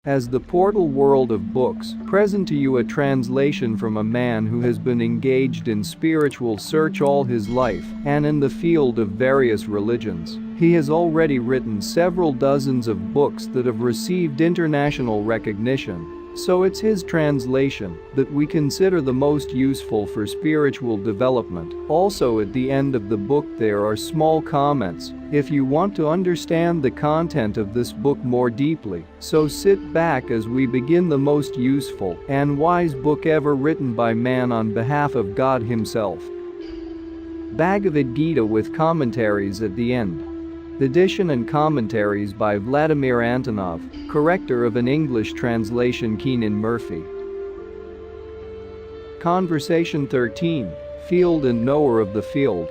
as the portal world of books, present to you a translation from a man who has been engaged in spiritual search all his life and in the field of various religions. He has already written several dozens of books that have received international recognition. So it's his translation that we consider the most useful for spiritual development. Also at the end of the book there are small comments if you want to understand the content of this book more deeply. So sit back as we begin the most useful and wise book ever written by man on behalf of God himself. Bhagavad Gita with commentaries at the end. Edition and commentaries by Vladimir Antonov, corrector of an English translation Keenan Murphy. Conversation 13, Field and Knower of the Field.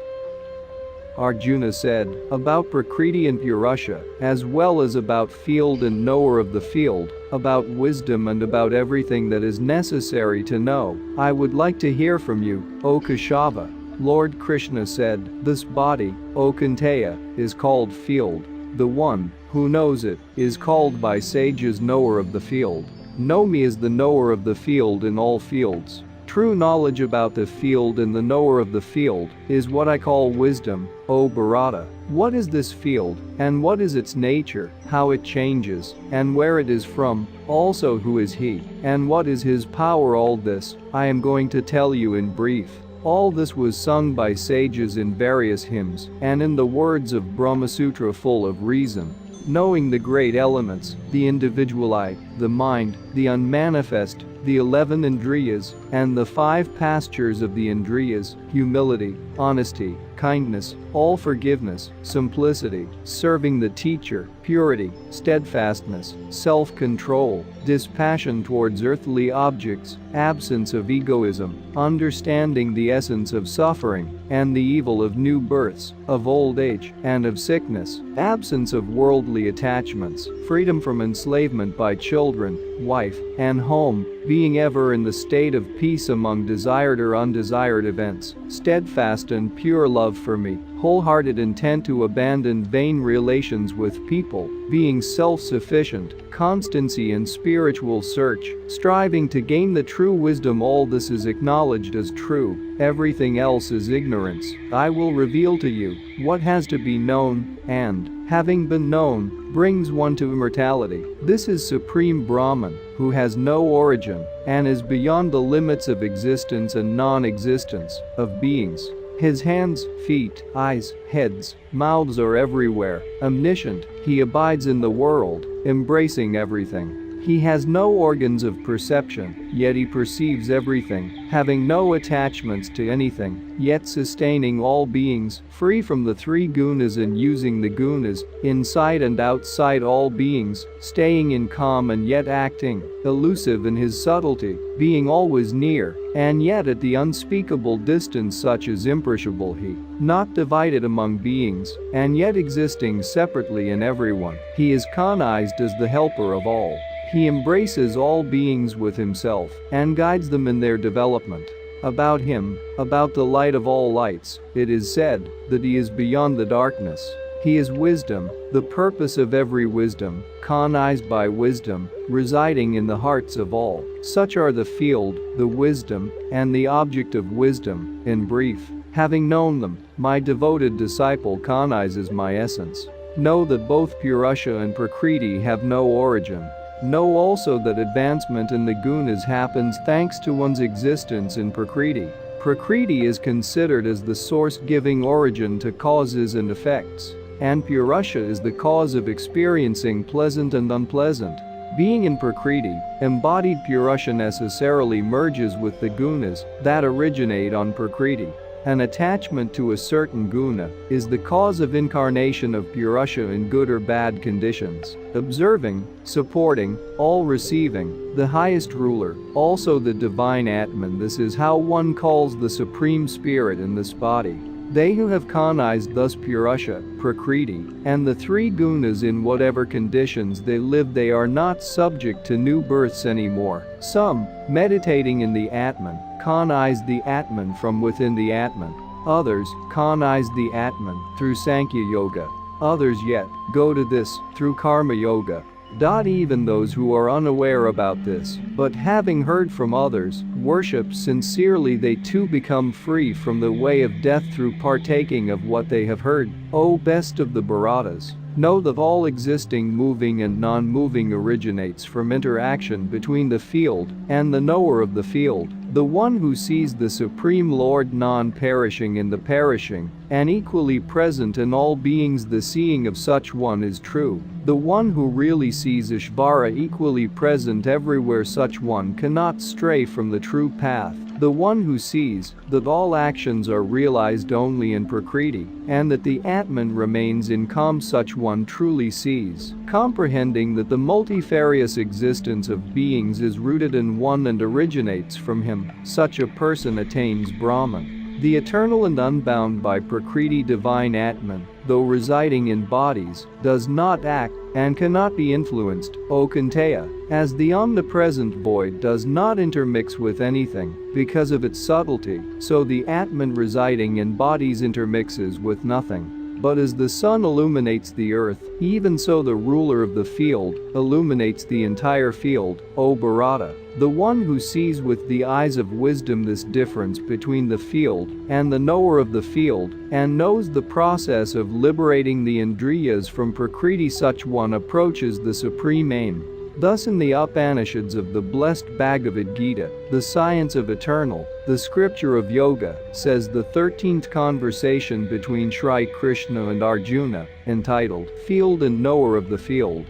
Arjuna said, about Prakriti and Purusha, as well as about field and knower of the field, about wisdom and about everything that is necessary to know, I would like to hear from you, O Keshava. Lord Krishna said, this body, O Kunteya, is called field. The one who knows it is called by sages knower of the field. Know me as the knower of the field in all fields. True knowledge about the field and the knower of the field is what I call wisdom, O Bharata. What is this field, and what is its nature, how it changes, and where it is from, also who is he, and what is his power? All this I am going to tell you in brief. All this was sung by sages in various hymns and in the words of Brahmasutra full of reason. Knowing the great elements, the individual I, the mind, the unmanifest, the 11 Indriyas, and the 5 pastures of the Indriyas, humility, honesty, kindness, all forgiveness, simplicity, serving the teacher, purity, steadfastness, self-control, dispassion towards earthly objects, absence of egoism, understanding the essence of suffering and the evil of new births, of old age and of sickness, absence of worldly attachments, freedom from enslavement by children, wife, and home, being ever in the state of peace among desired or undesired events, steadfast and pure love for me, wholehearted intent to abandon vain relations with people, being self-sufficient, constancy in spiritual search, striving to gain the true wisdom. All this is acknowledged as true, everything else is ignorance. I will reveal to you what has to be known, and, having been known, brings one to immortality. This is Supreme Brahman, who has no origin, and is beyond the limits of existence and non-existence of beings. His hands, feet, eyes, heads, mouths are everywhere, omniscient, he abides in the world, embracing everything. He has no organs of perception, yet he perceives everything, having no attachments to anything, yet sustaining all beings, free from the 3 gunas and using the gunas, inside and outside all beings, staying in calm and yet acting, elusive in his subtlety, being always near, and yet at the unspeakable distance, such as imperishable he, not divided among beings, and yet existing separately in everyone. He is cognized as the helper of all. He embraces all beings with himself and guides them in their development. About him, about the light of all lights, it is said that he is beyond the darkness. He is wisdom, the purpose of every wisdom, cognized by wisdom, residing in the hearts of all. Such are the field, the wisdom, and the object of wisdom, in brief. Having known them, my devoted disciple cognizes my essence. Know that both Purusha and Prakriti have no origin. Know also that advancement in the gunas happens thanks to one's existence in Prakriti. Prakriti is considered as the source giving origin to causes and effects, and Purusha is the cause of experiencing pleasant and unpleasant. Being in Prakriti, embodied Purusha necessarily merges with the gunas that originate on Prakriti. An attachment to a certain guna is the cause of incarnation of Purusha in good or bad conditions. Observing, supporting, all receiving, the highest ruler, also the divine Atman. This is how one calls the Supreme Spirit in this body. They who have cognized thus Purusha, Prakriti, and the 3 gunas in whatever conditions they live, they are not subject to new births anymore. Some, meditating in the Atman, cognize the Atman from within the Atman. Others cognize the Atman through Sankhya Yoga. Others yet go to this through Karma Yoga. Even those who are unaware about this, but having heard from others, worship sincerely, they too become free from the way of death through partaking of what they have heard. O best of the Bharatas, know that all existing moving and non-moving originates from interaction between the field and the knower of the field, the one who sees the Supreme Lord non-perishing in the perishing, and equally present in all beings. The seeing of such one is true. The one who really sees Ishvara equally present everywhere, such one cannot stray from the true path. The one who sees that all actions are realized only in Prakriti, and that the Atman remains in calm, such one truly sees. Comprehending that the multifarious existence of beings is rooted in one and originates from him, such a person attains Brahman. The eternal and unbound by Prakriti divine Atman, though residing in bodies, does not act and cannot be influenced, O Kunteya, as the omnipresent void does not intermix with anything because of its subtlety, so the Atman residing in bodies intermixes with nothing. But as the sun illuminates the earth, even so the ruler of the field illuminates the entire field, O Bharata. The one who sees with the eyes of wisdom this difference between the field and the knower of the field, and knows the process of liberating the Indriyas from Prakriti, such one approaches the supreme aim. Thus in the Upanishads of the blessed Bhagavad Gita, the science of eternal, the scripture of yoga, says the 13th conversation between Shri Krishna and Arjuna, entitled Field and Knower of the Field.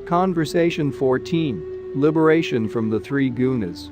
Conversation 14. Liberation from the three gunas.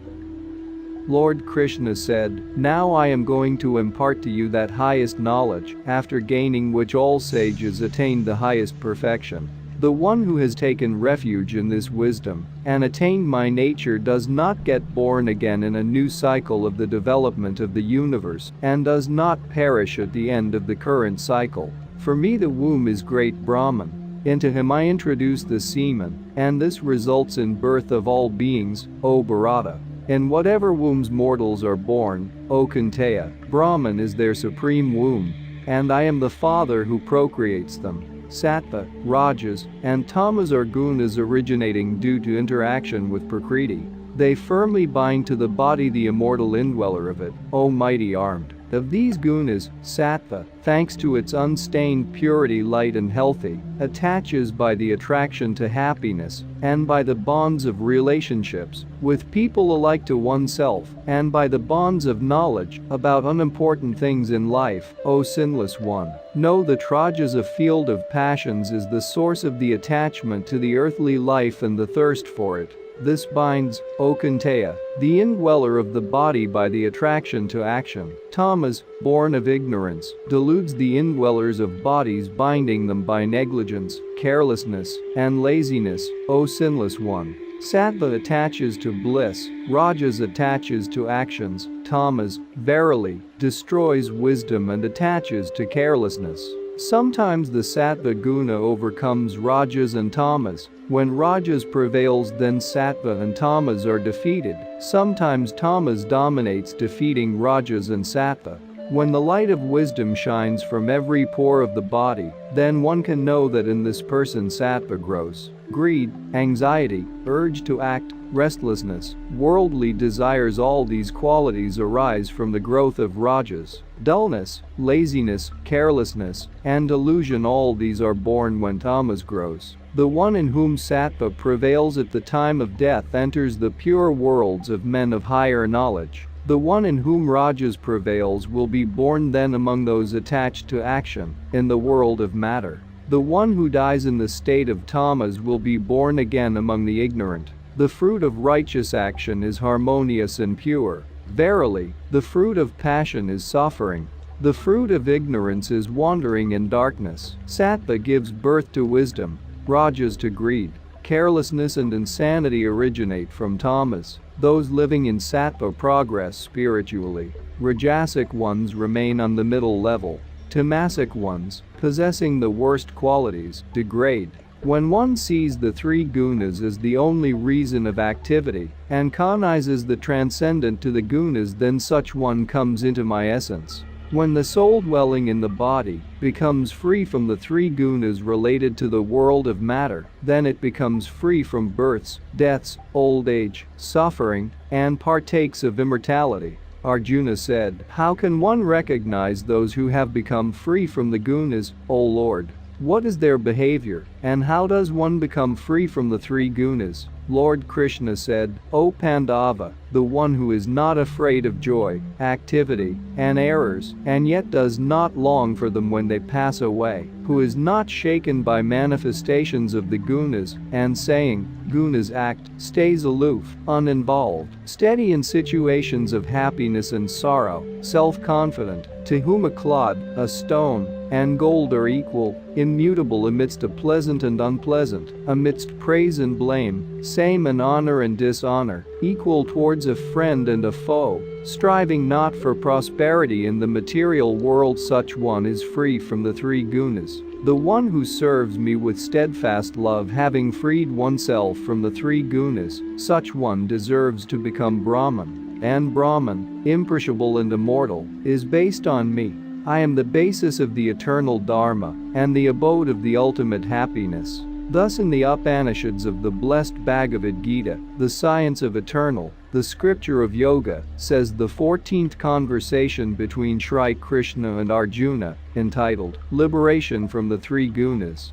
Lord Krishna said, "Now I am going to impart to you that highest knowledge, after gaining which all sages attain the highest perfection. The one who has taken refuge in this wisdom and attained my nature does not get born again in a new cycle of the development of the universe and does not perish at the end of the current cycle. For me the womb is great Brahman. Into him I introduce the semen, and this results in birth of all beings, O Bharata. In whatever wombs mortals are born, O Kunteya, Brahman is their supreme womb, and I am the father who procreates them. Sattva, Rajas, and Tamas are gunas originating due to interaction with Prakriti. They firmly bind to the body the immortal indweller of it, O mighty armed. Of these gunas, Sattva, thanks to its unstained purity, light and healthy, attaches by the attraction to happiness, and by the bonds of relationships with people alike to oneself, and by the bonds of knowledge about unimportant things in life, O sinless one. Know that Rajas, a field of passions, is the source of the attachment to the earthly life and the thirst for it. This binds, O Kunteya, the indweller of the body by the attraction to action. Tamas, born of ignorance, deludes the indwellers of bodies, binding them by negligence, carelessness, and laziness, O sinless one. Sattva attaches to bliss, Rajas attaches to actions, Tamas, verily, destroys wisdom and attaches to carelessness. Sometimes the Sattva guna overcomes Rajas and Tamas. When Rajas prevails, then Sattva and Tamas are defeated. Sometimes Tamas dominates, defeating Rajas and Sattva. When the light of wisdom shines from every pore of the body, then one can know that in this person Sattva grows. Greed, anxiety, urge to act, restlessness, worldly desires, all these qualities arise from the growth of Rajas. Dullness, laziness, carelessness, and delusion, all these are born when Tamas grows. The one in whom Sattva prevails at the time of death enters the pure worlds of men of higher knowledge. The one in whom Rajas prevails will be born then among those attached to action, in the world of matter. The one who dies in the state of Tamas will be born again among the ignorant. The fruit of righteous action is harmonious and pure. Verily, the fruit of passion is suffering. The fruit of ignorance is wandering in darkness. Sattva gives birth to wisdom, Rajas to greed. Carelessness and insanity originate from Tamas. Those living in Sattva progress spiritually. Rajasic ones remain on the middle level. Tamasic ones, possessing the worst qualities, degrade. When one sees the three gunas as the only reason of activity and cognizes the transcendent to the gunas, then such one comes into my essence. When the soul dwelling in the body becomes free from the three gunas related to the world of matter, then it becomes free from births, deaths, old age, suffering, and partakes of immortality. Arjuna said, "How can one recognize those who have become free from the gunas, O Lord? What is their behavior, and how does one become free from the three gunas?" Lord Krishna said, "O Pandava, the one who is not afraid of joy, activity, and errors, and yet does not long for them when they pass away, who is not shaken by manifestations of the gunas, and saying, gunas act, stays aloof, uninvolved, steady in situations of happiness and sorrow, self-confident, to whom a clod, a stone, and gold are equal, immutable amidst a pleasant and unpleasant, amidst praise and blame, same in honor and dishonor, equal towards a friend and a foe, striving not for prosperity in the material world, such one is free from the three gunas. The one who serves me with steadfast love, having freed oneself from the three gunas, such one deserves to become Brahman. And Brahman, imperishable and immortal, is based on me. I am the basis of the eternal Dharma and the abode of the ultimate happiness." Thus in the Upanishads of the blessed Bhagavad Gita, the science of eternal, the scripture of yoga, says the 14th conversation between Shri Krishna and Arjuna, entitled, Liberation from the Three Gunas.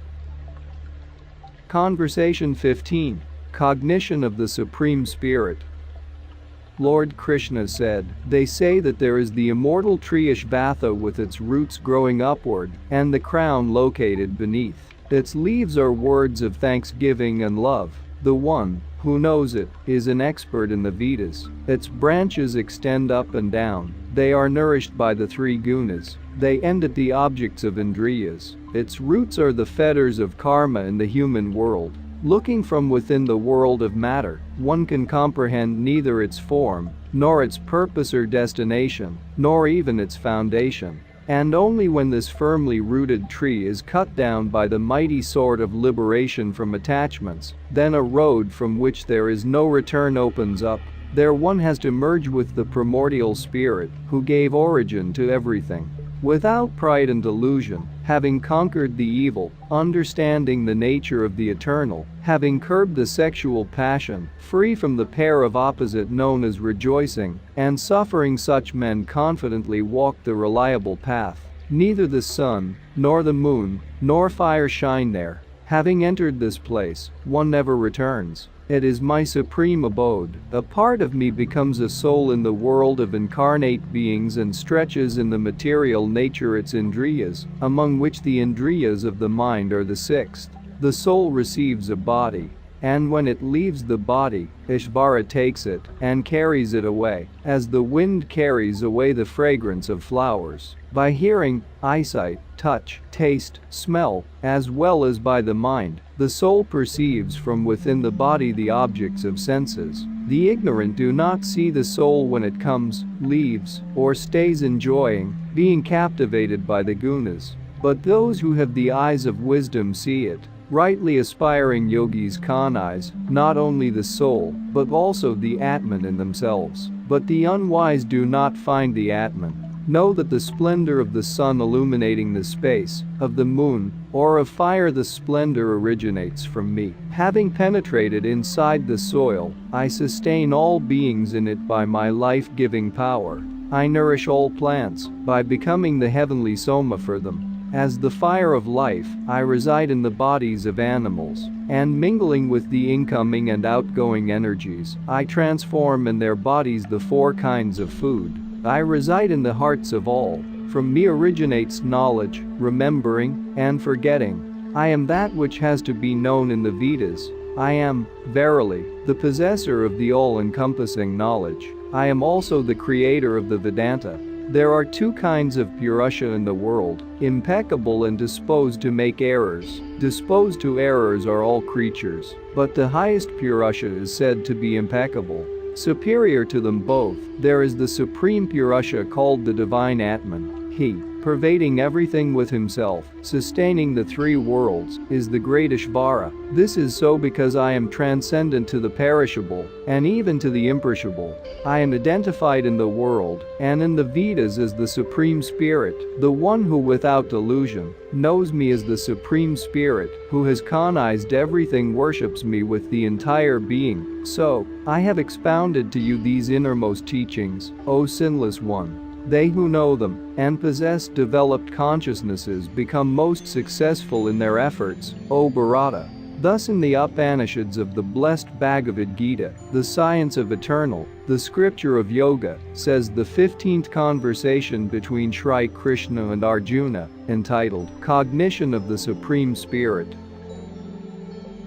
Conversation 15. Cognition of the Supreme Spirit. Lord Krishna said, "They say that there is the immortal tree Ashvatha with its roots growing upward, and the crown located beneath. Its leaves are words of thanksgiving and love. The one who knows it is an expert in the Vedas. Its branches extend up and down. They are nourished by the three gunas. They end at the objects of Indriyas. Its roots are the fetters of karma in the human world. Looking from within the world of matter, one can comprehend neither its form, nor its purpose or destination, nor even its foundation. And only when this firmly rooted tree is cut down by the mighty sword of liberation from attachments, then a road from which there is no return opens up. There one has to merge with the primordial spirit, who gave origin to everything. Without pride and delusion, having conquered the evil, understanding the nature of the eternal, having curbed the sexual passion, free from the pair of opposite known as rejoicing and suffering, such men confidently walk the reliable path. Neither the sun, nor the moon, nor fire shine there. Having entered this place, one never returns. It is my supreme abode. A part of me becomes a soul in the world of incarnate beings and stretches in the material nature its Indriyas, among which the Indriyas of the mind are the sixth. The soul receives a body, and when it leaves the body, Ishvara takes it and carries it away, as the wind carries away the fragrance of flowers. By hearing, eyesight, touch, taste, smell, as well as by the mind, the soul perceives from within the body the objects of senses. The ignorant do not see the soul when it comes, leaves, or stays enjoying, being captivated by the gunas. But those who have the eyes of wisdom see it. Rightly aspiring yogis cognize not only the soul, but also the Atman in themselves. But the unwise do not find the Atman. Know that the splendor of the sun illuminating the space, of the moon, or of fire, the splendor originates from me. Having penetrated inside the soil, I sustain all beings in it by my life-giving power. I nourish all plants by becoming the heavenly soma for them. As the fire of life, I reside in the bodies of animals, and mingling with the incoming and outgoing energies, I transform in their bodies the four kinds of food. I reside in the hearts of all. From me originates knowledge, remembering, and forgetting. I am that which has to be known in the Vedas. I am, verily, the possessor of the all-encompassing knowledge. I am also the creator of the Vedanta. There are two kinds of Purusha in the world, impeccable and disposed to make errors. Disposed to errors are all creatures, but the highest Purusha is said to be impeccable. Superior to them both, there is the supreme Purusha called the divine Atman. He pervading everything with himself, sustaining the three worlds, is the great Ishvara. This is so because I am transcendent to the perishable, and even to the imperishable. I am identified in the world, and in the Vedas as the Supreme Spirit, the one who without delusion knows me as the Supreme Spirit, who has cognized everything, worships me with the entire being. So, I have expounded to you these innermost teachings, O sinless one. They who know them and possess developed consciousnesses become most successful in their efforts, O Bharata. Thus in the Upanishads of the blessed Bhagavad Gita, the science of eternal, the scripture of yoga, says the 15th conversation between Shri Krishna and Arjuna, entitled Cognition of the Supreme Spirit.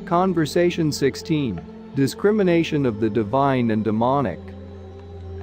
Conversation 16. Discrimination of the divine and demonic.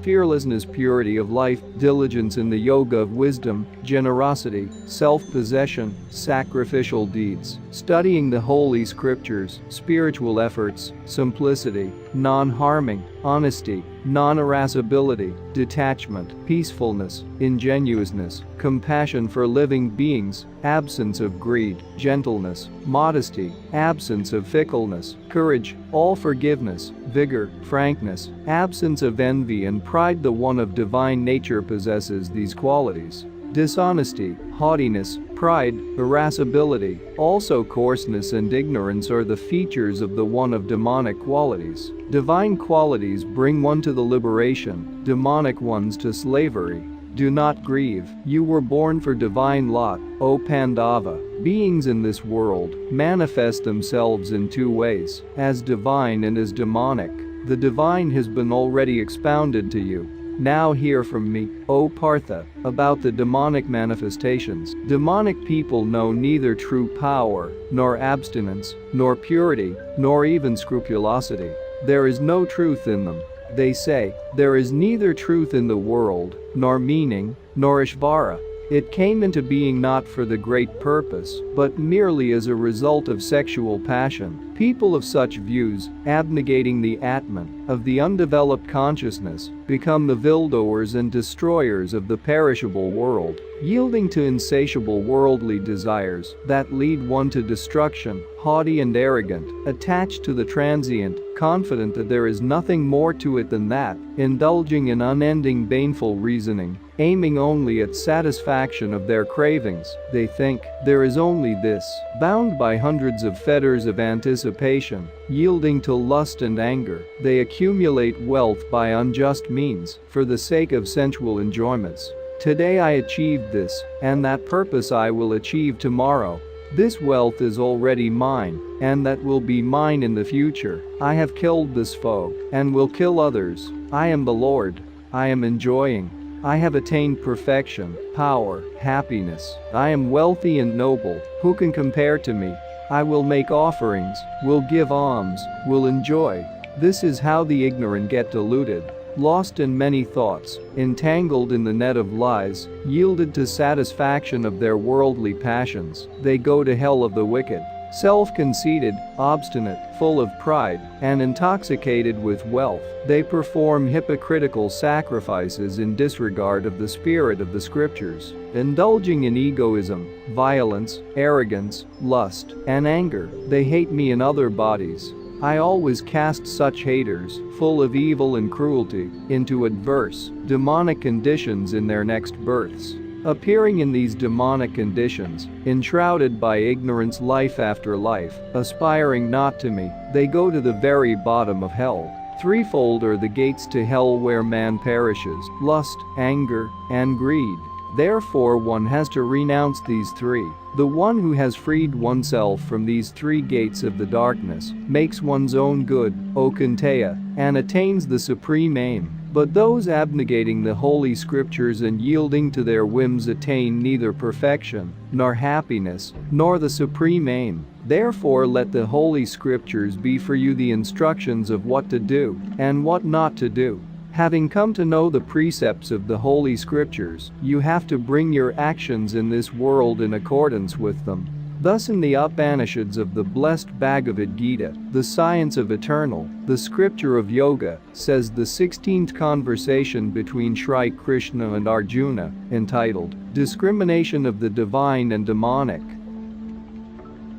Fearlessness, purity of life, diligence in the yoga of wisdom, generosity, self-possession, sacrificial deeds, studying the holy scriptures, spiritual efforts, simplicity, non-harming, honesty, non-irascibility, detachment, peacefulness, ingenuousness, compassion for living beings, absence of greed, gentleness, modesty, absence of fickleness, courage, all forgiveness, vigor, frankness, absence of envy and pride. The one of divine nature possesses these qualities. Dishonesty, haughtiness, pride, irascibility, also coarseness and ignorance are the features of the one of demonic qualities. Divine qualities bring one to the liberation, demonic ones to slavery. Do not grieve, you were born for divine lot, O Pandava. Beings in this world manifest themselves in two ways, as divine and as demonic. The divine has been already expounded to you. Now hear from me, O Partha, about the demonic manifestations. Demonic people know neither true power, nor abstinence, nor purity, nor even scrupulosity. There is no truth in them. They say, there is neither truth in the world, nor meaning, nor Ishvara. It came into being not for the great purpose, but merely as a result of sexual passion. People of such views, abnegating the Atman, of the undeveloped consciousness, become the vildores and destroyers of the perishable world, yielding to insatiable worldly desires that lead one to destruction, haughty and arrogant, attached to the transient, confident that there is nothing more to it than that, indulging in unending baneful reasoning, aiming only at satisfaction of their cravings. They think there is only this, bound by hundreds of fetters of anticipation, yielding to lust and anger. They accumulate wealth by unjust means, for the sake of sensual enjoyments. Today I achieved this, and that purpose I will achieve tomorrow. This wealth is already mine, and that will be mine in the future. I have killed this foe, and will kill others. I am the Lord. I am enjoying. I have attained perfection, power, happiness. I am wealthy and noble. Who can compare to me? I will make offerings, will give alms, will enjoy. This is how the ignorant get deluded, lost in many thoughts, entangled in the net of lies, yielded to satisfaction of their worldly passions. They go to hell of the wicked. Self-conceited, obstinate, full of pride, and intoxicated with wealth, they perform hypocritical sacrifices in disregard of the spirit of the scriptures, indulging in egoism, violence, arrogance, lust, and anger. They hate me in other bodies. I always cast such haters, full of evil and cruelty, into adverse, demonic conditions in their next births. Appearing in these demonic conditions, enshrouded by ignorance life after life, aspiring not to me, they go to the very bottom of hell. Threefold are the gates to hell where man perishes: lust, anger, and greed. Therefore one has to renounce these three. The one who has freed oneself from these three gates of the darkness makes one's own good, O Kunteya, and attains the supreme aim. But those abnegating the holy scriptures and yielding to their whims attain neither perfection, nor happiness, nor the supreme aim. Therefore let the holy scriptures be for you the instructions of what to do and what not to do. Having come to know the precepts of the holy scriptures, you have to bring your actions in this world in accordance with them. Thus in the Upanishads of the blessed Bhagavad Gita, the science of eternal, the scripture of yoga, says the 16th conversation between Shri Krishna and Arjuna, entitled, Discrimination of the Divine and Demonic.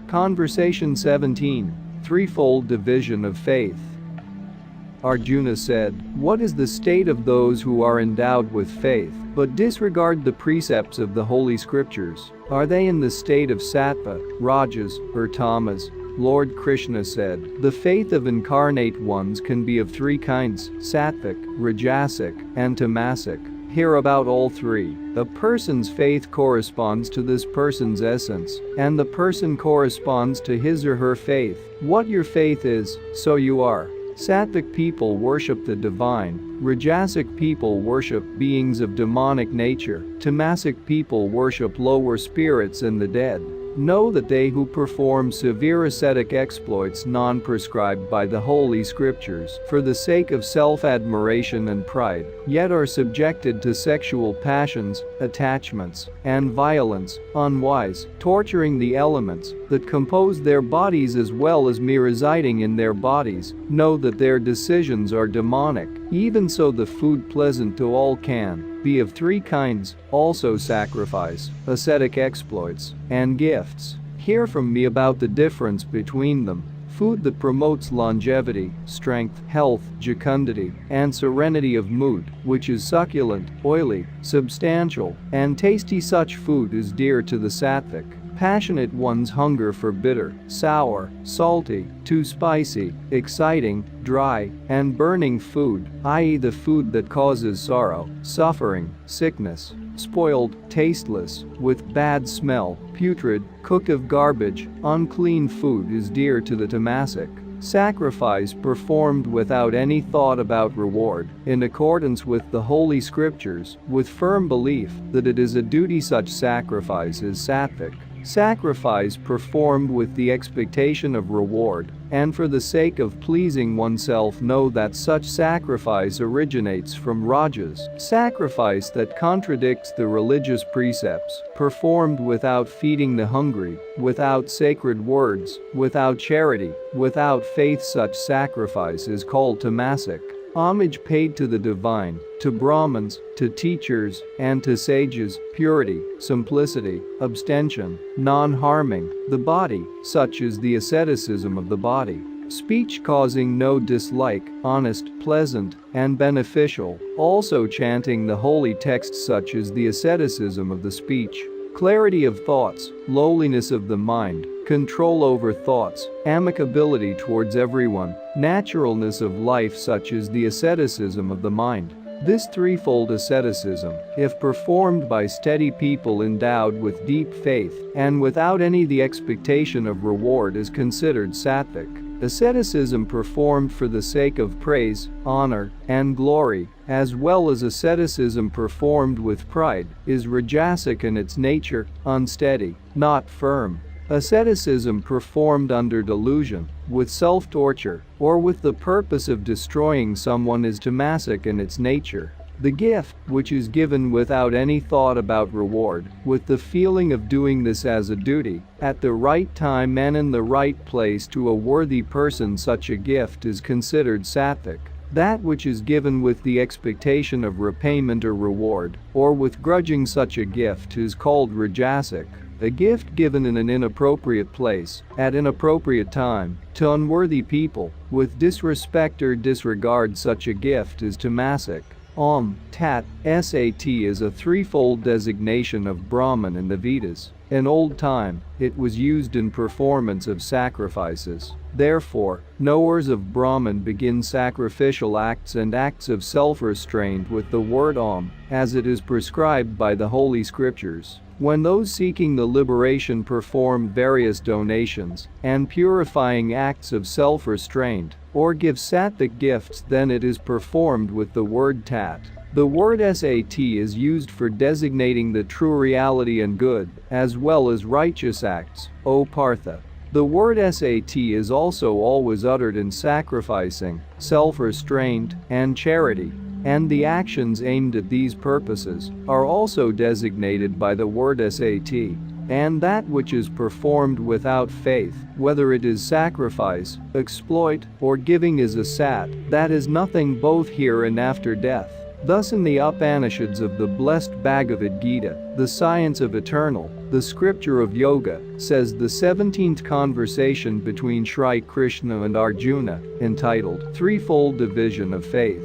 Conversation 17. Threefold Division of Faith. Arjuna said, "What is the state of those who are endowed with faith, but disregard the precepts of the Holy Scriptures? Are they in the state of sattva, rajas, or tamas?" Lord Krishna said, "The faith of incarnate ones can be of three kinds, sattvic, rajasic, and tamasic. Hear about all three. A person's faith corresponds to this person's essence, and the person corresponds to his or her faith. What your faith is, so you are. Sattvic people worship the divine, rajasic people worship beings of demonic nature, tamasic people worship lower spirits and the dead. Know that they who perform severe ascetic exploits non-prescribed by the Holy Scriptures for the sake of self-admiration and pride, yet are subjected to sexual passions, attachments, and violence, unwise, torturing the elements that compose their bodies as well as me residing in their bodies, know that their decisions are demonic. Even so the food pleasant to all can be of three kinds, also sacrifice, ascetic exploits, and gifts. Hear from me about the difference between them. Food that promotes longevity, strength, health, fecundity, and serenity of mood, which is succulent, oily, substantial, and tasty. Such food is dear to the sattvic. Passionate ones hunger for bitter, sour, salty, too spicy, exciting, dry, and burning food, i.e. the food that causes sorrow, suffering, sickness. Spoiled, tasteless, with bad smell, putrid, cooked of garbage, unclean food is dear to the tamasic. Sacrifice performed without any thought about reward, in accordance with the Holy Scriptures, with firm belief that it is a duty. Such sacrifice is sattvic. Sacrifice performed with the expectation of reward, and for the sake of pleasing oneself. Know that such sacrifice originates from rajas. Sacrifice that contradicts the religious precepts, performed without feeding the hungry, without sacred words, without charity, without faith. Such sacrifice is called tamasic. Homage paid to the divine, to Brahmins, to teachers, and to sages, purity, simplicity, abstention, non-harming the body, such is the asceticism of the body. Speech causing no dislike, honest, pleasant, and beneficial, also chanting the holy texts, such is the asceticism of the speech. Clarity of thoughts, lowliness of the mind, control over thoughts, amicability towards everyone, naturalness of life, such is the asceticism of the mind. This threefold asceticism, if performed by steady people endowed with deep faith and without any the expectation of reward, is considered sattvic. Asceticism performed for the sake of praise, honor, and glory, as well as asceticism performed with pride, is rajasic in its nature, unsteady, not firm. Asceticism performed under delusion, with self-torture, or with the purpose of destroying someone is tamasic in its nature. The gift, which is given without any thought about reward, with the feeling of doing this as a duty, at the right time and in the right place to a worthy person, such a gift is considered sattvic. That which is given with the expectation of repayment or reward, or with grudging such a gift, is called rajasic. A gift given in an inappropriate place, at inappropriate time, to unworthy people, with disrespect or disregard, such a gift is tamasic. Tat, Sat is a threefold designation of Brahman in the Vedas. In old time, it was used in performance of sacrifices. Therefore, knowers of Brahman begin sacrificial acts and acts of self-restraint with the word Om, as it is prescribed by the Holy Scriptures. When those seeking the liberation perform various donations and purifying acts of self-restraint, or give sattvic gifts, then it is performed with the word Tat. The word Sat is used for designating the true reality and good, as well as righteous acts, O Partha. The word Sat is also always uttered in sacrificing, self-restraint, and charity, and the actions aimed at these purposes are also designated by the word Sat. And that which is performed without faith, whether it is sacrifice, exploit, or giving, is a sat, that is nothing both here and after death. Thus in the Upanishads of the blessed Bhagavad Gita, the science of eternal, the scripture of yoga, says the 17th conversation between Shri Krishna and Arjuna, entitled Threefold Division of Faith.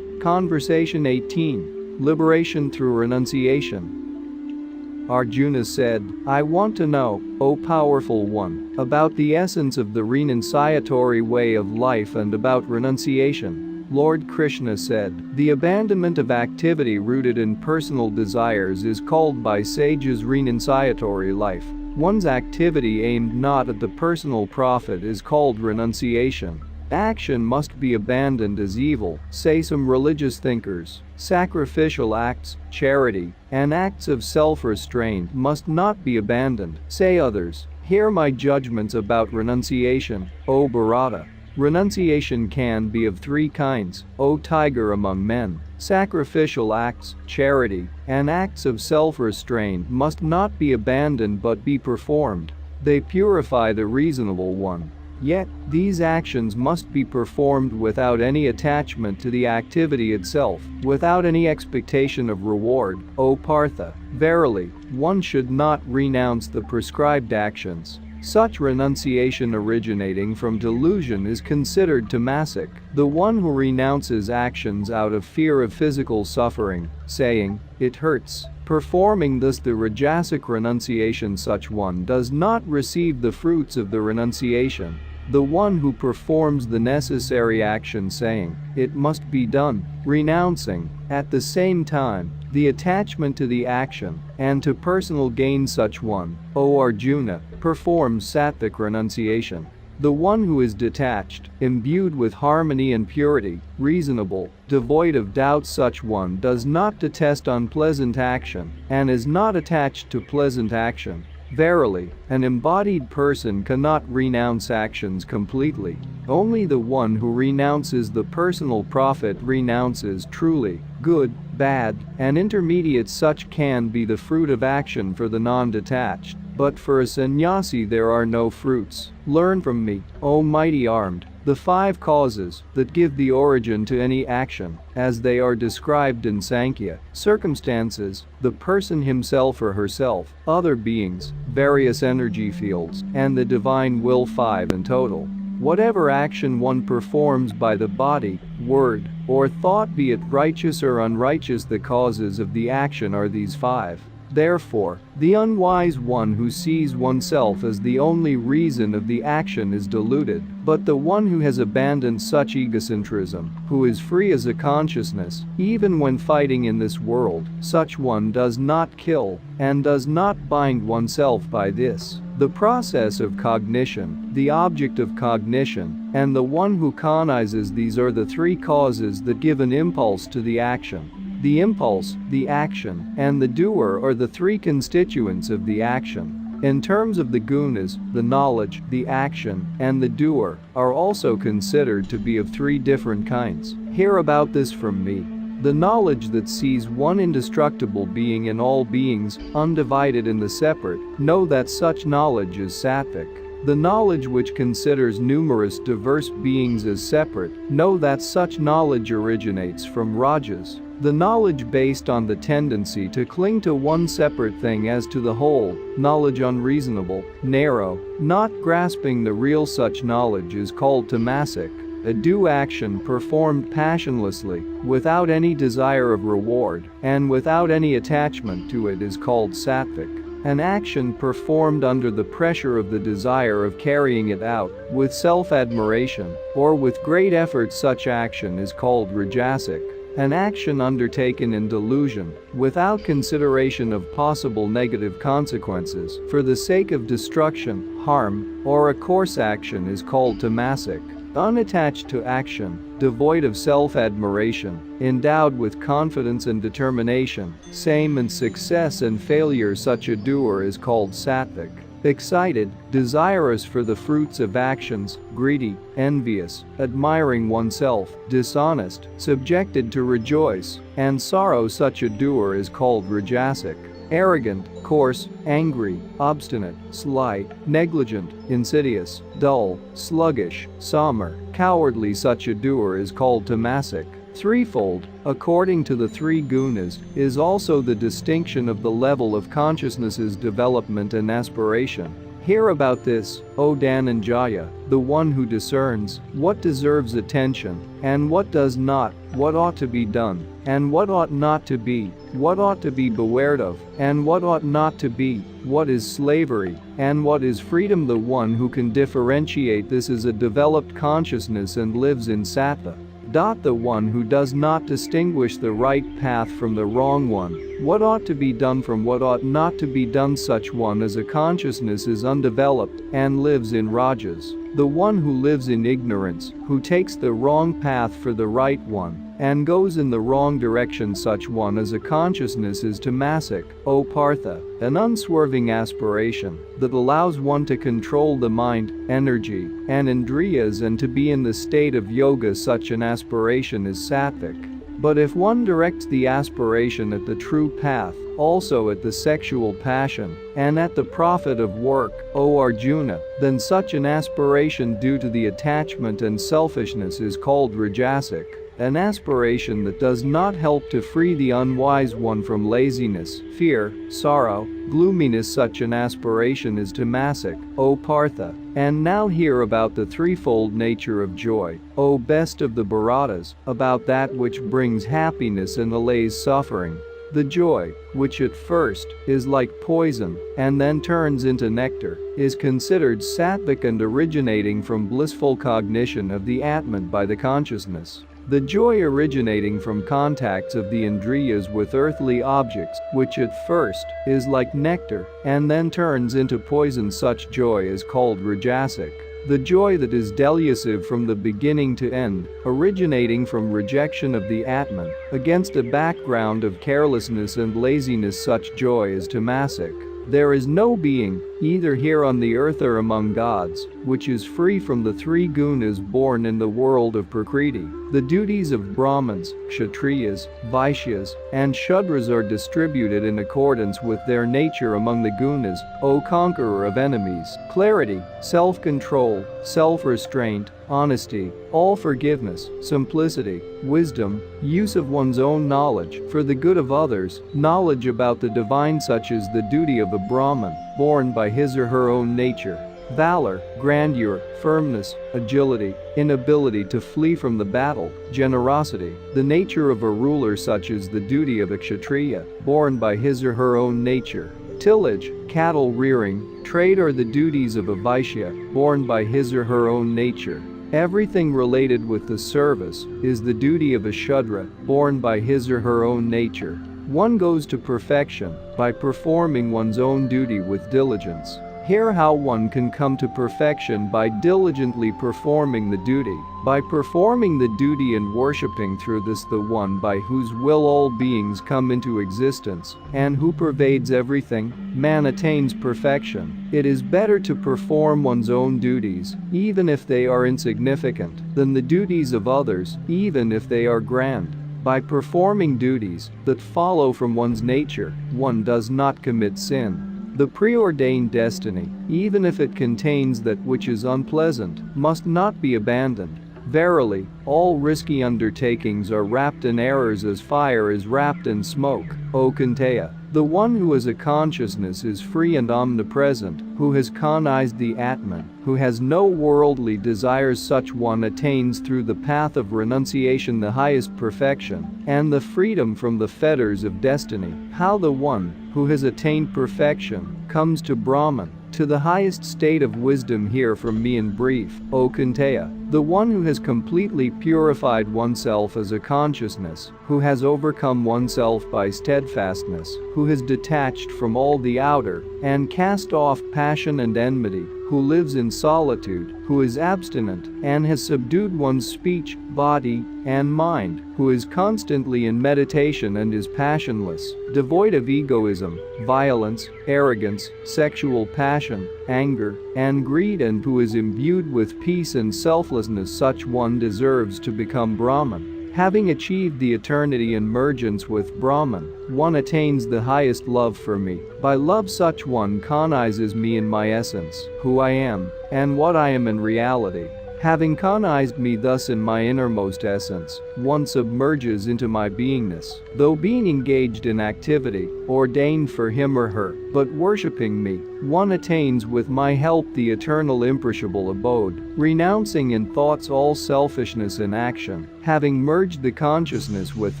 Conversation 18. Liberation through Renunciation. Arjuna said, I want to know, O powerful one, about the essence of the renunciatory way of life and about renunciation. Lord Krishna said, the abandonment of activity rooted in personal desires is called by sages renunciatory life. One's activity aimed not at the personal profit is called renunciation. Action must be abandoned as evil, say some religious thinkers. Sacrificial acts, charity, and acts of self-restraint must not be abandoned, say others. Hear my judgments about renunciation, O Bharata. Renunciation can be of three kinds, O tiger among men. Sacrificial acts, charity, and acts of self-restraint must not be abandoned but be performed. They purify the reasonable one. Yet, these actions must be performed without any attachment to the activity itself, without any expectation of reward, O Partha. Verily, one should not renounce the prescribed actions. Such renunciation originating from delusion is considered tamasic. The one who renounces actions out of fear of physical suffering, saying, it hurts, performing thus the rajasic renunciation, such one does not receive the fruits of the renunciation. The one who performs the necessary action saying, it must be done, renouncing, at the same time, the attachment to the action, and to personal gain, such one, O Arjuna, performs sattvic renunciation. The one who is detached, imbued with harmony and purity, reasonable, devoid of doubt, such one does not detest unpleasant action, and is not attached to pleasant action. Verily, an embodied person cannot renounce actions completely. Only the one who renounces the personal profit renounces truly, good, bad, and intermediate. Such can be the fruit of action for the non-detached. But for a sannyasi there are no fruits. Learn from me, O mighty armed, the 5 causes that give the origin to any action, as they are described in Sankhya: circumstances, the person himself or herself, other beings, various energy fields, and the divine will. 5 in total. Whatever action one performs by the body, word, or thought, be it righteous or unrighteous, the causes of the action are these 5. Therefore, the unwise one who sees oneself as the only reason of the action is deluded, but the one who has abandoned such egocentrism, who is free as a consciousness, even when fighting in this world, such one does not kill, and does not bind oneself by this. The process of cognition, the object of cognition, and the one who cognizes these are the 3 causes that give an impulse to the action. The impulse, the action, and the doer are the 3 constituents of the action. In terms of the gunas, the knowledge, the action, and the doer are also considered to be of 3 different kinds. Hear about this from me. The knowledge that sees one indestructible being in all beings, undivided in the separate, know that such knowledge is sattvic. The knowledge which considers numerous diverse beings as separate, know that such knowledge originates from rajas. The knowledge based on the tendency to cling to one separate thing as to the whole, knowledge unreasonable, narrow, not grasping the real, such knowledge is called tamasic. A due action performed passionlessly, without any desire of reward, and without any attachment to it is called sattvic. An action performed under the pressure of the desire of carrying it out, with self-admiration, or with great effort, such action is called rajasic. An action undertaken in delusion, without consideration of possible negative consequences, for the sake of destruction, harm, or a coarse action is called tamasic. Unattached to action, devoid of self-admiration, endowed with confidence and determination, same in success and failure, such a doer is called sattvic. Excited, desirous for the fruits of actions, greedy, envious, admiring oneself, dishonest, subjected to rejoice and sorrow, such a doer is called rajasic. arrogant, coarse, angry, obstinate, sly, negligent, insidious, dull, sluggish, somber, cowardly. Such a doer is called tamasic. Threefold, according to the three gunas, is also the distinction of the level of consciousness's development and aspiration. Hear about this, O Dhananjaya, the one who discerns what deserves attention and what does not, what ought to be done, and what ought not to be, what ought to be beware of, and what ought not to be, what is slavery, and what is freedom. The one who can differentiate this is a developed consciousness and lives in sattva. The one who does not distinguish the right path from the wrong one, what ought to be done from what ought not to be done, such one as a consciousness is undeveloped and lives in rajas. The one who lives in ignorance, who takes the wrong path for the right one, and goes in the wrong direction, such one as a consciousness is tamasic. O Partha, an unswerving aspiration that allows one to control the mind, energy, and indriyas and to be in the state of yoga, such an aspiration is sattvic. But if one directs the aspiration at the true path, also at the sexual passion, and at the profit of work, O Arjuna, then such an aspiration due to the attachment and selfishness is called rajasic. An aspiration that does not help to free the unwise one from laziness, fear, sorrow, gloominess, such an aspiration is tamasic, O Partha. And now hear about the threefold nature of joy, O best of the Bharatas, about that which brings happiness and allays suffering. The joy, which at first is like poison and then turns into nectar, is considered sattvic and originating from blissful cognition of the Atman by the consciousness. The joy originating from contacts of the indriyas with earthly objects, which at first is like nectar and then turns into poison, such joy is called rajasic. The joy that is delusive from the beginning to end, originating from rejection of the Atman, against a background of carelessness and laziness, such joy is tamasic. There is no being, either here on the earth or among gods, which is free from the three gunas born in the world of Prakriti. The duties of Brahmins, Kshatriyas, Vaishyas, and Shudras are distributed in accordance with their nature among the gunas, O conqueror of enemies. Clarity, self-control, self-restraint, honesty, all forgiveness, simplicity, wisdom, use of one's own knowledge for the good of others, knowledge about the divine, such is the duty of a Brahmin, born by his or her own nature. Valor, grandeur, firmness, agility, inability to flee from the battle, generosity, the nature of a ruler, such is the duty of a Kshatriya, born by his or her own nature. Tillage, cattle rearing, trade are the duties of a Vaishya, born by his or her own nature. Everything related with the service is the duty of a Shudra, born by his or her own nature. One goes to perfection by performing one's own duty with diligence. Hear how one can come to perfection by diligently performing the duty. By performing the duty and worshipping through this the one by whose will all beings come into existence, and who pervades everything, man attains perfection. It is better to perform one's own duties, even if they are insignificant, than the duties of others, even if they are grand. By performing duties that follow from one's nature, one does not commit sin. The preordained destiny, even if it contains that which is unpleasant, must not be abandoned. Verily, all risky undertakings are wrapped in errors as fire is wrapped in smoke, O Kunteya. The one who has a consciousness is free and omnipresent, who has cognized the Atman, who has no worldly desires, such one attains through the path of renunciation the highest perfection, and the freedom from the fetters of destiny. How the one who has attained perfection comes to Brahman, to the highest state of wisdom. Hear from me in brief, O Kunteya. The one who has completely purified oneself as a consciousness, who has overcome oneself by steadfastness, who has detached from all the outer, and cast off passion and enmity, who lives in solitude, who is abstinent, and has subdued one's speech, body, and mind, who is constantly in meditation and is passionless, devoid of egoism, violence, arrogance, sexual passion, anger, and greed, and who is imbued with peace and selflessness, such one deserves to become Brahman. Having achieved the eternity and mergence with Brahman, one attains the highest love for me. By love such one cognizes me in my essence, who I am, and what I am in reality. Having cognized me thus in my innermost essence, one submerges into my beingness, though being engaged in activity, ordained for him or her, but worshipping me, one attains with my help the eternal imperishable abode, renouncing in thoughts all selfishness in action, having merged the consciousness with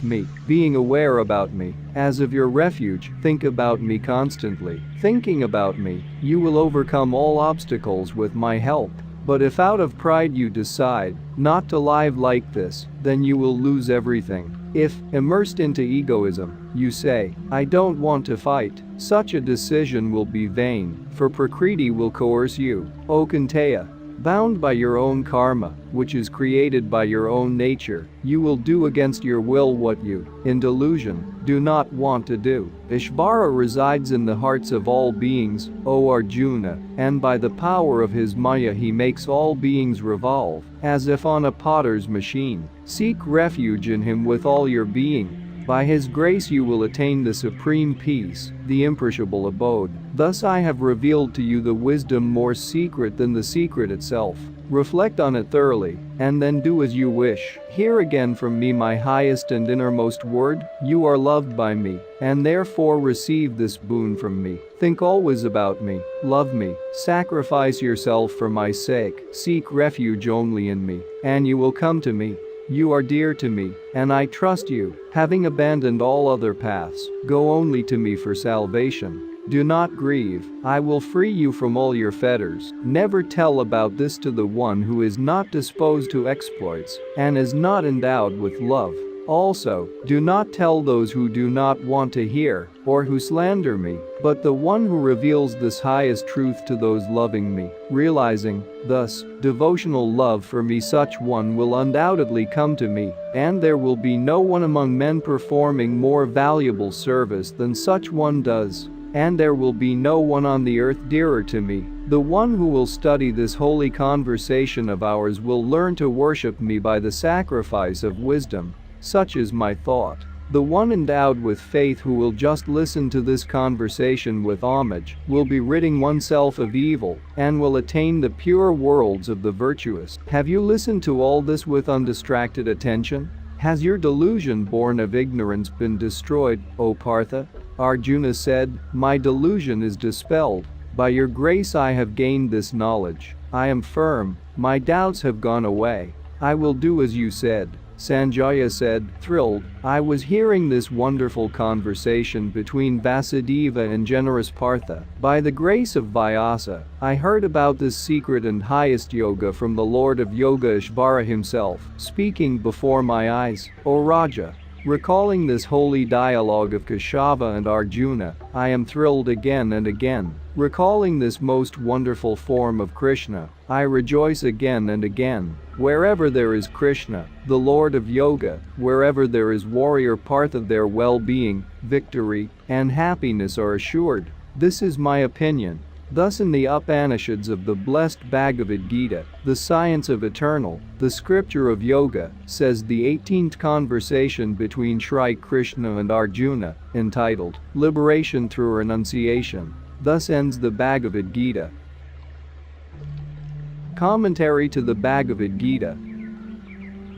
me, being aware about me, as of your refuge, think about me constantly. Thinking about me, you will overcome all obstacles with my help. But if out of pride you decide not to live like this, then you will lose everything. If, immersed into egoism, you say, I don't want to fight, such a decision will be vain, for Prakriti will coerce you. O Kunteya, bound by your own karma, which is created by your own nature, you will do against your will what you, in delusion, do not want to do. Ishvara resides in the hearts of all beings, O Arjuna, and by the power of his Maya he makes all beings revolve, as if on a potter's machine. Seek refuge in him with all your being. By his grace you will attain the supreme peace, the imperishable abode. Thus I have revealed to you the wisdom more secret than the secret itself. Reflect on it thoroughly, and then do as you wish. Hear again from me my highest and innermost word. You are loved by me, and therefore receive this boon from me. Think always about me, love me, sacrifice yourself for my sake, seek refuge only in me, and you will come to me. You are dear to me, and I trust you. Having abandoned all other paths, go only to me for salvation. Do not grieve, I will free you from all your fetters. Never tell about this to the one who is not disposed to exploits, and is not endowed with love. Also, do not tell those who do not want to hear, or who slander me, but the one who reveals this highest truth to those loving me, realizing, thus, devotional love for me. Such one will undoubtedly come to me, and there will be no one among men performing more valuable service than such one does. And there will be no one on the earth dearer to me. The one who will study this holy conversation of ours will learn to worship me by the sacrifice of wisdom. Such is my thought. The one endowed with faith who will just listen to this conversation with homage will be ridding oneself of evil and will attain the pure worlds of the virtuous. Have you listened to all this with undistracted attention? Has your delusion born of ignorance been destroyed, O Partha? Arjuna said, my delusion is dispelled. By your grace I have gained this knowledge. I am firm, my doubts have gone away. I will do as you said. Sanjaya said, thrilled, I was hearing this wonderful conversation between Vasudeva and generous Partha. By the grace of Vyasa, I heard about this secret and highest yoga from the Lord of Yoga Ishvara himself, speaking before my eyes, O Raja. Recalling this holy dialogue of Keshava and Arjuna, I am thrilled again and again. Recalling this most wonderful form of Krishna, I rejoice again and again. Wherever there is Krishna, the Lord of Yoga, wherever there is warrior Partha, their well-being, victory, and happiness are assured. This is my opinion. Thus in the Upanishads of the blessed Bhagavad Gita, the science of eternal, the scripture of yoga, says the 18th conversation between Shri Krishna and Arjuna, entitled, Liberation Through Renunciation. Thus ends the Bhagavad Gita. Commentary to the Bhagavad Gita.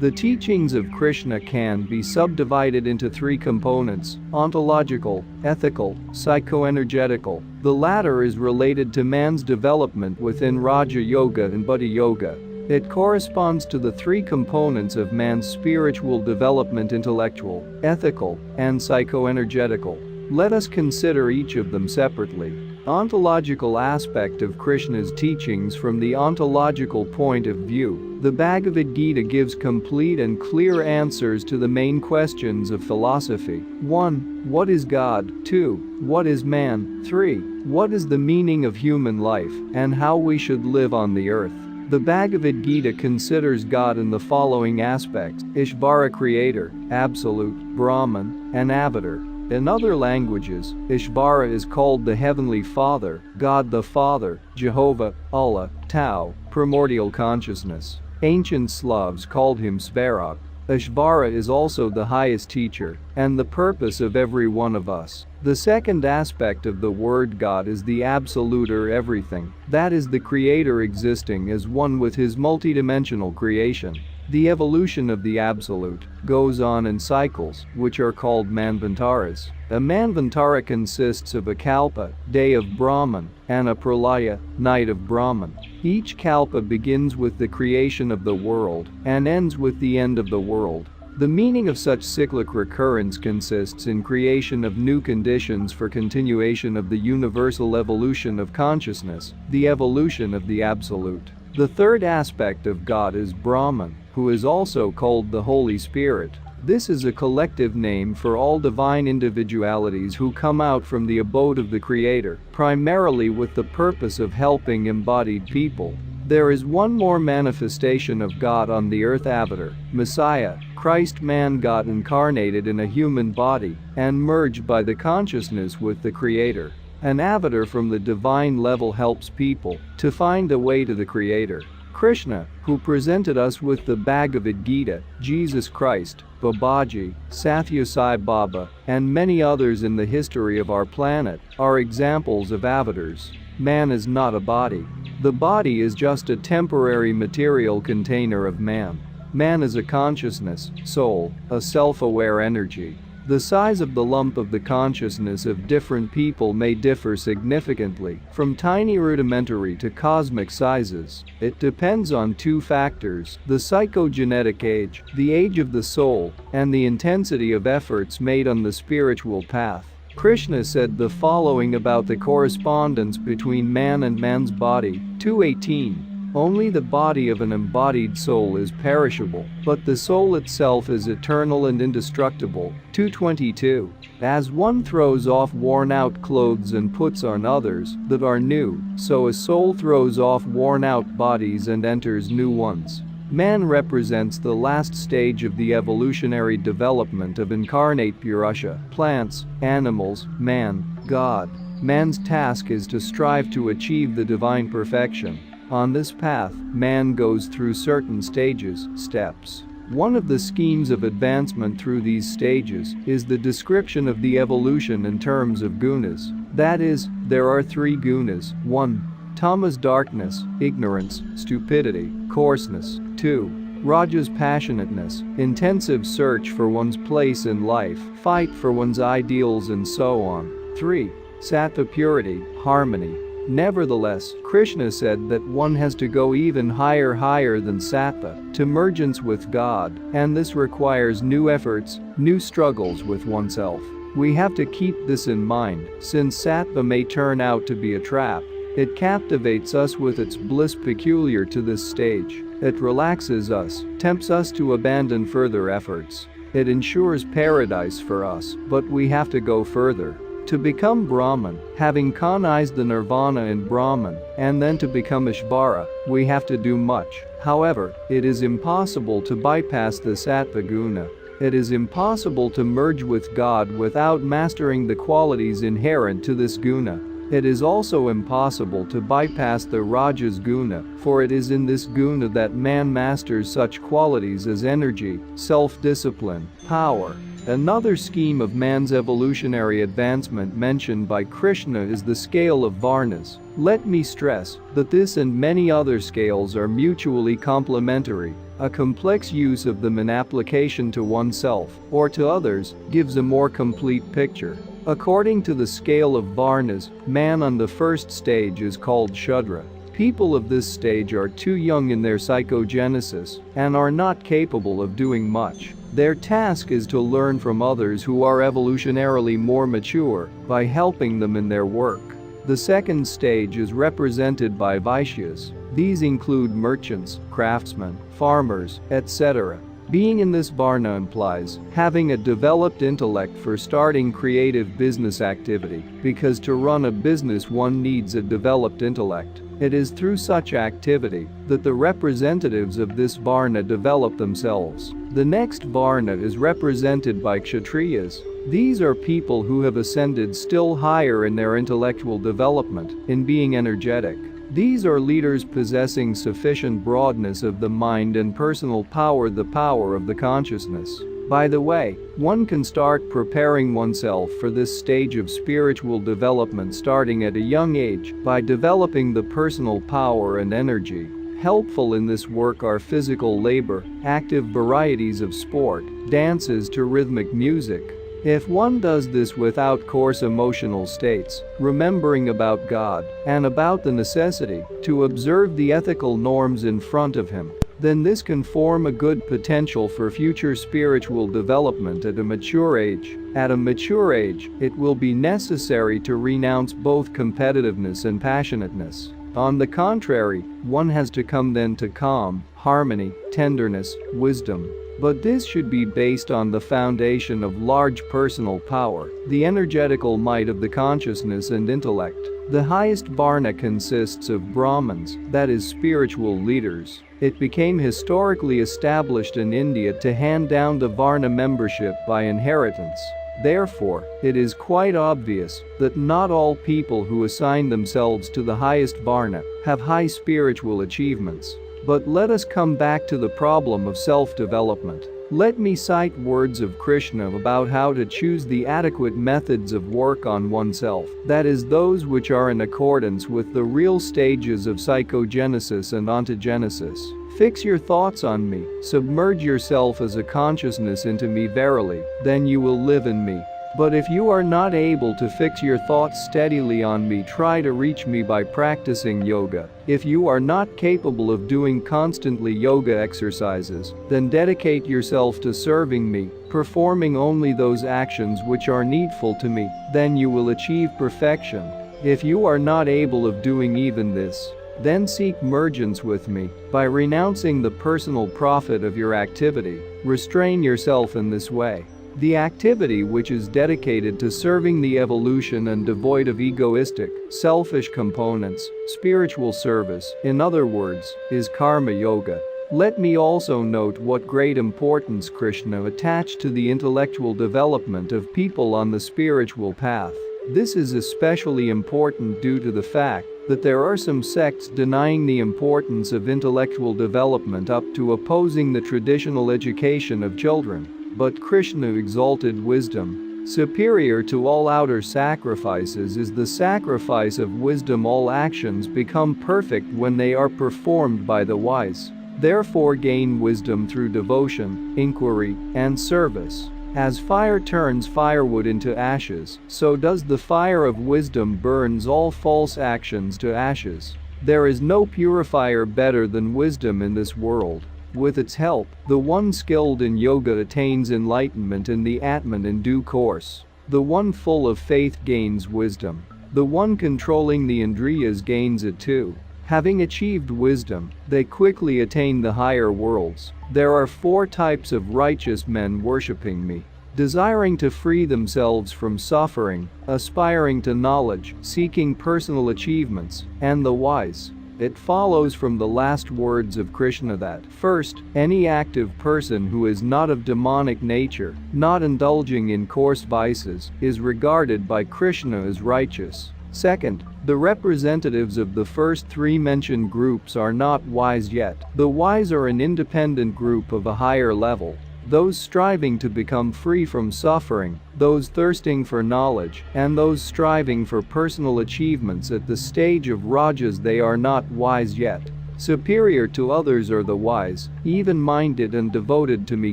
The teachings of Krishna can be subdivided into three components: ontological, ethical, psychoenergetical. The latter is related to man's development within Raja Yoga and Buddha Yoga. It corresponds to the three components of man's spiritual development: intellectual, ethical, and psychoenergetical. Let us consider each of them separately. Ontological aspect of Krishna's teachings. From the ontological point of view, the Bhagavad Gita gives complete and clear answers to the main questions of philosophy. 1. What is God? 2. What is man? 3. What is the meaning of human life, and how we should live on the earth? The Bhagavad Gita considers God in the following aspects: Ishvara, creator, absolute, Brahman, and avatar. In other languages, Ishvara is called the Heavenly Father, God the Father, Jehovah, Allah, Tao, primordial consciousness. Ancient Slavs called him Svarog. Ishvara is also the highest teacher and the purpose of every one of us. The second aspect of the word God is the absolute or everything, that is the creator existing as one with his multidimensional creation. The evolution of the absolute goes on in cycles, which are called manvantaras. A manvantara consists of a kalpa, day of Brahman, and a pralaya, night of Brahman. Each kalpa begins with the creation of the world and ends with the end of the world. The meaning of such cyclic recurrence consists in creation of new conditions for continuation of the universal evolution of consciousness, the evolution of the absolute. The third aspect of God is Brahman, who is also called the Holy Spirit. This is a collective name for all divine individualities who come out from the abode of the Creator, primarily with the purpose of helping embodied people. There is one more manifestation of God on the earth: Avatar, Messiah, Christ. Man got incarnated in a human body and merged by the consciousness with the Creator. An avatar from the divine level helps people to find a way to the Creator. Krishna, who presented us with the Bhagavad Gita, Jesus Christ, Babaji, Sathya Sai Baba, and many others in the history of our planet are examples of avatars. Man is not a body. The body is just a temporary material container of man. Man is a consciousness, soul, a self-aware energy. The size of the lump of the consciousness of different people may differ significantly, from tiny rudimentary to cosmic sizes. It depends on two factors: the psychogenetic age, the age of the soul, and the intensity of efforts made on the spiritual path. Krishna said the following about the correspondence between man and man's body, 2:18. Only the body of an embodied soul is perishable, but the soul itself is eternal and indestructible, 2:22. As one throws off worn-out clothes and puts on others that are new, so a soul throws off worn-out bodies and enters new ones. Man represents the last stage of the evolutionary development of incarnate Purusha, plants, animals, man, God. Man's task is to strive to achieve the divine perfection. On this path, man goes through certain steps. One of the schemes of advancement through these stages is the description of the evolution in terms of gunas. That is, there are 3 gunas: 1. Tamas, darkness, ignorance, stupidity, coarseness; 2. Rajas, passionateness, intensive search for one's place in life, fight for one's ideals and so on; 3. Sattva, purity, harmony. Nevertheless, Krishna said that one has to go even higher than sattva to mergence with God, and this requires new efforts, new struggles with oneself. We have to keep this in mind, since sattva may turn out to be a trap. It captivates us with its bliss peculiar to this stage. It relaxes us, tempts us to abandon further efforts. It ensures paradise for us, but we have to go further. To become Brahman, having cognized the nirvana in Brahman, and then to become Ishvara, we have to do much. However, it is impossible to bypass the sattva guna. It is impossible to merge with God without mastering the qualities inherent to this guna. It is also impossible to bypass the rajas guna, for it is in this guna that man masters such qualities as energy, self-discipline, power. Another scheme of man's evolutionary advancement mentioned by Krishna is the scale of varnas. Let me stress that this and many other scales are mutually complementary. A complex use of them in application to oneself or to others gives a more complete picture. According to the scale of varnas, man on the first stage is called Shudra. People of this stage are too young in their psychogenesis and are not capable of doing much. Their task is to learn from others who are evolutionarily more mature by helping them in their work. The second stage is represented by Vaishyas. These include merchants, craftsmen, farmers, etc. Being in this varna implies having a developed intellect for starting creative business activity, because to run a business one needs a developed intellect. It is through such activity that the representatives of this varna develop themselves. The next varna is represented by Kshatriyas. These are people who have ascended still higher in their intellectual development, in being energetic. These are leaders possessing sufficient broadness of the mind and personal power, the power of the consciousness. By the way, one can start preparing oneself for this stage of spiritual development starting at a young age by developing the personal power and energy. Helpful in this work are physical labor, active varieties of sport, dances to rhythmic music. If one does this without coarse emotional states, remembering about God and about the necessity to observe the ethical norms in front of him, then this can form a good potential for future spiritual development at a mature age. At a mature age, it will be necessary to renounce both competitiveness and passionateness. On the contrary, one has to come then to calm, harmony, tenderness, wisdom. But this should be based on the foundation of large personal power, the energetical might of the consciousness and intellect. The highest Varna consists of Brahmins, that is spiritual leaders. It became historically established in India to hand down the Varna membership by inheritance. Therefore, it is quite obvious that not all people who assign themselves to the highest Varna have high spiritual achievements. But let us come back to the problem of self-development. Let me cite words of Krishna about how to choose the adequate methods of work on oneself, that is, those which are in accordance with the real stages of psychogenesis and ontogenesis. Fix your thoughts on me, submerge yourself as a consciousness into me verily, then you will live in me. But if you are not able to fix your thoughts steadily on me, try to reach me by practicing yoga. If you are not capable of doing constantly yoga exercises, then dedicate yourself to serving me, performing only those actions which are needful to me, then you will achieve perfection. If you are not able of doing even this, then seek mergence with me. By renouncing the personal profit of your activity, restrain yourself in this way. The activity which is dedicated to serving the evolution and devoid of egoistic, selfish components, spiritual service, in other words, is karma yoga. Let me also note what great importance Krishna attached to the intellectual development of people on the spiritual path. This is especially important due to the fact that there are some sects denying the importance of intellectual development up to opposing the traditional education of children. But Krishna exalted wisdom. Superior to all outer sacrifices is the sacrifice of wisdom. All actions become perfect when they are performed by the wise. Therefore gain wisdom through devotion, inquiry, and service. As fire turns firewood into ashes, so does the fire of wisdom burns all false actions to ashes. There is no purifier better than wisdom in this world. With its help, the one skilled in yoga attains enlightenment in the Atman in due course. The one full of faith gains wisdom. The one controlling the Indriyas gains it too. Having achieved wisdom, they quickly attain the higher worlds. There are 4 types of righteous men worshipping me. Desiring to free themselves from suffering, aspiring to knowledge, seeking personal achievements, and the wise. It follows from the last words of Krishna that, first, any active person who is not of demonic nature, not indulging in coarse vices, is regarded by Krishna as righteous. Second, the representatives of the first 3 mentioned groups are not wise yet. The wise are an independent group of a higher level. Those striving to become free from suffering, those thirsting for knowledge, and those striving for personal achievements at the stage of rajas, they are not wise yet. Superior to others are the wise, even-minded and devoted to me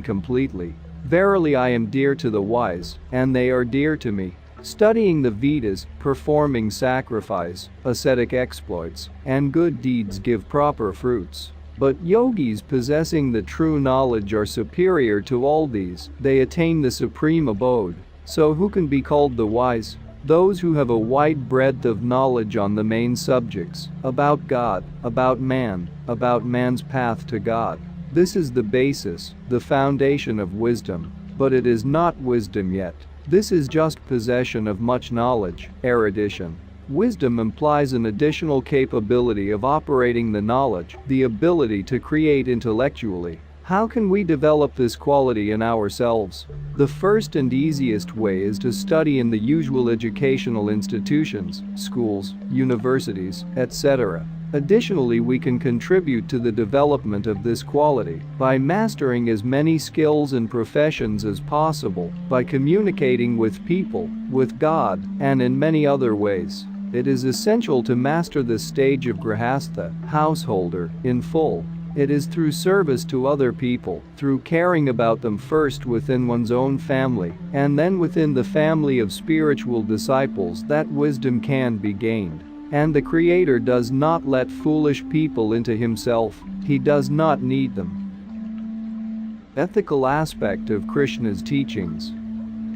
completely. Verily I am dear to the wise, and they are dear to me. Studying the Vedas, performing sacrifice, ascetic exploits, and good deeds give proper fruits. But yogis possessing the true knowledge are superior to all these, they attain the supreme abode. So who can be called the wise? Those who have a wide breadth of knowledge on the main subjects, about God, about man, about man's path to God. This is the basis, the foundation of wisdom. But it is not wisdom yet. This is just possession of much knowledge, erudition. Wisdom implies an additional capability of operating the knowledge, the ability to create intellectually. How can we develop this quality in ourselves? The first and easiest way is to study in the usual educational institutions, schools, universities, etc. Additionally, we can contribute to the development of this quality by mastering as many skills and professions as possible, by communicating with people, with God, and in many other ways. It is essential to master this stage of grahastha, householder, in full. It is through service to other people, through caring about them first within one's own family, and then within the family of spiritual disciples, that wisdom can be gained. And the Creator does not let foolish people into Himself, He does not need them. Ethical aspect of Krishna's teachings.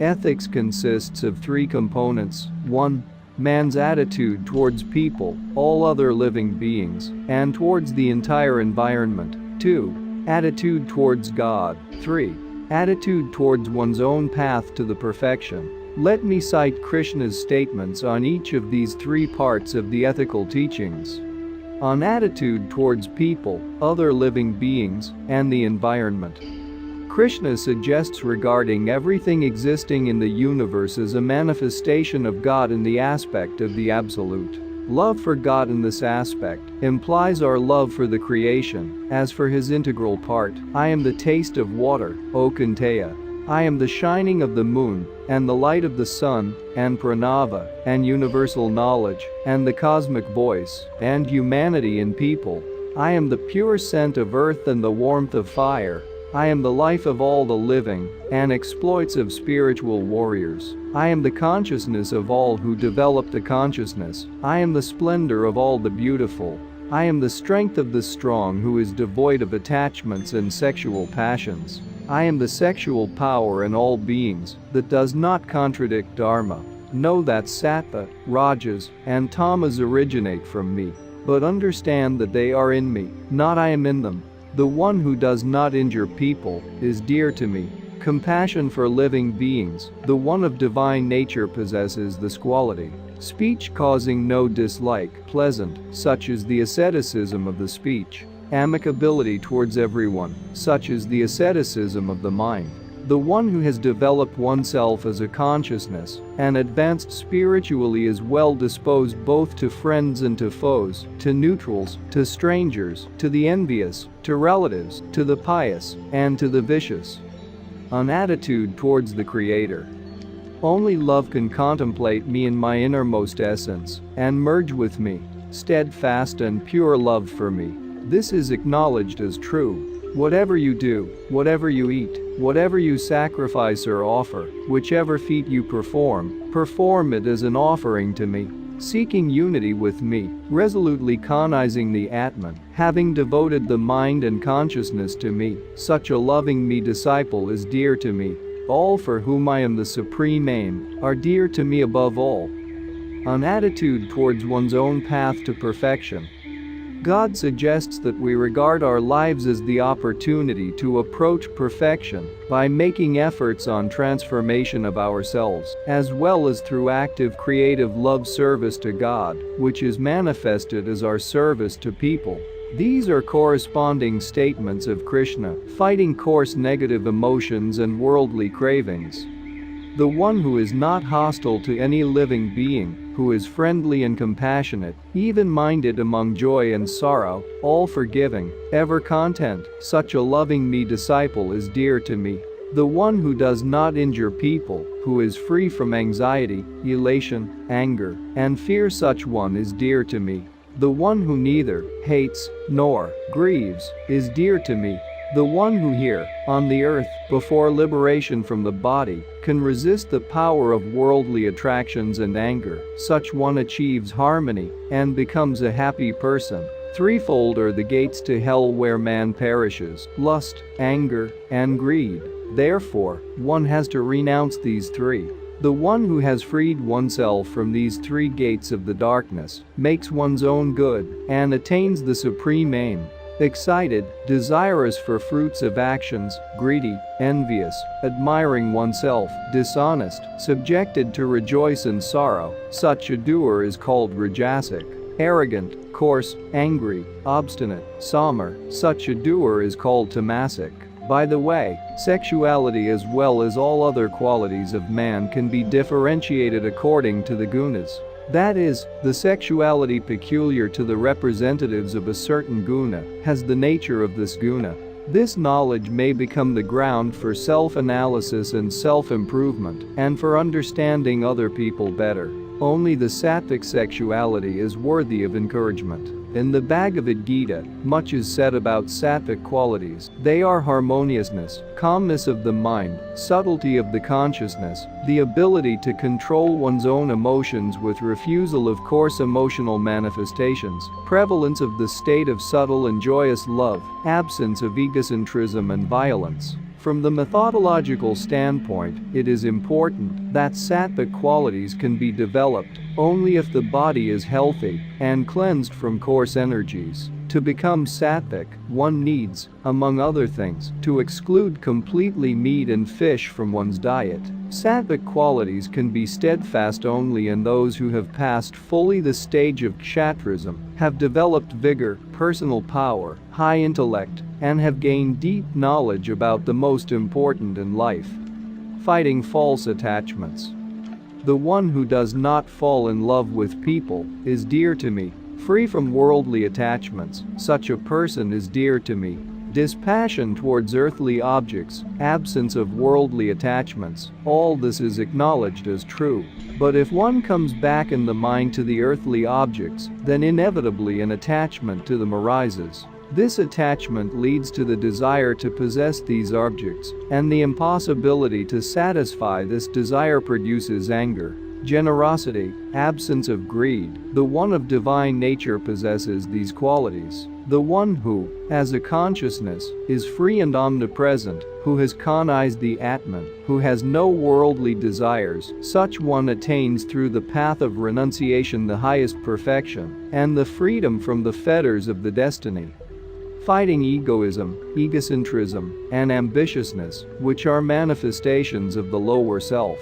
Ethics consists of three components. 1. Man's attitude towards people, all other living beings, and towards the entire environment. 2. Attitude towards God. 3. Attitude towards one's own path to the perfection. Let me cite Krishna's statements on each of these three parts of the ethical teachings. On attitude towards people, other living beings, and the environment. Krishna suggests regarding everything existing in the universe as a manifestation of God in the aspect of the Absolute. Love for God in this aspect implies our love for the creation. As for His integral part, I am the taste of water, O Kunteya. I am the shining of the moon, and the light of the sun, and pranava, and universal knowledge, and the cosmic voice, and humanity in people. I am the pure scent of earth and the warmth of fire. I am the life of all the living, and exploits of spiritual warriors. I am the consciousness of all who develop the consciousness. I am the splendor of all the beautiful. I am the strength of the strong who is devoid of attachments and sexual passions. I am the sexual power in all beings that does not contradict Dharma. Know that Sattva, Rajas, and Tamas originate from me, but understand that they are in me, not I am in them. The one who does not injure people is dear to me. Compassion for living beings, the one of divine nature possesses this quality. Speech causing no dislike, pleasant, such is the asceticism of the speech. Amicability towards everyone, such is the asceticism of the mind. The one who has developed oneself as a consciousness and advanced spiritually is well disposed both to friends and to foes, to neutrals, to strangers, to the envious, to relatives, to the pious, and to the vicious. An attitude towards the Creator. Only love can contemplate me in my innermost essence and merge with me. Steadfast and pure love for me. This is acknowledged as true. Whatever you do, whatever you eat, whatever you sacrifice or offer, whichever feat you perform it as an offering to me. Seeking unity with me, resolutely cognizing the Atman, having devoted the mind and consciousness to me, such a loving me disciple is dear to me. All for whom I am the supreme aim are dear to me above all. An attitude towards one's own path to perfection. God suggests that we regard our lives as the opportunity to approach perfection by making efforts on transformation of ourselves, as well as through active creative love service to God, which is manifested as our service to people. These are corresponding statements of Krishna, fighting coarse negative emotions and worldly cravings. The one who is not hostile to any living being, who is friendly and compassionate, even-minded among joy and sorrow, all forgiving, ever content, such a loving me disciple is dear to me. The one who does not injure people, who is free from anxiety, elation, anger, and fear, such one is dear to me. The one who neither hates nor grieves is dear to me. The one who here, on the earth, before liberation from the body, can resist the power of worldly attractions and anger, such one achieves harmony and becomes a happy person. Threefold are the gates to hell where man perishes: lust, anger, and greed. Therefore, one has to renounce these three. The one who has freed oneself from these three gates of the darkness makes one's own good and attains the supreme aim. Excited, desirous for fruits of actions, greedy, envious, admiring oneself, dishonest, subjected to rejoice and sorrow, such a doer is called rajasic. Arrogant, coarse, angry, obstinate, samar, such a doer is called tamasic. By the way, sexuality as well as all other qualities of man can be differentiated according to the gunas. That is, the sexuality peculiar to the representatives of a certain guna has the nature of this guna. This knowledge may become the ground for self-analysis and self-improvement, and for understanding other people better. Only the sattvic sexuality is worthy of encouragement. In the Bhagavad Gita, much is said about sattvic qualities. They are harmoniousness, calmness of the mind, subtlety of the consciousness, the ability to control one's own emotions with refusal of coarse emotional manifestations, prevalence of the state of subtle and joyous love, absence of egocentrism and violence. From the methodological standpoint, it is important that sattvic qualities can be developed only if the body is healthy and cleansed from coarse energies. To become sattvic, one needs, among other things, to exclude completely meat and fish from one's diet. Sattvic qualities can be steadfast only in those who have passed fully the stage of kshatrism, have developed vigor, personal power, high intellect, and have gained deep knowledge about the most important in life. Fighting false attachments. The one who does not fall in love with people is dear to me. Free from worldly attachments, such a person is dear to me. Dispassion towards earthly objects, absence of worldly attachments, all this is acknowledged as true. But if one comes back in the mind to the earthly objects, then inevitably an attachment to them arises. This attachment leads to the desire to possess these objects, and the impossibility to satisfy this desire produces anger. Generosity, absence of greed. The one of divine nature possesses these qualities. The one who, as a consciousness, is free and omnipresent, who has cognized the Atman, who has no worldly desires, such one attains through the path of renunciation the highest perfection, and the freedom from the fetters of the destiny. Fighting egoism, egocentrism, and ambitiousness, which are manifestations of the lower self.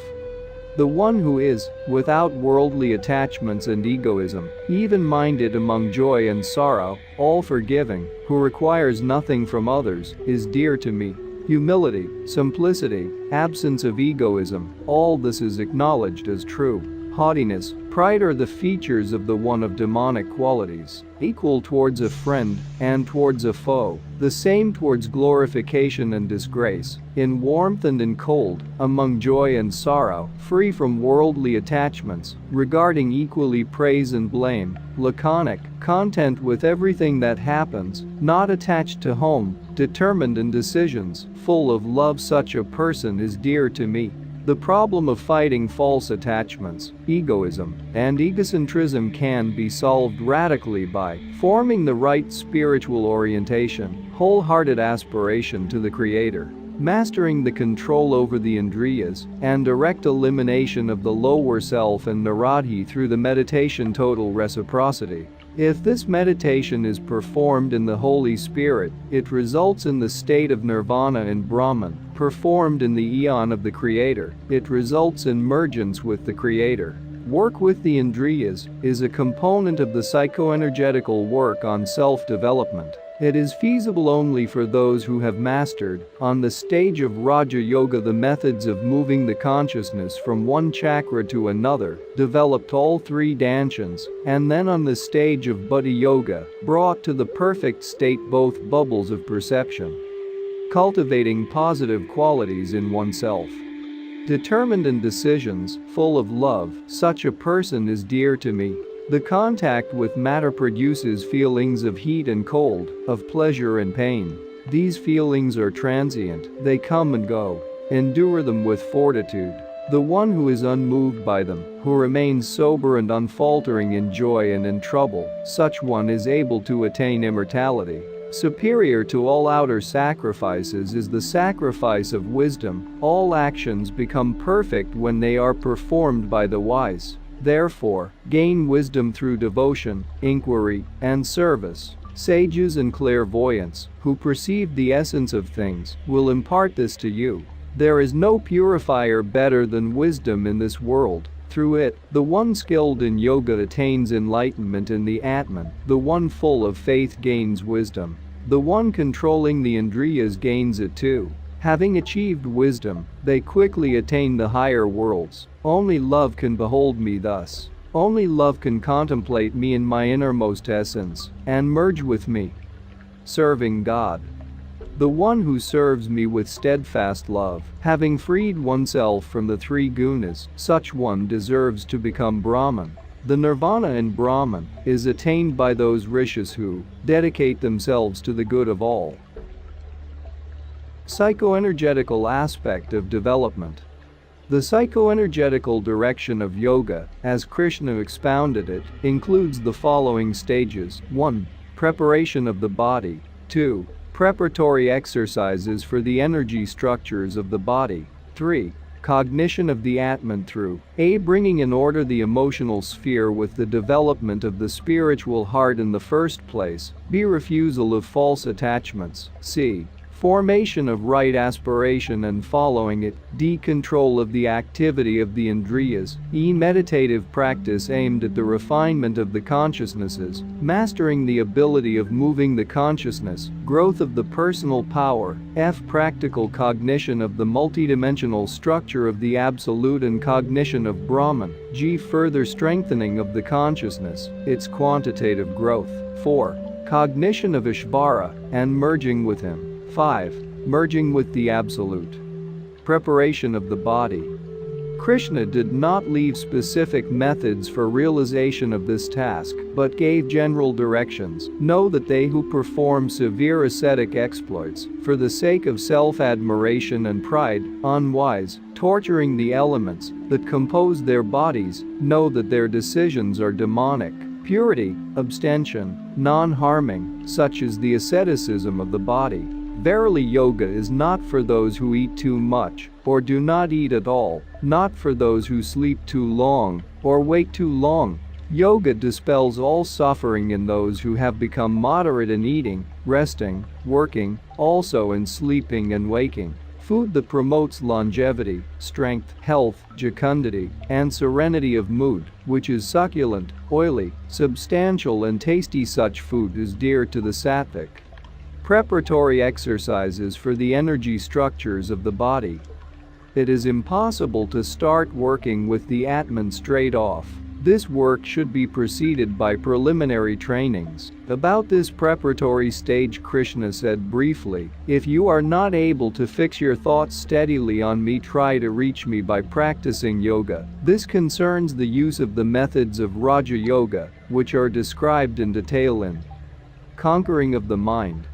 The one who is, without worldly attachments and egoism, even-minded among joy and sorrow, all-forgiving, who requires nothing from others, is dear to me. Humility, simplicity, absence of egoism, all this is acknowledged as true. Haughtiness, pride are the features of the one of demonic qualities, equal towards a friend and towards a foe, the same towards glorification and disgrace, in warmth and in cold, among joy and sorrow, free from worldly attachments, regarding equally praise and blame, laconic, content with everything that happens, not attached to home, determined in decisions, full of love. Such a person is dear to me. The problem of fighting false attachments, egoism, and egocentrism can be solved radically by forming the right spiritual orientation, wholehearted aspiration to the Creator, mastering the control over the indriyas, and direct elimination of the lower self and naradhi through the meditation total reciprocity. If this meditation is performed in the Holy Spirit, it results in the state of nirvana in Brahman. Performed in the eon of the Creator, it results in mergence with the Creator. Work with the Indriyas is a component of the psychoenergetical work on self-development. It is feasible only for those who have mastered, on the stage of Raja Yoga, the methods of moving the consciousness from one chakra to another, developed all three danshanas, and then on the stage of Buddhi Yoga, brought to the perfect state both bubbles of perception. Cultivating positive qualities in oneself. Determined in decisions, full of love, such a person is dear to me. The contact with matter produces feelings of heat and cold, of pleasure and pain. These feelings are transient, they come and go. Endure them with fortitude. The one who is unmoved by them, who remains sober and unfaltering in joy and in trouble, such one is able to attain immortality. Superior to all outer sacrifices is the sacrifice of wisdom. All actions become perfect when they are performed by the wise. Therefore, gain wisdom through devotion, inquiry, and service. Sages and clairvoyants, who perceive the essence of things, will impart this to you. There is no purifier better than wisdom in this world. Through it, the one skilled in yoga attains enlightenment in the Atman. The one full of faith gains wisdom. The one controlling the Indriyas gains it too. Having achieved wisdom, they quickly attain the higher worlds. Only love can behold me thus. Only love can contemplate me in my innermost essence and merge with me. Serving God. The one who serves me with steadfast love, having freed oneself from the three gunas, such one deserves to become Brahman. The nirvana in Brahman is attained by those rishis who dedicate themselves to the good of all. Psychoenergetical aspect of development. The psychoenergetical direction of yoga, as Krishna expounded it, includes the following stages: 1. Preparation of the body. 2. Preparatory exercises for the energy structures of the body. 3. Cognition of the Atman through A. Bringing in order the emotional sphere with the development of the spiritual heart in the first place. B. Refusal of false attachments. C. Formation of right aspiration and following it. D. Control of the activity of the indriyas. E. Meditative practice aimed at the refinement of the consciousnesses, mastering the ability of moving the consciousness, growth of the personal power. F. Practical cognition of the multidimensional structure of the Absolute and cognition of Brahman. G. Further strengthening of the consciousness, its quantitative growth. 4. Cognition of Ishvara and merging with him. 5. Merging with the Absolute. Preparation of the body. Krishna did not leave specific methods for realization of this task, but gave general directions. Know that they who perform severe ascetic exploits, for the sake of self-admiration and pride, unwise, torturing the elements that compose their bodies, know that their decisions are demonic. Purity, abstention, non-harming, such is the asceticism of the body. Verily, yoga is not for those who eat too much, or do not eat at all, not for those who sleep too long, or wake too long. Yoga dispels all suffering in those who have become moderate in eating, resting, working, also in sleeping and waking. Food that promotes longevity, strength, health, fecundity, and serenity of mood, which is succulent, oily, substantial and tasty. Such food is dear to the sattvic. Preparatory exercises for the energy structures of the body. It is impossible to start working with the Atman straight off. This work should be preceded by preliminary trainings. About this preparatory stage, Krishna said briefly, "If you are not able to fix your thoughts steadily on me, try to reach me by practicing yoga." This concerns the use of the methods of Raja Yoga, which are described in detail in Conquering of the Mind.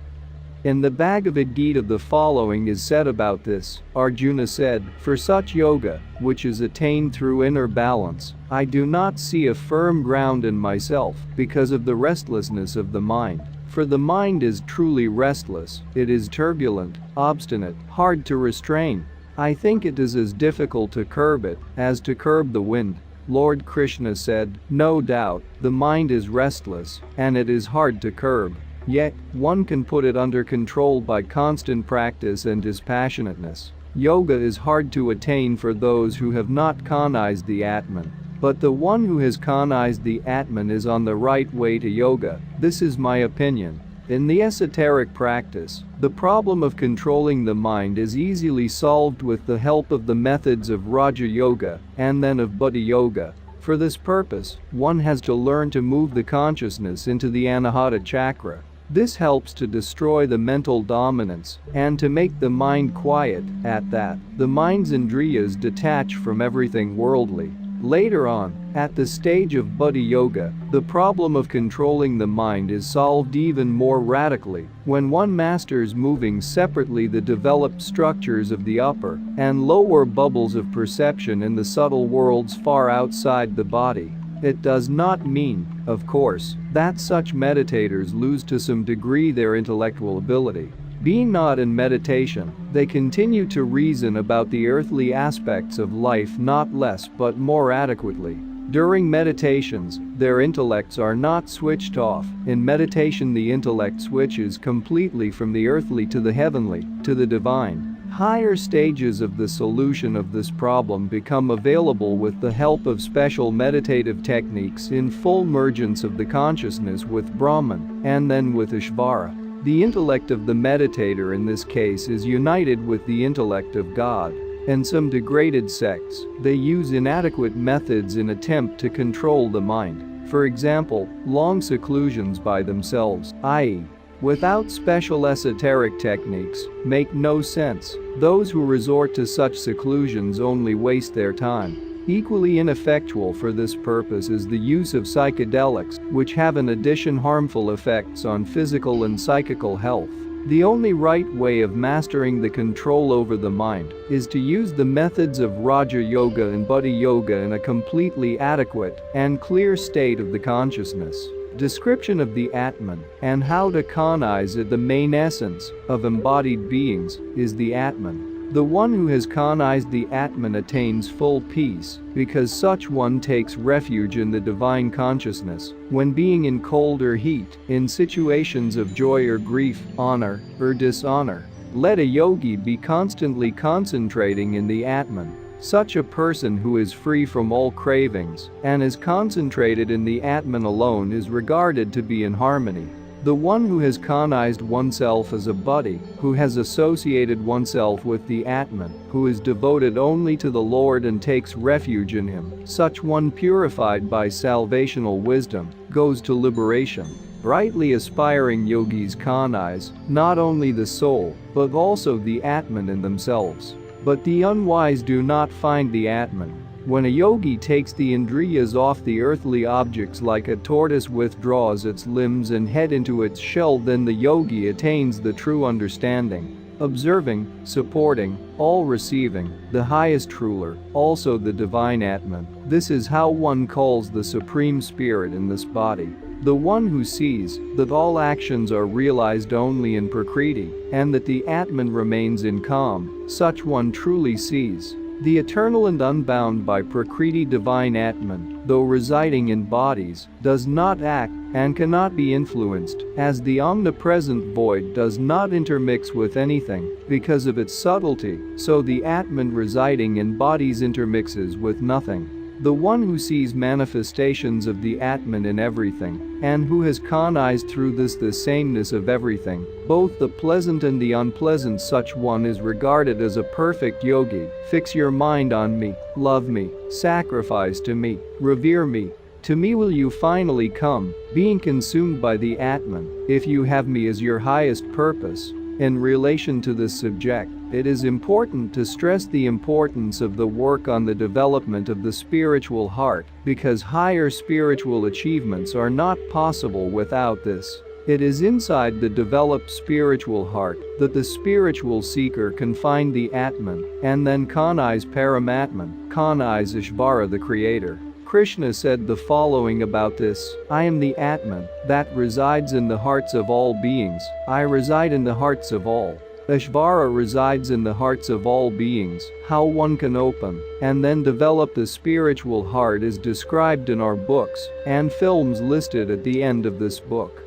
In the Bhagavad Gita the following is said about this. Arjuna said, "For such yoga, which is attained through inner balance, I do not see a firm ground in myself because of the restlessness of the mind. For the mind is truly restless, it is turbulent, obstinate, hard to restrain. I think it is as difficult to curb it as to curb the wind." Lord Krishna said, "No doubt, the mind is restless, and it is hard to curb. Yet, one can put it under control by constant practice and dispassionateness. Yoga is hard to attain for those who have not cognized the Atman. But the one who has cognized the Atman is on the right way to yoga. This is my opinion." In the esoteric practice, the problem of controlling the mind is easily solved with the help of the methods of Raja Yoga and then of Buddha Yoga. For this purpose, one has to learn to move the consciousness into the Anahata chakra. This helps to destroy the mental dominance and to make the mind quiet. At that, the mind's indriyas detach from everything worldly. Later on, at the stage of Buddha Yoga, the problem of controlling the mind is solved even more radically when one masters moving separately the developed structures of the upper and lower bubbles of perception in the subtle worlds far outside the body. It does not mean, of course, that such meditators lose to some degree their intellectual ability. Being not in meditation, they continue to reason about the earthly aspects of life not less but more adequately. During meditations, their intellects are not switched off. In meditation, the intellect switches completely from the earthly to the heavenly, to the divine. Higher stages of the solution of this problem become available with the help of special meditative techniques in full mergence of the consciousness with Brahman, and then with Ishvara. The intellect of the meditator in this case is united with the intellect of God. and some degraded sects, they use inadequate methods in attempt to control the mind. For example, long seclusions by themselves, i.e., without special esoteric techniques, make no sense. Those who resort to such seclusions only waste their time. Equally ineffectual for this purpose is the use of psychedelics, which have in addition harmful effects on physical and psychical health. The only right way of mastering the control over the mind is to use the methods of Raja Yoga and Buddha Yoga in a completely adequate and clear state of the consciousness. Description of the Atman and how to cognize it. The main essence of embodied beings is the Atman. The one who has cognized the Atman attains full peace, because such one takes refuge in the divine consciousness, when being in cold or heat, in situations of joy or grief, honor or dishonor. Let a yogi be constantly concentrating in the Atman. Such a person who is free from all cravings and is concentrated in the Atman alone is regarded to be in harmony. The one who has cognized oneself as a buddhi, who has associated oneself with the Atman, who is devoted only to the Lord and takes refuge in him, such one purified by salvational wisdom, goes to liberation. Brightly aspiring yogis cognize not only the soul, but also the Atman in themselves. But the unwise do not find the Atman. When a yogi takes the indriyas off the earthly objects like a tortoise withdraws its limbs and head into its shell, then the yogi attains the true understanding. Observing, supporting, all receiving, the highest ruler, also the divine Atman. This is how one calls the Supreme Spirit in this body. The one who sees that all actions are realized only in Prakriti, and that the Atman remains in calm, such one truly sees the eternal and unbound by Prakriti divine Atman, though residing in bodies, does not act and cannot be influenced, as the omnipresent void does not intermix with anything because of its subtlety, so the Atman residing in bodies intermixes with nothing. The one who sees manifestations of the Atman in everything, and who has cognized through this the sameness of everything, both the pleasant and the unpleasant, such one is regarded as a perfect yogi. Fix your mind on me, love me, sacrifice to me, revere me. To me will you finally come, being consumed by the Atman, if you have me as your highest purpose. In relation to this subject, it is important to stress the importance of the work on the development of the spiritual heart, because higher spiritual achievements are not possible without this. It is inside the developed spiritual heart that the spiritual seeker can find the Atman, and then cognize Paramatman, cognize Ishvara the Creator. Krishna said the following about this: I am the Atman that resides in the hearts of all beings. I reside in the hearts of all. Ishvara resides in the hearts of all beings. How one can open and then develop the spiritual heart is described in our books and films listed at the end of this book.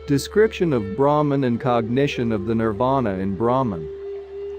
Description of Brahman and cognition of the Nirvana in Brahman.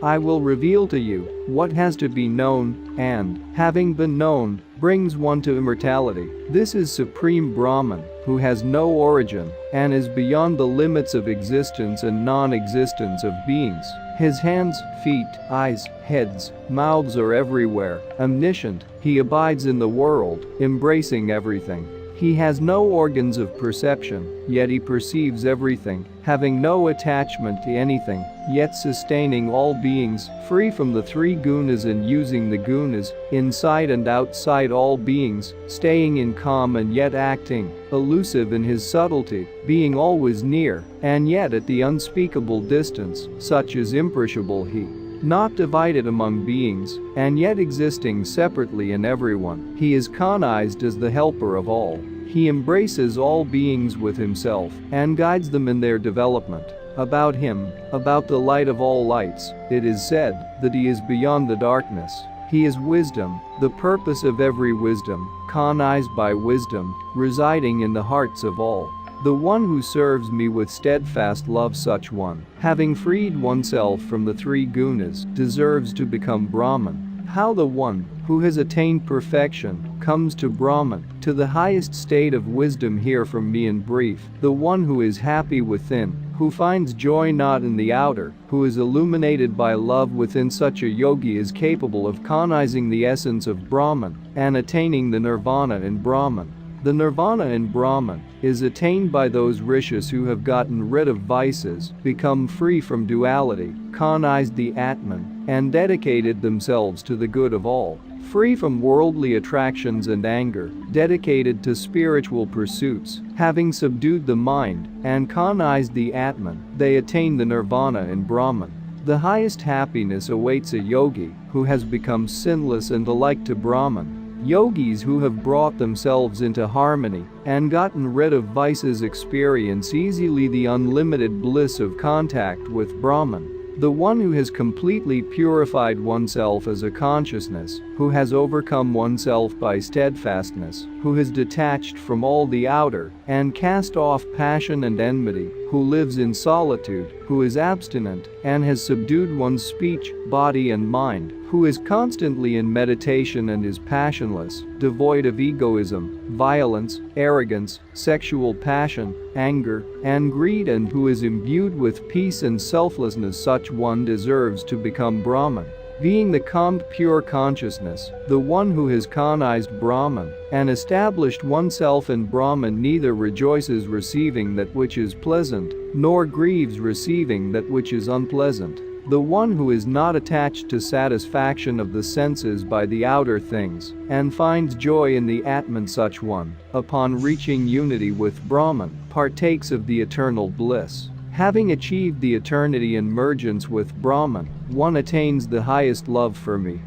I will reveal to you what has to be known, and, having been known, brings one to immortality. This is Supreme Brahman, who has no origin, and is beyond the limits of existence and non-existence of beings. His hands, feet, eyes, heads, mouths are everywhere. Omniscient, he abides in the world, embracing everything. He has no organs of perception, yet he perceives everything, having no attachment to anything, yet sustaining all beings, free from the three gunas and using the gunas, inside and outside all beings, staying in calm and yet acting, elusive in his subtlety, being always near, and yet at the unspeakable distance, such is imperishable he. Not divided among beings, and yet existing separately in everyone, he is cognized as the helper of all. He embraces all beings with himself, and guides them in their development. About him, about the light of all lights, it is said that he is beyond the darkness. He is wisdom, the purpose of every wisdom, cognized by wisdom, residing in the hearts of all. The one who serves me with steadfast love, such one, having freed oneself from the three gunas, deserves to become Brahman. How the one who has attained perfection comes to Brahman, to the highest state of wisdom. Hear from me in brief. The one who is happy within, who finds joy not in the outer, who is illuminated by love within. Such a yogi is capable of cognizing the essence of Brahman and attaining the nirvana in Brahman. The nirvana in Brahman is attained by those rishis who have gotten rid of vices, become free from duality, cognized the Atman, and dedicated themselves to the good of all. Free from worldly attractions and anger, dedicated to spiritual pursuits, having subdued the mind and cognized the Atman, they attain the nirvana in Brahman. The highest happiness awaits a yogi who has become sinless and alike to Brahman. Yogis who have brought themselves into harmony and gotten rid of vices experience easily the unlimited bliss of contact with Brahman. The one who has completely purified oneself as a consciousness, who has overcome oneself by steadfastness, who has detached from all the outer and cast off passion and enmity, who lives in solitude, who is abstinent and has subdued one's speech, body and mind, who is constantly in meditation and is passionless, devoid of egoism, violence, arrogance, sexual passion, anger, and greed, and who is imbued with peace and selflessness. Such one deserves to become Brahman. Being the calm, pure consciousness, the one who has cognized Brahman and established oneself in Brahman neither rejoices receiving that which is pleasant, nor grieves receiving that which is unpleasant. The one who is not attached to satisfaction of the senses by the outer things and finds joy in the Atman, such one, upon reaching unity with Brahman, partakes of the eternal bliss. Having achieved the eternity in mergence with Brahman, one attains the highest love for me.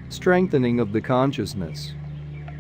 Strengthening of the consciousness.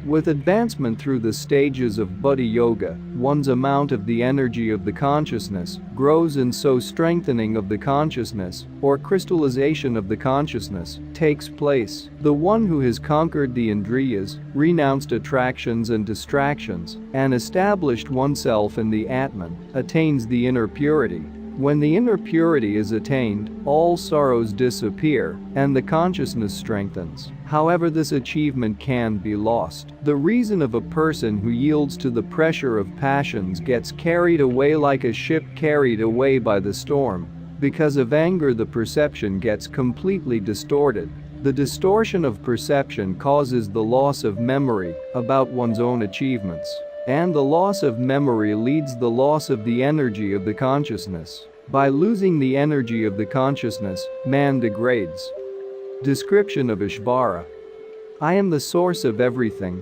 With advancement through the stages of Buddha Yoga, one's amount of the energy of the consciousness grows, and so strengthening of the consciousness, or crystallization of the consciousness, takes place. The one who has conquered the Indriyas, renounced attractions and distractions, and established oneself in the Atman, attains the inner purity. When the inner purity is attained, all sorrows disappear, and the consciousness strengthens. However, this achievement can be lost. The reason of a person who yields to the pressure of passions gets carried away like a ship carried away by the storm. Because of anger, the perception gets completely distorted. The distortion of perception causes the loss of memory about one's own achievements. And the loss of memory leads the loss of the energy of the consciousness. By losing the energy of the consciousness, man degrades. Description of Ishvara. I am the source of everything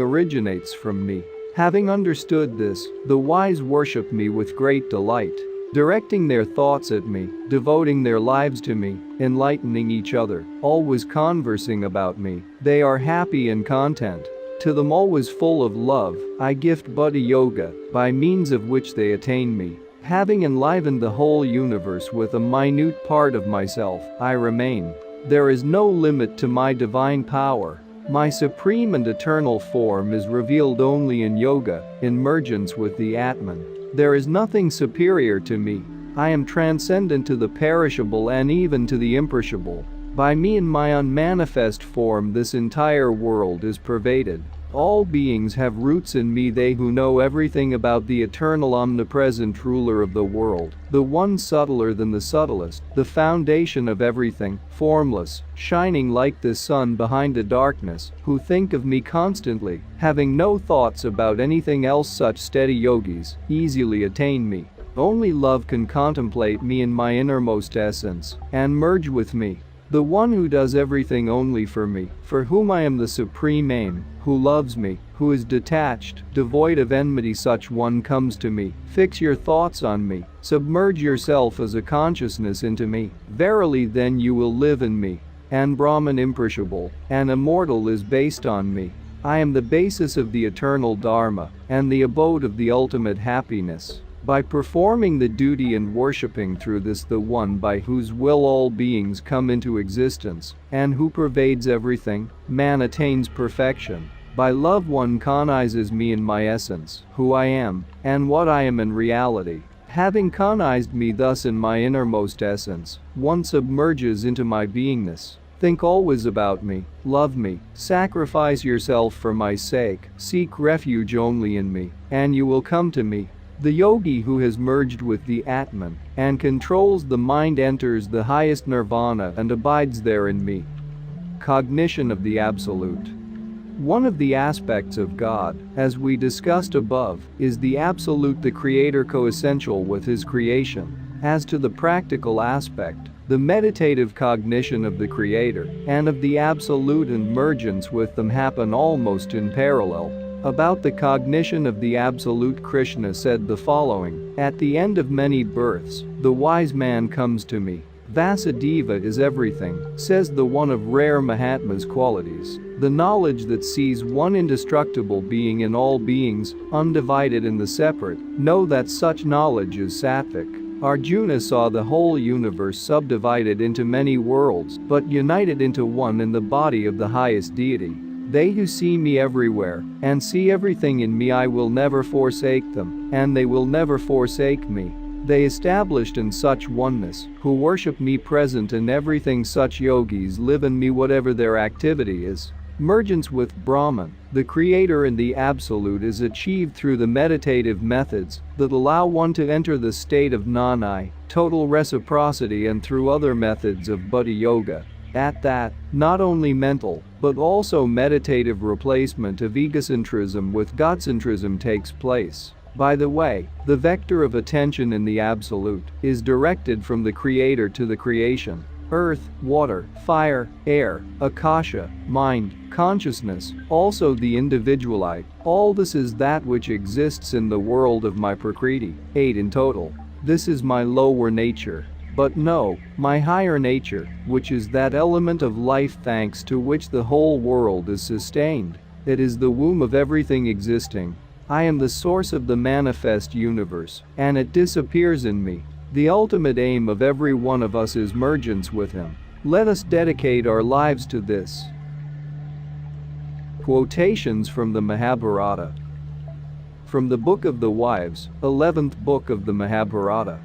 originates from me. Having understood this, the wise worship me with great delight, directing their thoughts at me, devoting their lives to me, enlightening each other, always conversing about me. They are happy and content. To them always full of love, I gift Buddha Yoga, by means of which they attain me. Having enlivened the whole universe with a minute part of myself, I remain. There is no limit to my divine power. My supreme and eternal form is revealed only in yoga, in mergence with the Atman. There is nothing superior to me. I am transcendent to the perishable and even to the imperishable. By me in my unmanifest form this entire world is pervaded. All beings have roots in me, they who know everything about the eternal omnipresent ruler of the world, the one subtler than the subtlest, the foundation of everything, formless, shining like the sun behind the darkness, who think of me constantly, having no thoughts about anything else. Such steady yogis easily attain me. Only love can contemplate me in my innermost essence and merge with me. The one who does everything only for me, for whom I am the supreme aim, who loves me, who is detached, devoid of enmity, such one comes to me. Fix your thoughts on me, submerge yourself as a consciousness into me. Verily then you will live in me. And Brahman imperishable and immortal is based on me. I am the basis of the eternal Dharma and the abode of the ultimate happiness. By performing the duty and worshipping through this the one by whose will all beings come into existence and who pervades everything, man attains perfection. By love one cognizes me in my essence, who I am, and what I am in reality. Having cognized me thus in my innermost essence, one submerges into my beingness. Think always about me, love me, sacrifice yourself for my sake, seek refuge only in me, and you will come to me. The yogi who has merged with the Atman and controls the mind enters the highest nirvana and abides there in me. Cognition of the Absolute. One of the aspects of God, as we discussed above, is the Absolute, the Creator coessential with His creation. As to the practical aspect, the meditative cognition of the Creator and of the Absolute and mergence with them happen almost in parallel. About the cognition of the Absolute, Krishna said the following: "At the end of many births, the wise man comes to me. Vasudeva is everything," says the one of rare Mahatma's qualities. The knowledge that sees one indestructible being in all beings, undivided in the separate, know that such knowledge is sattvic. Arjuna saw the whole universe subdivided into many worlds, but united into one in the body of the highest deity. They who see me everywhere and see everything in me, I will never forsake them, and they will never forsake me. They established in such oneness, who worship me present in everything, such yogis live in me whatever their activity is. Mergence with Brahman, the Creator and the Absolute, is achieved through the meditative methods that allow one to enter the state of Nanai, total reciprocity, and through other methods of Buddha Yoga. At that, not only mental, but also meditative replacement of egocentrism with godcentrism takes place. By the way, the vector of attention in the Absolute is directed from the Creator to the creation. Earth, water, fire, air, akasha, mind, consciousness, also the individual I, all this is that which exists in the world of my Prakriti, 8 in total. This is my lower nature. But no, my higher nature, which is that element of life thanks to which the whole world is sustained. It is the womb of everything existing. I am the source of the manifest universe, and it disappears in me. The ultimate aim of every one of us is mergence with Him. Let us dedicate our lives to this. Quotations from the Mahabharata. From the Book of the Wives, 11th book of the Mahabharata.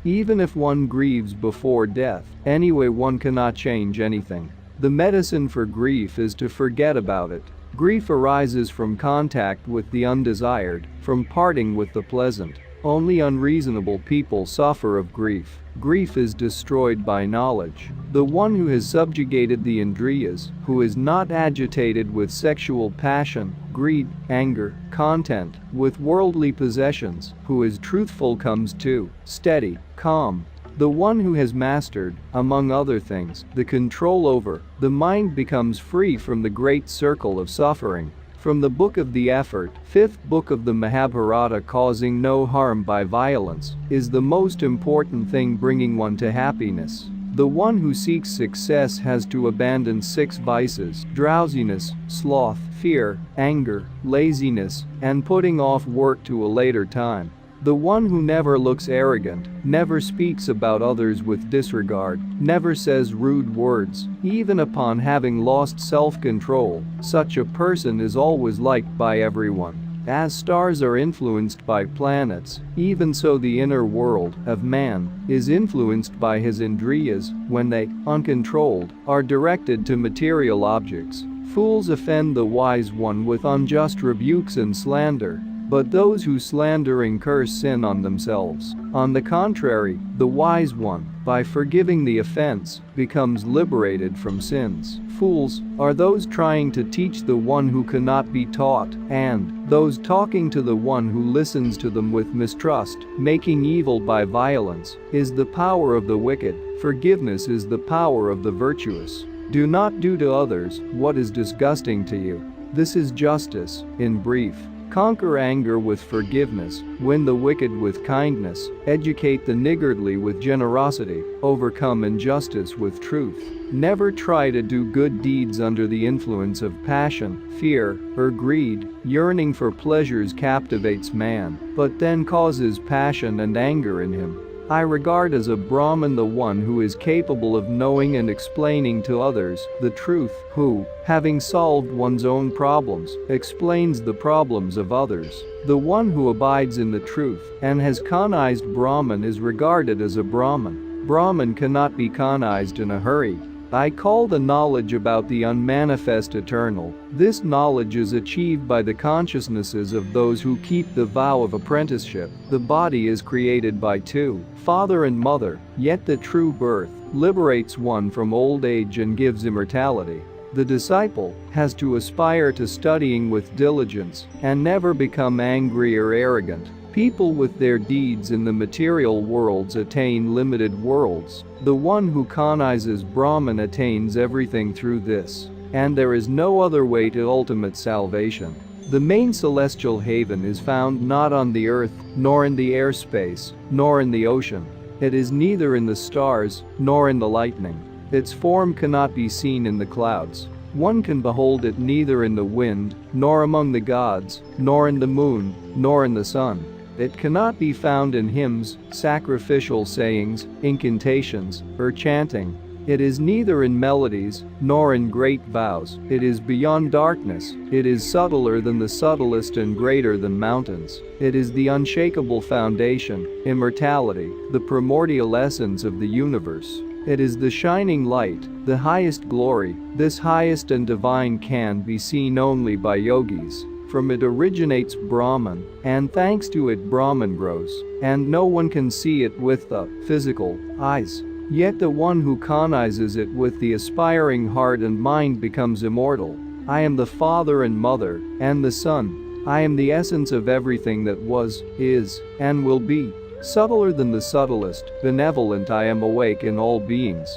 Even if one grieves before death, anyway one cannot change anything. The medicine for grief is to forget about it. Grief arises from contact with the undesired, from parting with the pleasant. Only unreasonable people suffer of grief. Grief is destroyed by knowledge. The one who has subjugated the Indriyas, who is not agitated with sexual passion, greed, anger, content, with worldly possessions, who is truthful, comes to steady, calm. The one who has mastered, among other things, the control over the mind becomes free from the great circle of suffering. From the Book of the Effort, 5th book of the Mahabharata, causing no harm by violence is the most important thing bringing one to happiness. The one who seeks success has to abandon 6 vices: drowsiness, sloth, fear, anger, laziness, and putting off work to a later time. The one who never looks arrogant, never speaks about others with disregard, never says rude words, even upon having lost self-control, such a person is always liked by everyone. As stars are influenced by planets, even so the inner world of man is influenced by his indriyas when they, uncontrolled, are directed to material objects. Fools offend the wise one with unjust rebukes and slander, but those who slander incur sin on themselves. On the contrary, the wise one, by forgiving the offense, becomes liberated from sins. Fools are those trying to teach the one who cannot be taught, and those talking to the one who listens to them with mistrust. Making evil by violence is the power of the wicked. Forgiveness is the power of the virtuous. Do not do to others what is disgusting to you. This is justice, in brief. Conquer anger with forgiveness, win the wicked with kindness, educate the niggardly with generosity, overcome injustice with truth. Never try to do good deeds under the influence of passion, fear, or greed. Yearning for pleasures captivates man, but then causes passion and anger in him. I regard as a Brahman the one who is capable of knowing and explaining to others the truth, who, having solved one's own problems, explains the problems of others. The one who abides in the truth and has canized Brahman is regarded as a Brahman. Brahman cannot be canized in a hurry. I call the knowledge about the unmanifest eternal. This knowledge is achieved by the consciousnesses of those who keep the vow of apprenticeship. The body is created by two, father and mother, yet the true birth liberates one from old age and gives immortality. The disciple has to aspire to studying with diligence and never become angry or arrogant. People with their deeds in the material worlds attain limited worlds. The one who cognizes Brahman attains everything through this, and there is no other way to ultimate salvation. The main celestial haven is found not on the earth, nor in the airspace, nor in the ocean. It is neither in the stars, nor in the lightning. Its form cannot be seen in the clouds. One can behold it neither in the wind, nor among the gods, nor in the moon, nor in the sun. It cannot be found in hymns, sacrificial sayings, incantations, or chanting. It is neither in melodies, nor in great vows. It is beyond darkness. It is subtler than the subtlest and greater than mountains. It is the unshakable foundation, immortality, the primordial essence of the universe. It is the shining light, the highest glory. This highest and divine can be seen only by yogis. From it originates Brahman, and thanks to it Brahman grows, and no one can see it with the physical eyes. Yet the one who cognizes it with the aspiring heart and mind becomes immortal. I am the Father and Mother, and the Son. I am the essence of everything that was, is, and will be. Subtler than the subtlest, benevolent I am awake in all beings.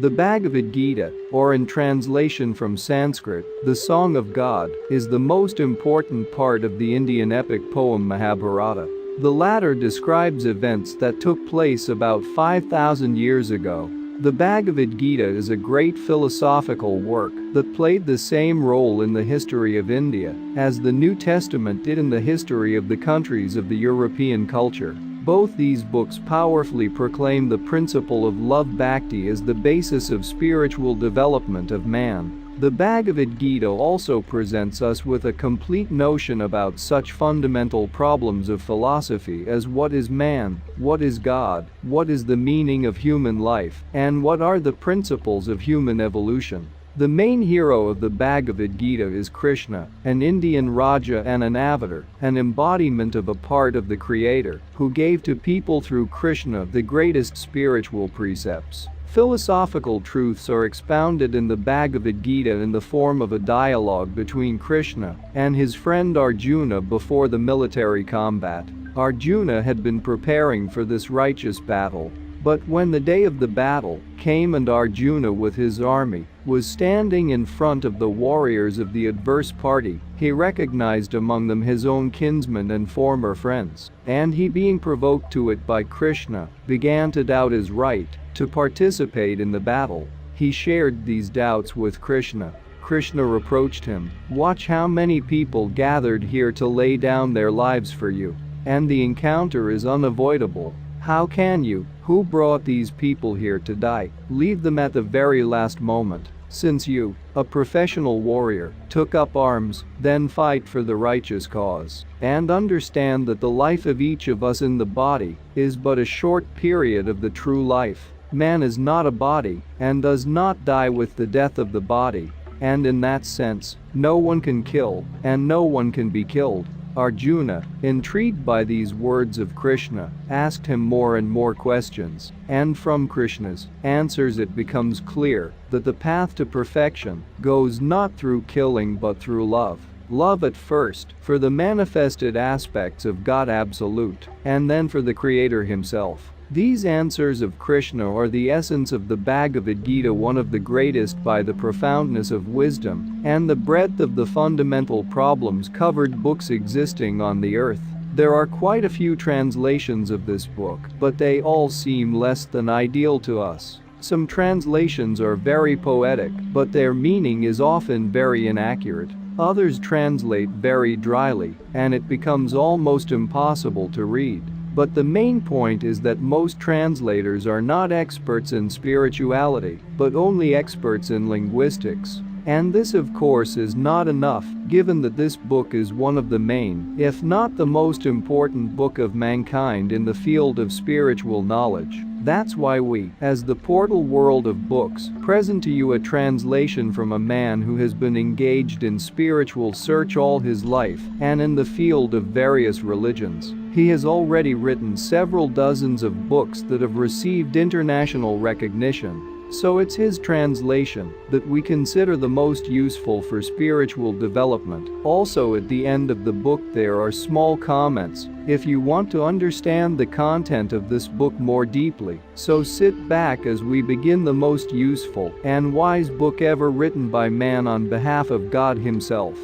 The Bhagavad Gita, or in translation from Sanskrit, the Song of God, is the most important part of the Indian epic poem Mahabharata. The latter describes events that took place about 5,000 years ago. The Bhagavad Gita is a great philosophical work that played the same role in the history of India as the New Testament did in the history of the countries of the European culture. Both these books powerfully proclaim the principle of love bhakti as the basis of spiritual development of man. The Bhagavad Gita also presents us with a complete notion about such fundamental problems of philosophy as what is man, what is God, what is the meaning of human life, and what are the principles of human evolution. The main hero of the Bhagavad Gita is Krishna, an Indian Raja and an avatar, an embodiment of a part of the Creator, who gave to people through Krishna the greatest spiritual precepts. Philosophical truths are expounded in the Bhagavad Gita in the form of a dialogue between Krishna and his friend Arjuna before the military combat. Arjuna had been preparing for this righteous battle. But when the day of the battle came and Arjuna with his army was standing in front of the warriors of the adverse party, he recognized among them his own kinsmen and former friends, and he, being provoked to it by Krishna, began to doubt his right to participate in the battle. He shared these doubts with Krishna. Krishna reproached him, "Watch how many people gathered here to lay down their lives for you, and the encounter is unavoidable. How can you, who brought these people here to die, leave them at the very last moment? Since you, a professional warrior, took up arms, then fight for the righteous cause, and understand that the life of each of us in the body is but a short period of the true life. Man is not a body, and does not die with the death of the body, and in that sense, no one can kill, and no one can be killed." Arjuna, intrigued by these words of Krishna, asked him more and more questions, and from Krishna's answers it becomes clear that the path to perfection goes not through killing but through love. Love at first, for the manifested aspects of God Absolute, and then for the Creator Himself. These answers of Krishna are the essence of the Bhagavad Gita, one of the greatest by the profoundness of wisdom and the breadth of the fundamental problems covered books existing on the earth. There are quite a few translations of this book, but they all seem less than ideal to us. Some translations are very poetic, but their meaning is often very inaccurate. Others translate very dryly, and it becomes almost impossible to read. But the main point is that most translators are not experts in spirituality, but only experts in linguistics. And this of course is not enough, given that this book is one of the main, if not the most important book of mankind in the field of spiritual knowledge. That's why we, as the portal world of books, present to you a translation from a man who has been engaged in spiritual search all his life and in the field of various religions. He has already written several dozens of books that have received international recognition. So it's his translation that we consider the most useful for spiritual development. Also, at the end of the book there are small comments if you want to understand the content of this book more deeply. So sit back as we begin the most useful and wise book ever written by man on behalf of God himself.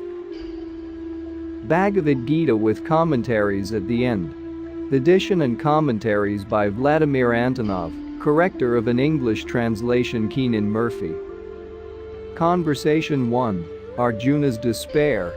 Bhagavad Gita with commentaries at the end. Edition and commentaries by Vladimir Antonov, corrector of an English translation Keenan Murphy. Conversation 1. Arjuna's despair.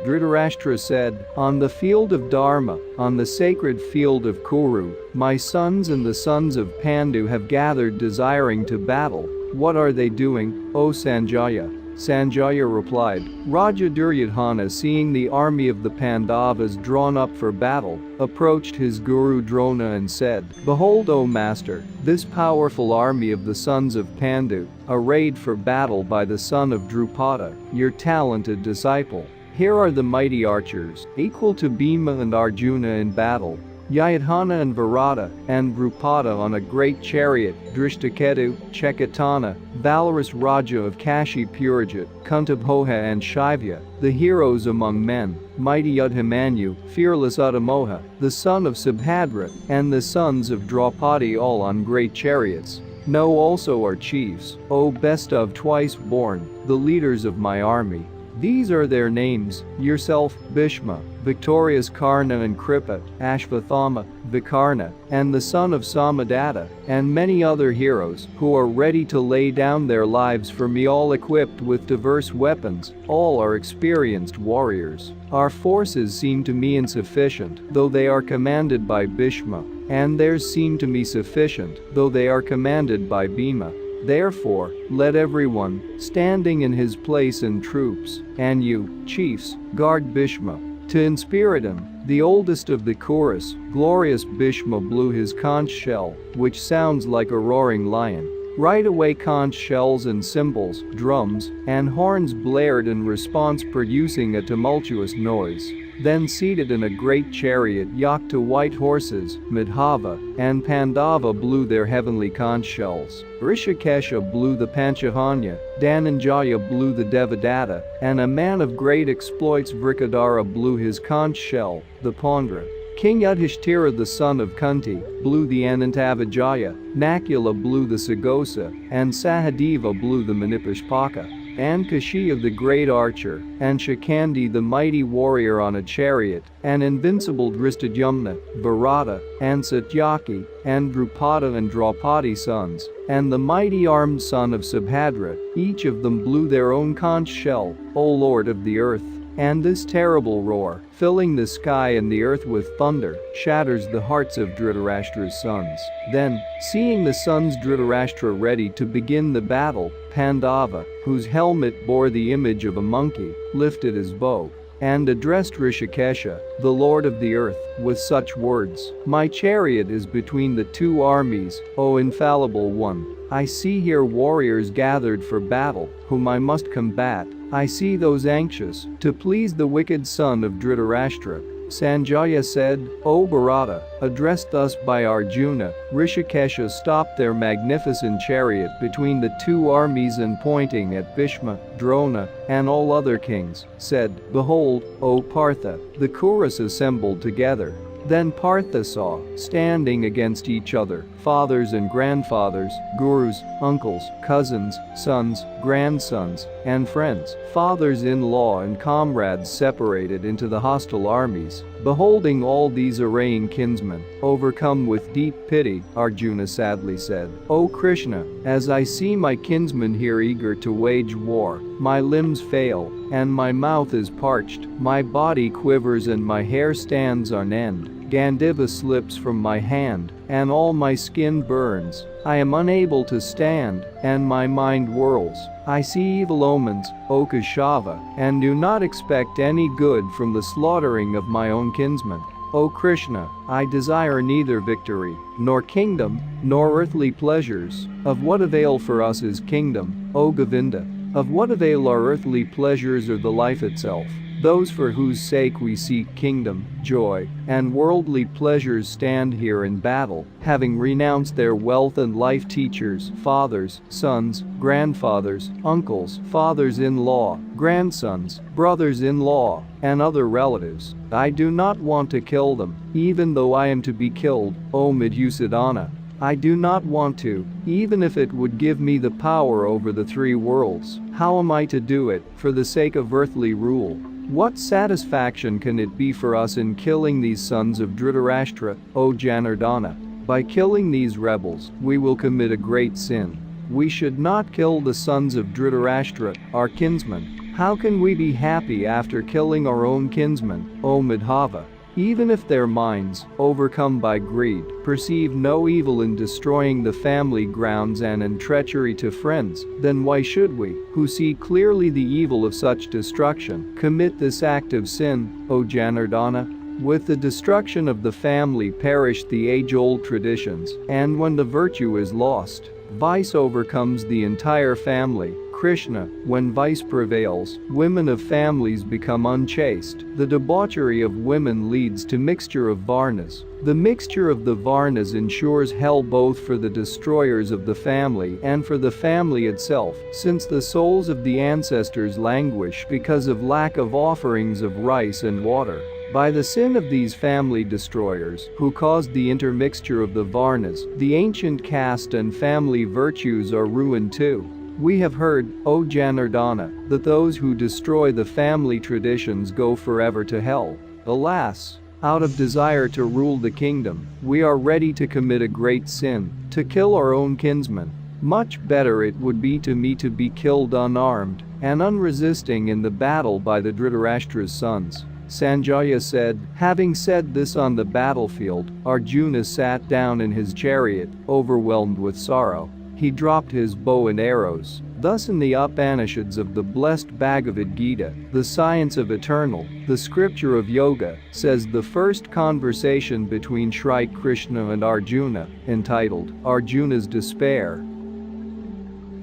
Dhritarashtra said, "On the field of Dharma, on the sacred field of Kuru, my sons and the sons of Pandu have gathered desiring to battle. What are they doing, O Sanjaya?" Sanjaya replied, "Raja Duryodhana, seeing the army of the Pandavas drawn up for battle, approached his guru Drona and said, 'Behold, O master, this powerful army of the sons of Pandu, arrayed for battle by the son of Drupada, your talented disciple. Here are the mighty archers, equal to Bhima and Arjuna in battle, Yayadhana and Virata, and Drupada on a great chariot, Drishtaketu, Chekatana, valorous Raja of Kashi Purajit, Kuntabhoja and Shaivya, the heroes among men, mighty Udhamanyu, fearless Udamoha, the son of Subhadra, and the sons of Draupadi all on great chariots. Know also our chiefs, O best of twice born, the leaders of my army. These are their names, yourself, Bhishma, victorious Karna and Kripa, Ashvathama, Vikarna, and the son of Samadatta, and many other heroes who are ready to lay down their lives for me, all equipped with diverse weapons, all are experienced warriors. Our forces seem to me insufficient, though they are commanded by Bhishma, and theirs seem to me sufficient, though they are commanded by Bhima. Therefore, let everyone, standing in his place in troops, and you, chiefs, guard Bhishma." To inspirit him, the oldest of the chorus, glorious Bhishma, blew his conch shell, which sounds like a roaring lion. Right away conch shells and cymbals, drums, and horns blared in response, producing a tumultuous noise. Then seated in a great chariot yaked to white horses, Madhava and Pandava blew their heavenly conch shells. Rishikesha blew the Panchajanya, Dhananjaya blew the Devadatta, and a man of great exploits Vrikadara blew his conch shell, the Pondra. King Yudhishthira, the son of Kunti, blew the Anantavijaya, Nakula blew the Sagosa, and Sahadeva blew the Manipashpaka. And Kashi the great archer, and Shikandi the mighty warrior on a chariot, and invincible Drishtadyumna, Virata, and Satyaki, and Drupada and Draupadi sons, and the mighty armed son of Subhadra, each of them blew their own conch shell, O Lord of the earth. And this terrible roar, filling the sky and the earth with thunder, shatters the hearts of Dhritarashtra's sons. Then, seeing the sons Dhritarashtra ready to begin the battle, Pandava, whose helmet bore the image of a monkey, lifted his bow and addressed Rishikesha, the lord of the earth, with such words, "My chariot is between the two armies, O infallible one. I see here warriors gathered for battle, whom I must combat. I see those anxious to please the wicked son of Dhritarashtra." Sanjaya said, "O Bharata, addressed thus by Arjuna, Rishikesha stopped their magnificent chariot between the two armies and pointing at Bhishma, Drona, and all other kings, said, 'Behold, O Partha, the Kuras assembled together.' Then Partha saw, standing against each other, fathers and grandfathers, gurus, uncles, cousins, sons, grandsons, and friends, fathers-in-law and comrades separated into the hostile armies. Beholding all these arraying kinsmen, overcome with deep pity, Arjuna sadly said, 'O Krishna, as I see my kinsmen here eager to wage war, my limbs fail, and my mouth is parched, my body quivers and my hair stands on end. Gandiva slips from my hand, and all my skin burns. I am unable to stand, and my mind whirls. I see evil omens, O Keshava, and do not expect any good from the slaughtering of my own kinsmen.' O Krishna, I desire neither victory, nor kingdom, nor earthly pleasures. Of what avail for us is kingdom, O Govinda? Of what avail are earthly pleasures or the life itself? Those for whose sake we seek kingdom, joy, and worldly pleasures stand here in battle, having renounced their wealth and life, teachers, fathers, sons, grandfathers, uncles, fathers-in-law, grandsons, brothers-in-law, and other relatives. I do not want to kill them, even though I am to be killed, O Madhusadana. I do not want to, even if it would give me the power over the three worlds. How am I to do it, for the sake of earthly rule? What satisfaction can it be for us in killing these sons of Dhritarashtra, O Janardana? By killing these rebels, we will commit a great sin. We should not kill the sons of Dhritarashtra, our kinsmen. How can we be happy after killing our own kinsmen, O Madhava? Even if their minds, overcome by greed, perceive no evil in destroying the family grounds and in treachery to friends, then why should we, who see clearly the evil of such destruction, commit this act of sin, O Janardana? With the destruction of the family perish the age-old traditions, and when the virtue is lost, vice overcomes the entire family. Krishna, when vice prevails, women of families become unchaste. The debauchery of women leads to mixture of varnas. The mixture of the varnas ensures hell both for the destroyers of the family and for the family itself, since the souls of the ancestors languish because of lack of offerings of rice and water. By the sin of these family destroyers, who caused the intermixture of the varnas, the ancient caste and family virtues are ruined too. We have heard, O Janardana, that those who destroy the family traditions go forever to hell. Alas! Out of desire to rule the kingdom, we are ready to commit a great sin, to kill our own kinsmen. Much better it would be to me to be killed unarmed and unresisting in the battle by the Dhritarashtra's sons. Sanjaya said. Having said this on the battlefield, Arjuna sat down in his chariot, overwhelmed with sorrow. He dropped his bow and arrows. Thus in the Upanishads of the blessed Bhagavad Gita, the science of eternal, the scripture of yoga, says the first conversation between Shri Krishna and Arjuna, entitled, Arjuna's Despair.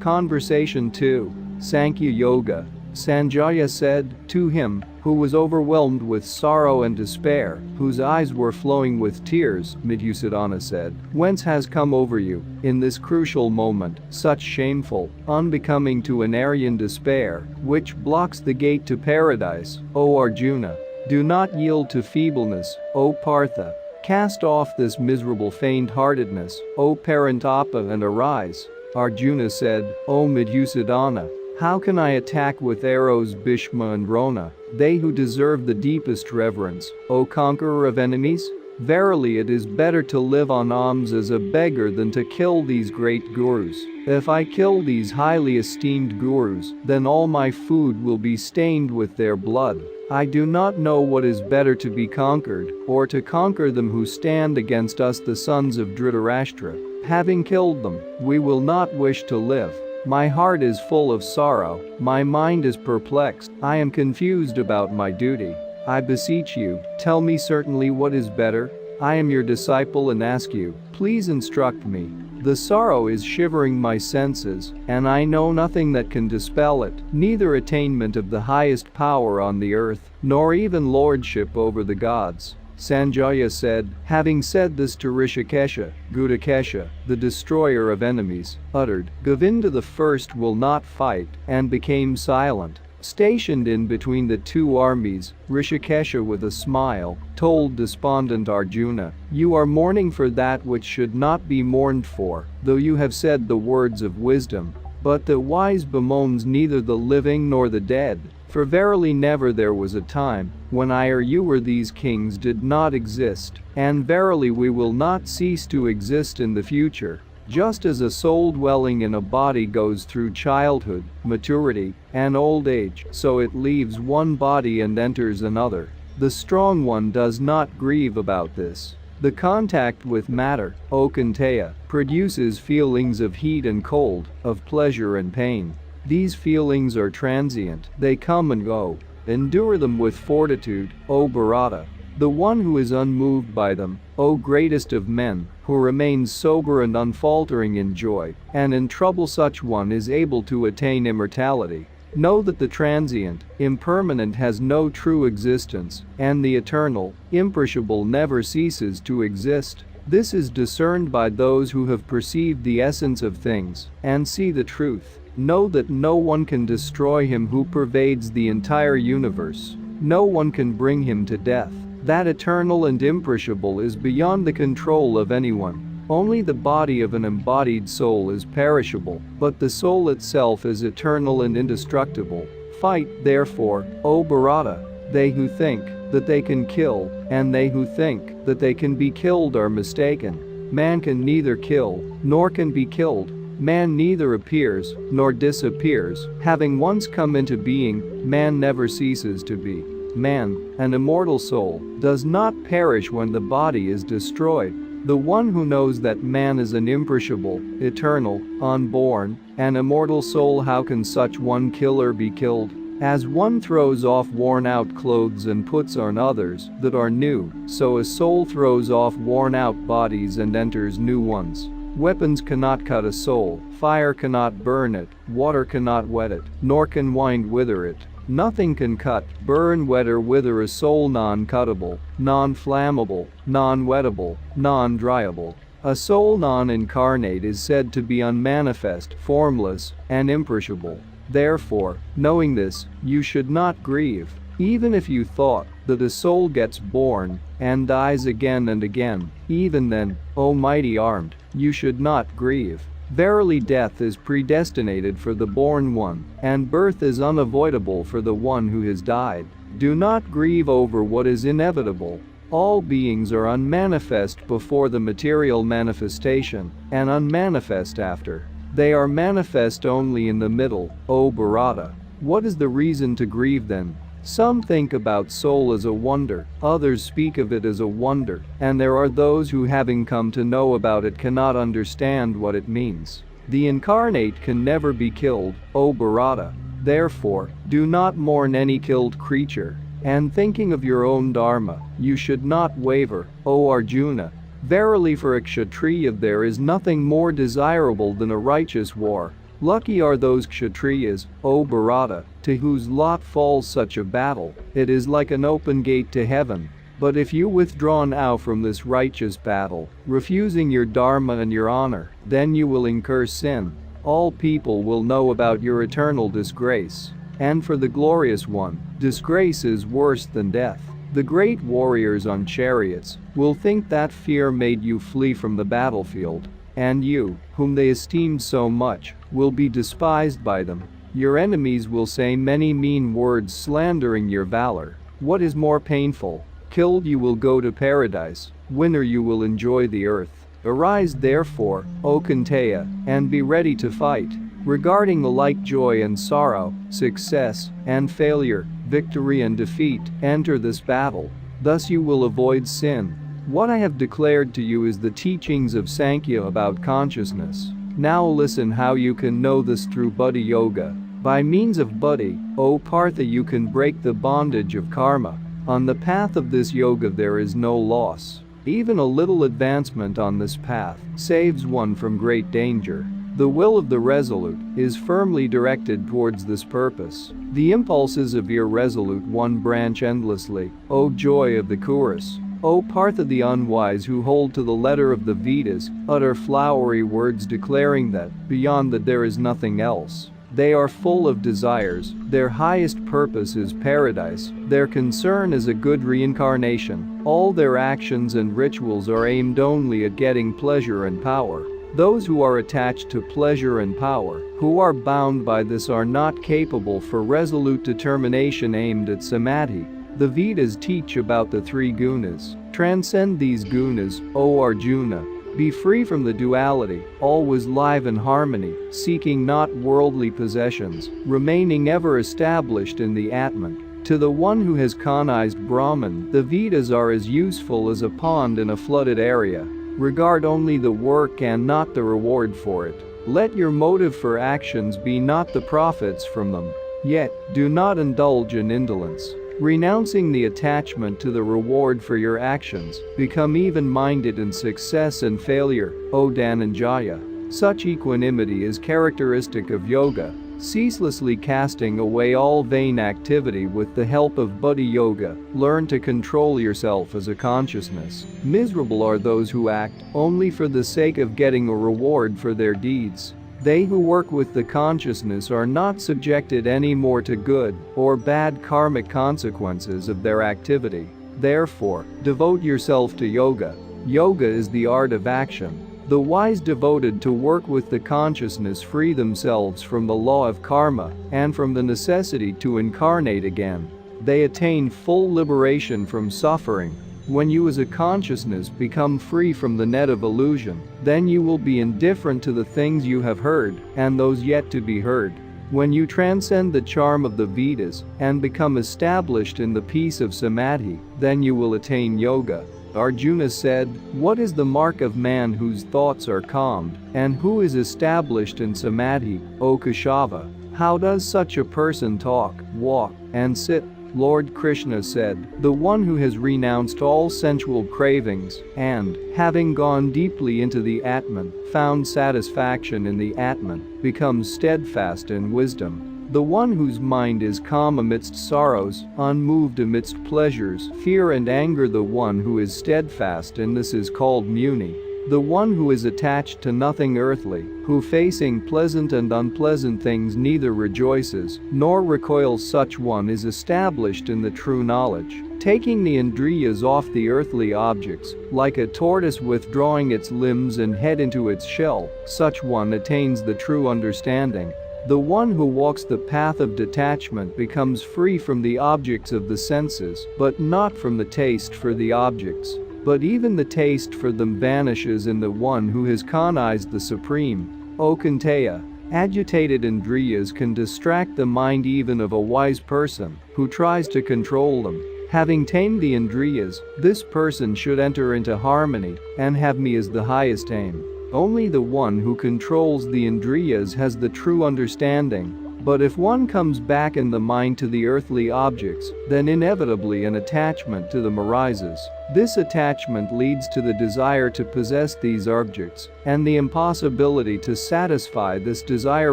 Conversation 2. Sankhya Yoga. Sanjaya said to him, who was overwhelmed with sorrow and despair, whose eyes were flowing with tears, Madhusadana said, whence has come over you, in this crucial moment, such shameful, unbecoming to an Aryan despair, which blocks the gate to paradise, O Arjuna? Do not yield to feebleness, O Partha. Cast off this miserable faint-heartedness, O Parantapa, and arise. Arjuna said, O Madhusadana, how can I attack with arrows Bhishma and Drona, they who deserve the deepest reverence, O conqueror of enemies? Verily it is better to live on alms as a beggar than to kill these great gurus. If I kill these highly esteemed gurus, then all my food will be stained with their blood. I do not know what is better, to be conquered, or to conquer them who stand against us, the sons of Dhritarashtra. Having killed them, we will not wish to live. My heart is full of sorrow, my mind is perplexed, I am confused about my duty. I beseech you, tell me certainly what is better. I am your disciple and ask you, please instruct me. The sorrow is shivering my senses, and I know nothing that can dispel it, neither attainment of the highest power on the earth, nor even lordship over the gods. Sanjaya said. Having said this to Rishikesha, Gudakesha, the destroyer of enemies, uttered, Govinda the first will not fight, and became silent. Stationed in between the two armies, Rishikesha with a smile, told despondent Arjuna, you are mourning for that which should not be mourned for, though you have said the words of wisdom. But the wise bemoans neither the living nor the dead. For verily never there was a time when I or you or these kings did not exist, and verily we will not cease to exist in the future. Just as a soul dwelling in a body goes through childhood, maturity, and old age, so it leaves one body and enters another. The strong one does not grieve about this. The contact with matter, O Kunteya, produces feelings of heat and cold, of pleasure and pain. These feelings are transient, they come and go. Endure them with fortitude, O Bharata. The one who is unmoved by them, O greatest of men, who remains sober and unfaltering in joy and in trouble, such one is able to attain immortality. Know that the transient, impermanent has no true existence, and the eternal, imperishable never ceases to exist. This is discerned by those who have perceived the essence of things and see the truth. Know that no one can destroy him who pervades the entire universe. No one can bring him to death. That eternal and imperishable is beyond the control of anyone. Only the body of an embodied soul is perishable, but the soul itself is eternal and indestructible. Fight, therefore, O Bharata. They who think that they can kill and they who think that they can be killed are mistaken. Man can neither kill nor can be killed. Man neither appears nor disappears. Having once come into being, man never ceases to be. Man, an immortal soul, does not perish when the body is destroyed. The one who knows that man is an imperishable, eternal, unborn, and immortal soul, how can such one killer be killed? As one throws off worn-out clothes and puts on others that are new, so a soul throws off worn-out bodies and enters new ones. Weapons cannot cut a soul, fire cannot burn it, water cannot wet it, nor can wind wither it. Nothing can cut, burn, wet or wither a soul non-cuttable, non-flammable, non-wettable, non-dryable. A soul non-incarnate is said to be unmanifest, formless, and imperishable. Therefore, knowing this, you should not grieve. Even if you thought that a soul gets born and dies again and again, even then, O mighty armed, you should not grieve. Verily, death is predestinated for the born one, and birth is unavoidable for the one who has died. Do not grieve over what is inevitable. All beings are unmanifest before the material manifestation, and unmanifest after. They are manifest only in the middle, O Bharata. What is the reason to grieve then? Some think about soul as a wonder, others speak of it as a wonder, and there are those who, having come to know about it, cannot understand what it means. The incarnate can never be killed, O Bharata. Therefore, do not mourn any killed creature, and thinking of your own dharma, you should not waver, O Arjuna. Verily, for a kshatriya there is nothing more desirable than a righteous war. Lucky are those kshatriyas, O Bharata, to whose lot falls such a battle. It is like an open gate to heaven. But if you withdraw now from this righteous battle, refusing your dharma and your honor, then you will incur sin. All people will know about your eternal disgrace. And for the glorious one, disgrace is worse than death. The great warriors on chariots will think that fear made you flee from the battlefield. And you, whom they esteemed so much, will be despised by them. Your enemies will say many mean words slandering your valor. What is more painful? Killed you will go to paradise, winner you will enjoy the earth. Arise therefore, O Kunteya, and be ready to fight. Regarding alike joy and sorrow, success and failure, victory and defeat, enter this battle. Thus you will avoid sin. What I have declared to you is the teachings of Sankhya about consciousness. Now listen how you can know this through Buddhi Yoga. By means of Buddhi, O Partha, you can break the bondage of karma. On the path of this yoga there is no loss. Even a little advancement on this path saves one from great danger. The will of the resolute is firmly directed towards this purpose. The impulses of irresolute one branch endlessly, O joy of the Kuras. O Partha, the unwise who hold to the letter of the Vedas utter flowery words declaring that beyond that there is nothing else. They are full of desires, their highest purpose is paradise, their concern is a good reincarnation, all their actions and rituals are aimed only at getting pleasure and power. Those who are attached to pleasure and power, who are bound by this, are not capable for resolute determination aimed at samadhi. The Vedas teach about the three gunas. Transcend these gunas, O Arjuna. Be free from the duality, always live in harmony, seeking not worldly possessions, remaining ever established in the Atman. To the one who has cognized Brahman, the Vedas are as useful as a pond in a flooded area. Regard only the work and not the reward for it. Let your motive for actions be not the profits from them. Yet, do not indulge in indolence. renouncing the attachment to the reward for your actions, become even-minded in success and failure, O Dhananjaya. Such equanimity is characteristic of yoga, ceaselessly casting away all vain activity with the help of buddhi yoga. Learn to control yourself as a consciousness. Miserable are those who act only for the sake of getting a reward for their deeds. They who work with the consciousness are not subjected anymore to good or bad karmic consequences of their activity. Therefore, devote yourself to yoga. Yoga is the art of action. The wise devoted to work with the consciousness free themselves from the law of karma and from the necessity to incarnate again. They attain full liberation from suffering. When you as a consciousness become free from the net of illusion, then you will be indifferent to the things you have heard and those yet to be heard. When you transcend the charm of the Vedas and become established in the peace of samadhi, then you will attain yoga. Arjuna said, "What is the mark of man whose thoughts are calmed and who is established in samadhi, O Keshava? How does such a person talk, walk, and sit?" Lord Krishna said, "The one who has renounced all sensual cravings and, having gone deeply into the Atman, found satisfaction in the Atman, becomes steadfast in wisdom. The one whose mind is calm amidst sorrows, unmoved amidst pleasures, fear and anger, the one who is steadfast in this is called Muni. The one who is attached to nothing earthly, who facing pleasant and unpleasant things neither rejoices nor recoils, such one is established in the true knowledge. Taking the indriyas off the earthly objects, like a tortoise withdrawing its limbs and head into its shell, such one attains the true understanding. The one who walks the path of detachment becomes free from the objects of the senses, but not from the taste for the objects. But even the taste for them vanishes in the one who has cognized the Supreme. O Kunteya, agitated indriyas can distract the mind even of a wise person who tries to control them. Having tamed the indriyas, this person should enter into harmony and have me as the highest aim. Only the one who controls the indriyas has the true understanding. But if one comes back in the mind to the earthly objects, then inevitably an attachment to them arises. This attachment leads to the desire to possess these objects, and the impossibility to satisfy this desire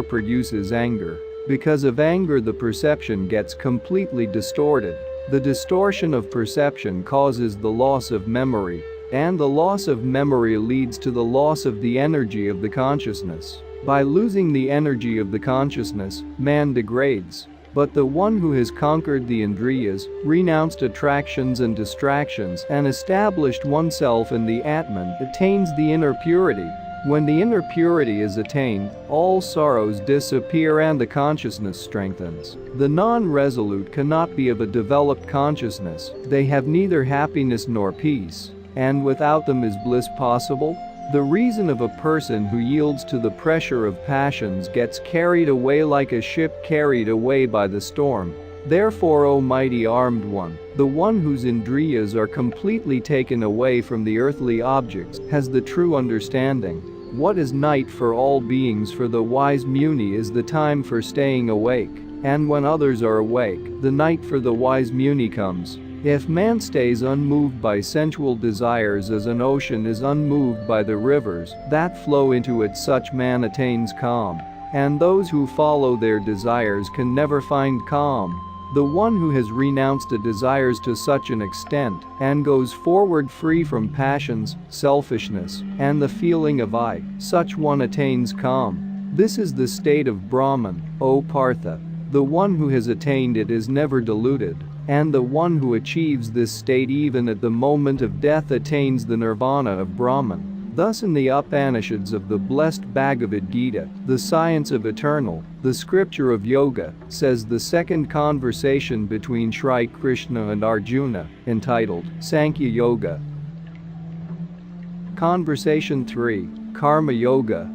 produces anger. Because of anger, the perception gets completely distorted. The distortion of perception causes the loss of memory, and the loss of memory leads to the loss of the energy of the consciousness. By losing the energy of the consciousness, man degrades. But the one who has conquered the indriyas, renounced attractions and distractions, and established oneself in the Atman attains the inner purity. When the inner purity is attained, all sorrows disappear and the consciousness strengthens. The non-resolute cannot be of a developed consciousness. They have neither happiness nor peace. And without them is bliss possible? The reason of a person who yields to the pressure of passions gets carried away like a ship carried away by the storm. Therefore, O mighty armed one, the one whose indriyas are completely taken away from the earthly objects has the true understanding. What is night for all beings? For the wise Muni is the time for staying awake, and when others are awake, the night for the wise Muni comes. If man stays unmoved by sensual desires as an ocean is unmoved by the rivers that flow into it, such man attains calm. And those who follow their desires can never find calm. The one who has renounced the desires to such an extent and goes forward free from passions, selfishness, and the feeling of I, such one attains calm. This is the state of Brahman, O Partha. The one who has attained it is never deluded. And the one who achieves this state even at the moment of death attains the nirvana of Brahman. Thus in the Upanishads of the blessed Bhagavad Gita, the science of eternal, the scripture of yoga, says the second conversation between Shri Krishna and Arjuna, entitled Sankhya Yoga. Conversation 3, Karma Yoga.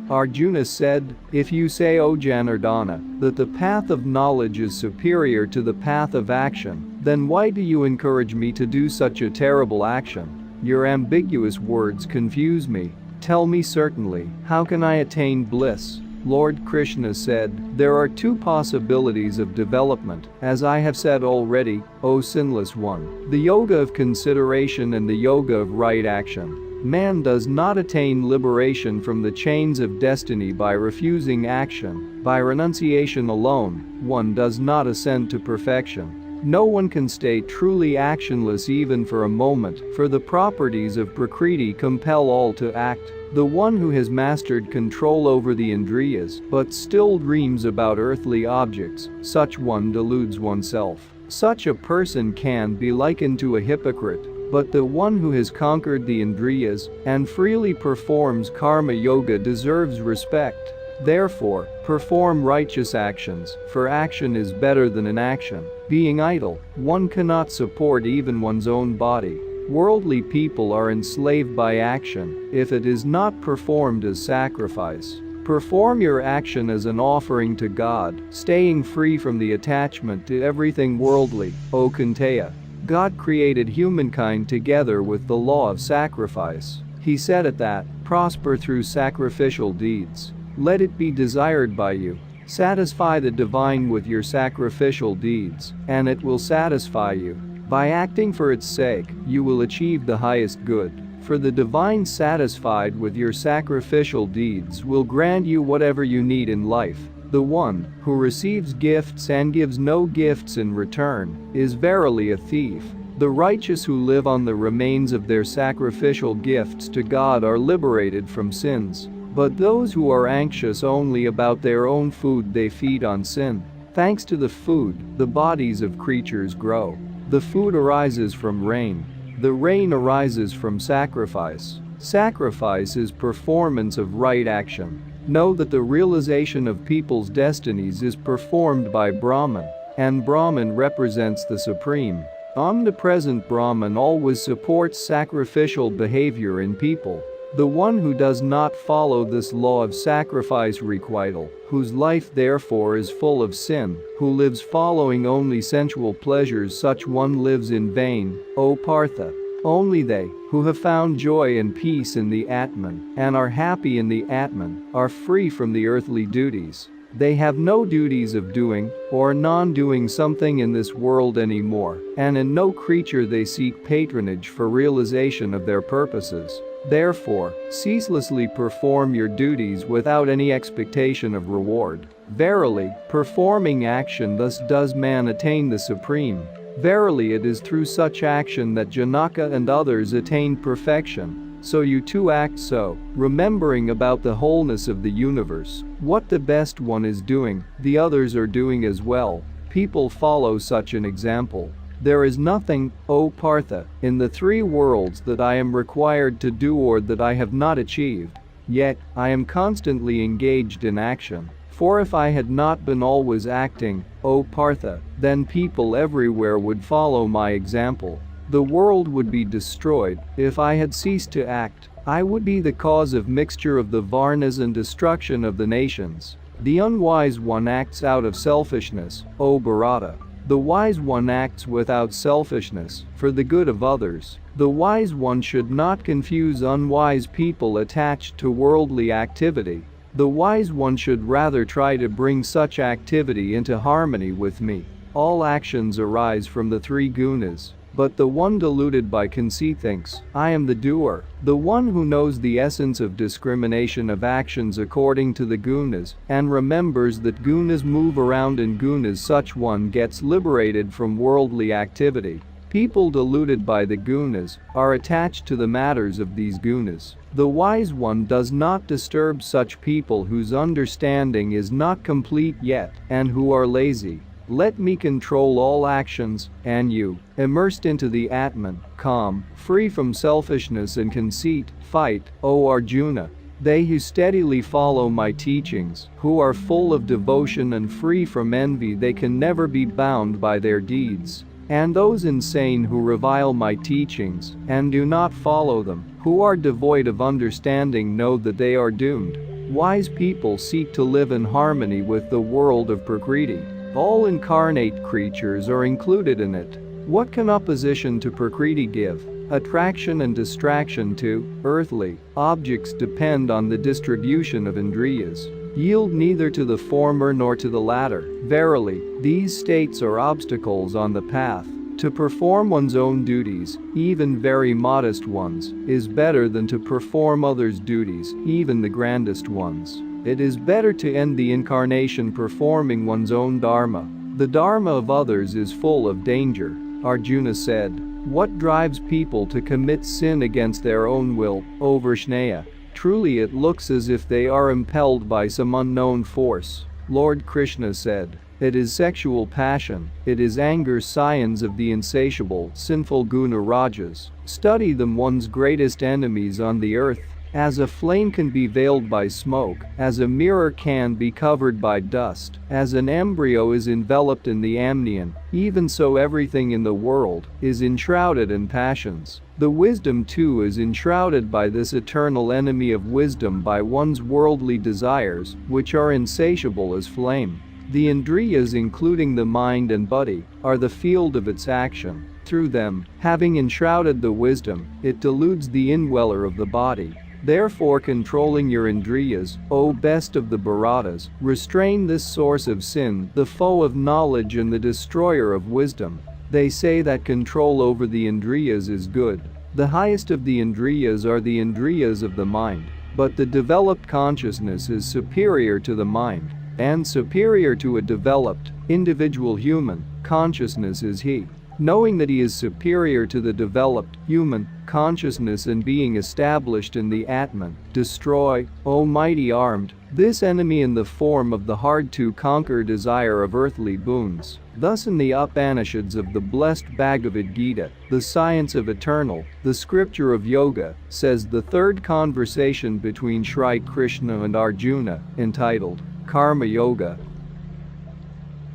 Arjuna said, "If you say, O Janardana, that the path of knowledge is superior to the path of action, then why do you encourage me to do such a terrible action? Your ambiguous words confuse me. Tell me certainly, how can I attain bliss?" Lord Krishna said, there are two possibilities of development, as I have said already, O sinless one, the yoga of consideration and the yoga of right action. Man does not attain liberation from the chains of destiny by refusing action. By renunciation alone, one does not ascend to perfection. No one can stay truly actionless even for a moment, for the properties of Prakriti compel all to act. The one who has mastered control over the Indriyas but still dreams about earthly objects, such one deludes oneself. Such a person can be likened to a hypocrite, but the one who has conquered the Indriyas and freely performs karma yoga deserves respect. Therefore, perform righteous actions, for action is better than inaction. Being idle, one cannot support even one's own body. Worldly people are enslaved by action if it is not performed as sacrifice. Perform your action as an offering to God, staying free from the attachment to everything worldly, O Kunteya. God created humankind together with the law of sacrifice. He said it that, prosper through sacrificial deeds. Let it be desired by you. Satisfy the divine with your sacrificial deeds, and it will satisfy you. By acting for its sake, you will achieve the highest good. For the divine satisfied with your sacrificial deeds will grant you whatever you need in life. The one who receives gifts and gives no gifts in return is verily a thief. The righteous who live on the remains of their sacrificial gifts to God are liberated from sins. But those who are anxious only about their own food, they feed on sin. Thanks to the food, the bodies of creatures grow. The food arises from rain. The rain arises from sacrifice. Sacrifice is performance of right action. Know that the realization of people's destinies is performed by Brahman, and Brahman represents the Supreme. Omnipresent Brahman always supports sacrificial behavior in people. The one who does not follow this law of sacrifice requital, whose life therefore is full of sin, who lives following only sensual pleasures, such one lives in vain, O Partha. Only they who have found joy and peace in the Atman and are happy in the Atman are free from the earthly duties. They have no duties of doing or non-doing something in this world anymore, and in no creature they seek patronage for realization of their purposes. Therefore, ceaselessly perform your duties without any expectation of reward. Verily, performing action thus does man attain the Supreme. Verily, it is through such action that Janaka and others attained perfection. So you too act so, remembering about the wholeness of the universe. What the best one is doing, the others are doing as well. People follow such an example. There is nothing, O Partha, in the three worlds that I am required to do or that I have not achieved. Yet, I am constantly engaged in action. For if I had not been always acting, O Partha, then people everywhere would follow my example. The world would be destroyed if I had ceased to act. I would be the cause of mixture of the Varnas and destruction of the nations. The unwise one acts out of selfishness, O Bharata. The wise one acts without selfishness, for the good of others. The wise one should not confuse unwise people attached to worldly activity. The wise one should rather try to bring such activity into harmony with me. All actions arise from the three gunas. But the one deluded by conceit thinks, I am the doer. The one who knows the essence of discrimination of actions according to the gunas, and remembers that gunas move around in gunas, such one gets liberated from worldly activity. People deluded by the gunas are attached to the matters of these gunas. The wise one does not disturb such people whose understanding is not complete yet, and who are lazy. Let me control all actions, and you, immersed into the Atman, calm, free from selfishness and conceit, fight, O Arjuna. They who steadily follow my teachings, who are full of devotion and free from envy, they can never be bound by their deeds. And those insane who revile my teachings and do not follow them, who are devoid of understanding, know that they are doomed. Wise people seek to live in harmony with the world of Prakriti. All incarnate creatures are included in it. What can opposition to Prakriti give? Attraction and distraction to earthly objects depend on the distribution of Indriyas. Yield neither to the former nor to the latter. Verily, these states are obstacles on the path. To perform one's own duties, even very modest ones, is better than to perform others' duties, even the grandest ones. It is better to end the incarnation performing one's own dharma. The dharma of others is full of danger. Arjuna said, "What drives people to commit sin against their own will, O Vrishneya? Truly it looks as if they are impelled by some unknown force." Lord Krishna said, "It is sexual passion, it is anger, scions of the insatiable, sinful guna rajas. Study them, one's greatest enemies on the earth. As a flame can be veiled by smoke, as a mirror can be covered by dust, as an embryo is enveloped in the amnion, even so everything in the world is enshrouded in passions. The wisdom too is enshrouded by this eternal enemy of wisdom, by one's worldly desires, which are insatiable as flame. The Indriyas, including the mind and body, are the field of its action. Through them, having enshrouded the wisdom, it deludes the indweller of the body. Therefore, controlling your Indriyas, O best of the Bharatas, restrain this source of sin, the foe of knowledge and the destroyer of wisdom." They say that control over the Indriyas is good. The highest of the Indriyas are the Indriyas of the mind. But the developed consciousness is superior to the mind, and superior to a developed, individual human consciousness is he. Knowing that he is superior to the developed, human consciousness and being established in the Atman, destroy, O mighty armed, this enemy in the form of the hard-to-conquer desire of earthly boons. Thus in the Upanishads of the blessed Bhagavad Gita, the science of eternal, the scripture of yoga, says the third conversation between Shri Krishna and Arjuna, entitled Karma Yoga.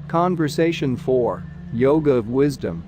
Conversation 4. Yoga of Wisdom.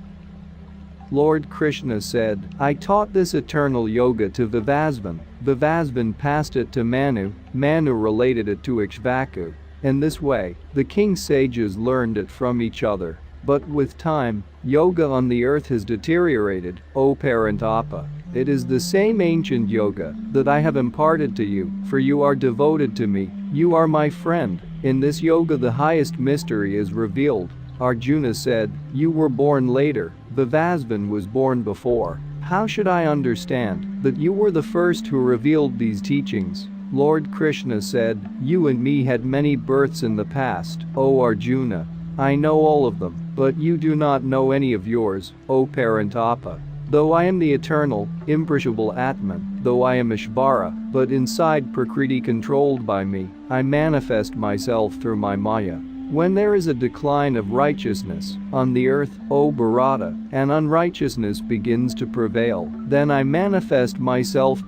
Lord Krishna said, "I taught this eternal yoga to Vivasvan. Vivasvan passed it to Manu. Manu related it to Ikshvaku. In this way, the king sages learned it from each other. But with time, yoga on the earth has deteriorated, O Parantapa. It is the same ancient yoga that I have imparted to you, for you are devoted to me. You are my friend. In this yoga the highest mystery is revealed." Arjuna said, "You were born later, Vivasvan was born before. How should I understand that you were the first who revealed these teachings?" Lord Krishna said, "You and me had many births in the past, O Arjuna. I know all of them, but you do not know any of yours, O Parantapa. Though I am the eternal, imperishable Atman, though I am Ishvara, but inside Prakriti controlled by me, I manifest myself through my Maya. When there is a decline of righteousness on the earth, O Bharata, and unrighteousness begins to prevail, then I manifest myself.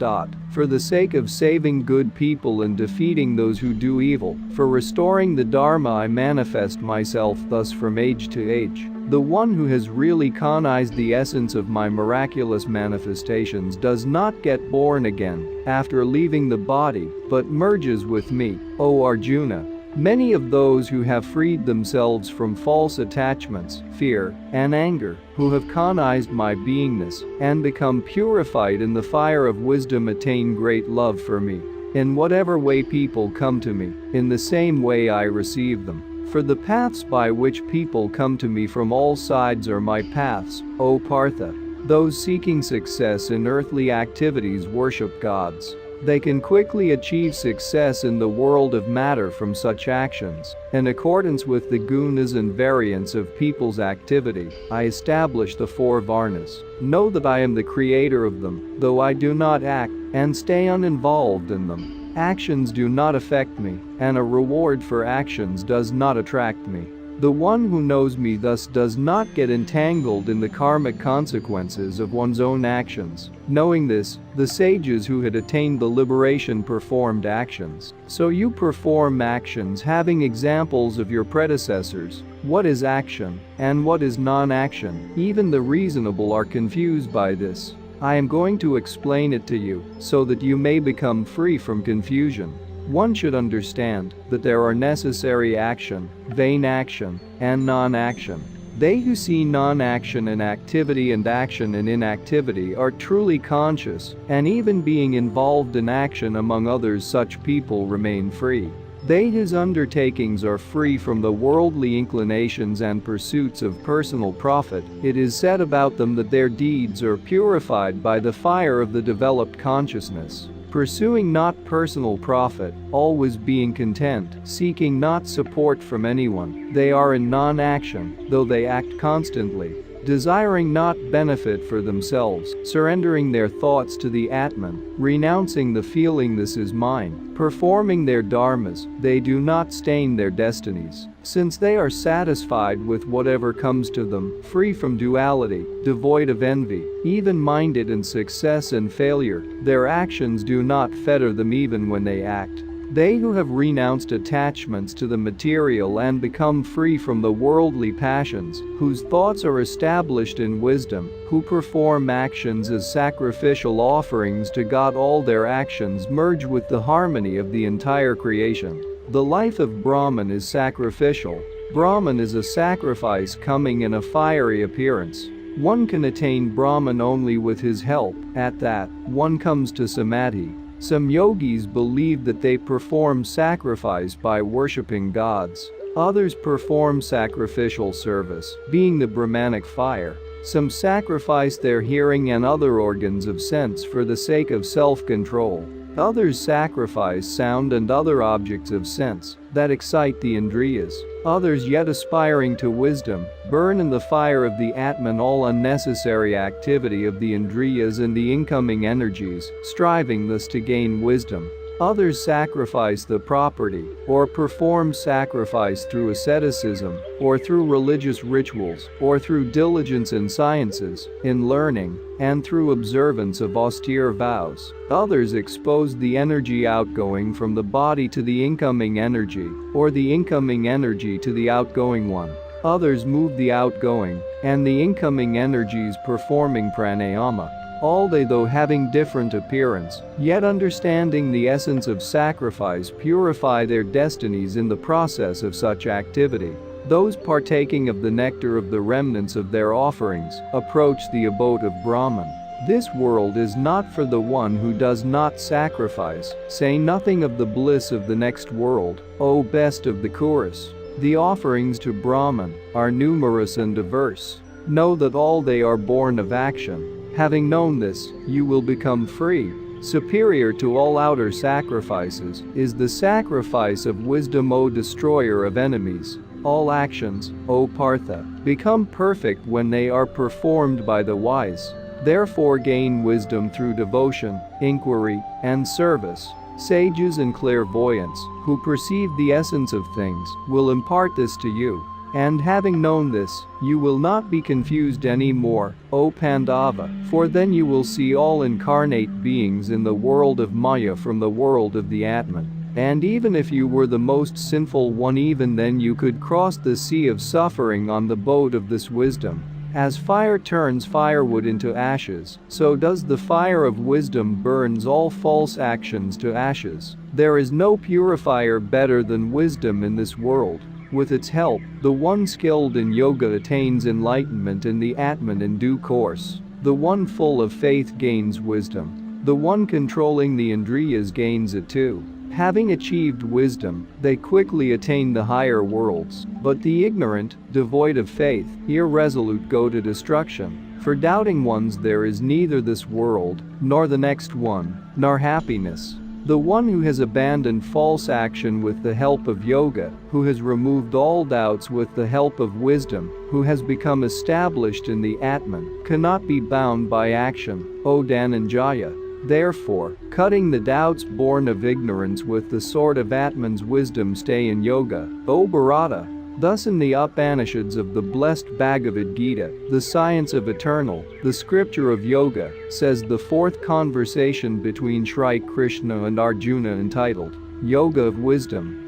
For the sake of saving good people and defeating those who do evil, for restoring the Dharma I manifest myself thus from age to age. The one who has really cognized the essence of my miraculous manifestations does not get born again after leaving the body, but merges with me, O Arjuna. Many of those who have freed themselves from false attachments, fear, and anger, who have cognized my beingness and become purified in the fire of wisdom attain great love for me. In whatever way people come to me, in the same way I receive them. For the paths by which people come to me from all sides are my paths, O Partha. Those seeking success in earthly activities worship gods. They can quickly achieve success in the world of matter from such actions. In accordance with the gunas and variants of people's activity, I establish the four varnas. Know that I am the creator of them, though I do not act, and stay uninvolved in them. Actions do not affect me, and a reward for actions does not attract me. The one who knows me thus does not get entangled in the karmic consequences of one's own actions. Knowing this, the sages who had attained the liberation performed actions. So you perform actions having examples of your predecessors. What is action, and what is non-action? Even the reasonable are confused by this. I am going to explain it to you, so that you may become free from confusion. One should understand that there are necessary action, vain action, and non-action. They who see non-action in activity and action in inactivity are truly conscious, and even being involved in action among others, such people remain free. They whose undertakings are free from the worldly inclinations and pursuits of personal profit, it is said about them that their deeds are purified by the fire of the developed consciousness. Pursuing not personal profit, always being content, seeking not support from anyone, they are in non-action, though they act constantly. Desiring not benefit for themselves, surrendering their thoughts to the Atman, renouncing the feeling this is mine, performing their dharmas, they do not stain their destinies. Since they are satisfied with whatever comes to them, free from duality, devoid of envy, even-minded in success and failure, their actions do not fetter them even when they act. They who have renounced attachments to the material and become free from the worldly passions, whose thoughts are established in wisdom, who perform actions as sacrificial offerings to God, all their actions merge with the harmony of the entire creation. The life of Brahman is sacrificial. Brahman is a sacrifice coming in a fiery appearance. One can attain Brahman only with his help. At that, one comes to Samadhi. Some yogis believe that they perform sacrifice by worshipping gods. Others perform sacrificial service, being the Brahmanic fire. Some sacrifice their hearing and other organs of sense for the sake of self-control. Others sacrifice sound and other objects of sense that excite the Indriyas. Others, yet aspiring to wisdom, burn in the fire of the Atman all unnecessary activity of the Indriyas and the incoming energies, striving thus to gain wisdom. Others sacrifice the property, or perform sacrifice through asceticism, or through religious rituals, or through diligence in sciences, in learning, and through observance of austere vows. Others expose the energy outgoing from the body to the incoming energy, or the incoming energy to the outgoing one. Others move the outgoing and the incoming energies performing pranayama. All they, though having different appearance, yet understanding the essence of sacrifice, purify their destinies in the process of such activity. Those partaking of the nectar of the remnants of their offerings approach the abode of Brahman. This world is not for the one who does not sacrifice. Say nothing of the bliss of the next world, O best of the Kuras. The offerings to Brahman are numerous and diverse. Know that all they are born of action. Having known this, you will become free. Superior to all outer sacrifices is the sacrifice of wisdom, O destroyer of enemies. All actions, O Partha, become perfect when they are performed by the wise. Therefore gain wisdom through devotion, inquiry, and service. Sages and clairvoyants, who perceive the essence of things, will impart this to you. And having known this, you will not be confused anymore, O Pandava, for then you will see all incarnate beings in the world of Maya from the world of the Atman. And even if you were the most sinful one, even then you could cross the sea of suffering on the boat of this wisdom. As fire turns firewood into ashes, so does the fire of wisdom burns all false actions to ashes. There is no purifier better than wisdom in this world. With its help, the one skilled in yoga attains enlightenment in the Atman in due course. The one full of faith gains wisdom. The one controlling the Indriyas gains it too. Having achieved wisdom, they quickly attain the higher worlds. But the ignorant, devoid of faith, irresolute go to destruction. For doubting ones there is neither this world, nor the next one, nor happiness. The one who has abandoned false action with the help of yoga, who has removed all doubts with the help of wisdom, who has become established in the Atman, cannot be bound by action, O Dhananjaya. Therefore, cutting the doubts born of ignorance with the sword of Atman's wisdom, stay in yoga, O Bharata. Thus in the Upanishads of the blessed Bhagavad Gita, the science of eternal, the scripture of yoga, says the fourth conversation between Shri Krishna and Arjuna entitled, Yoga of Wisdom.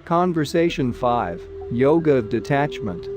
Conversation 5. Yoga of Detachment.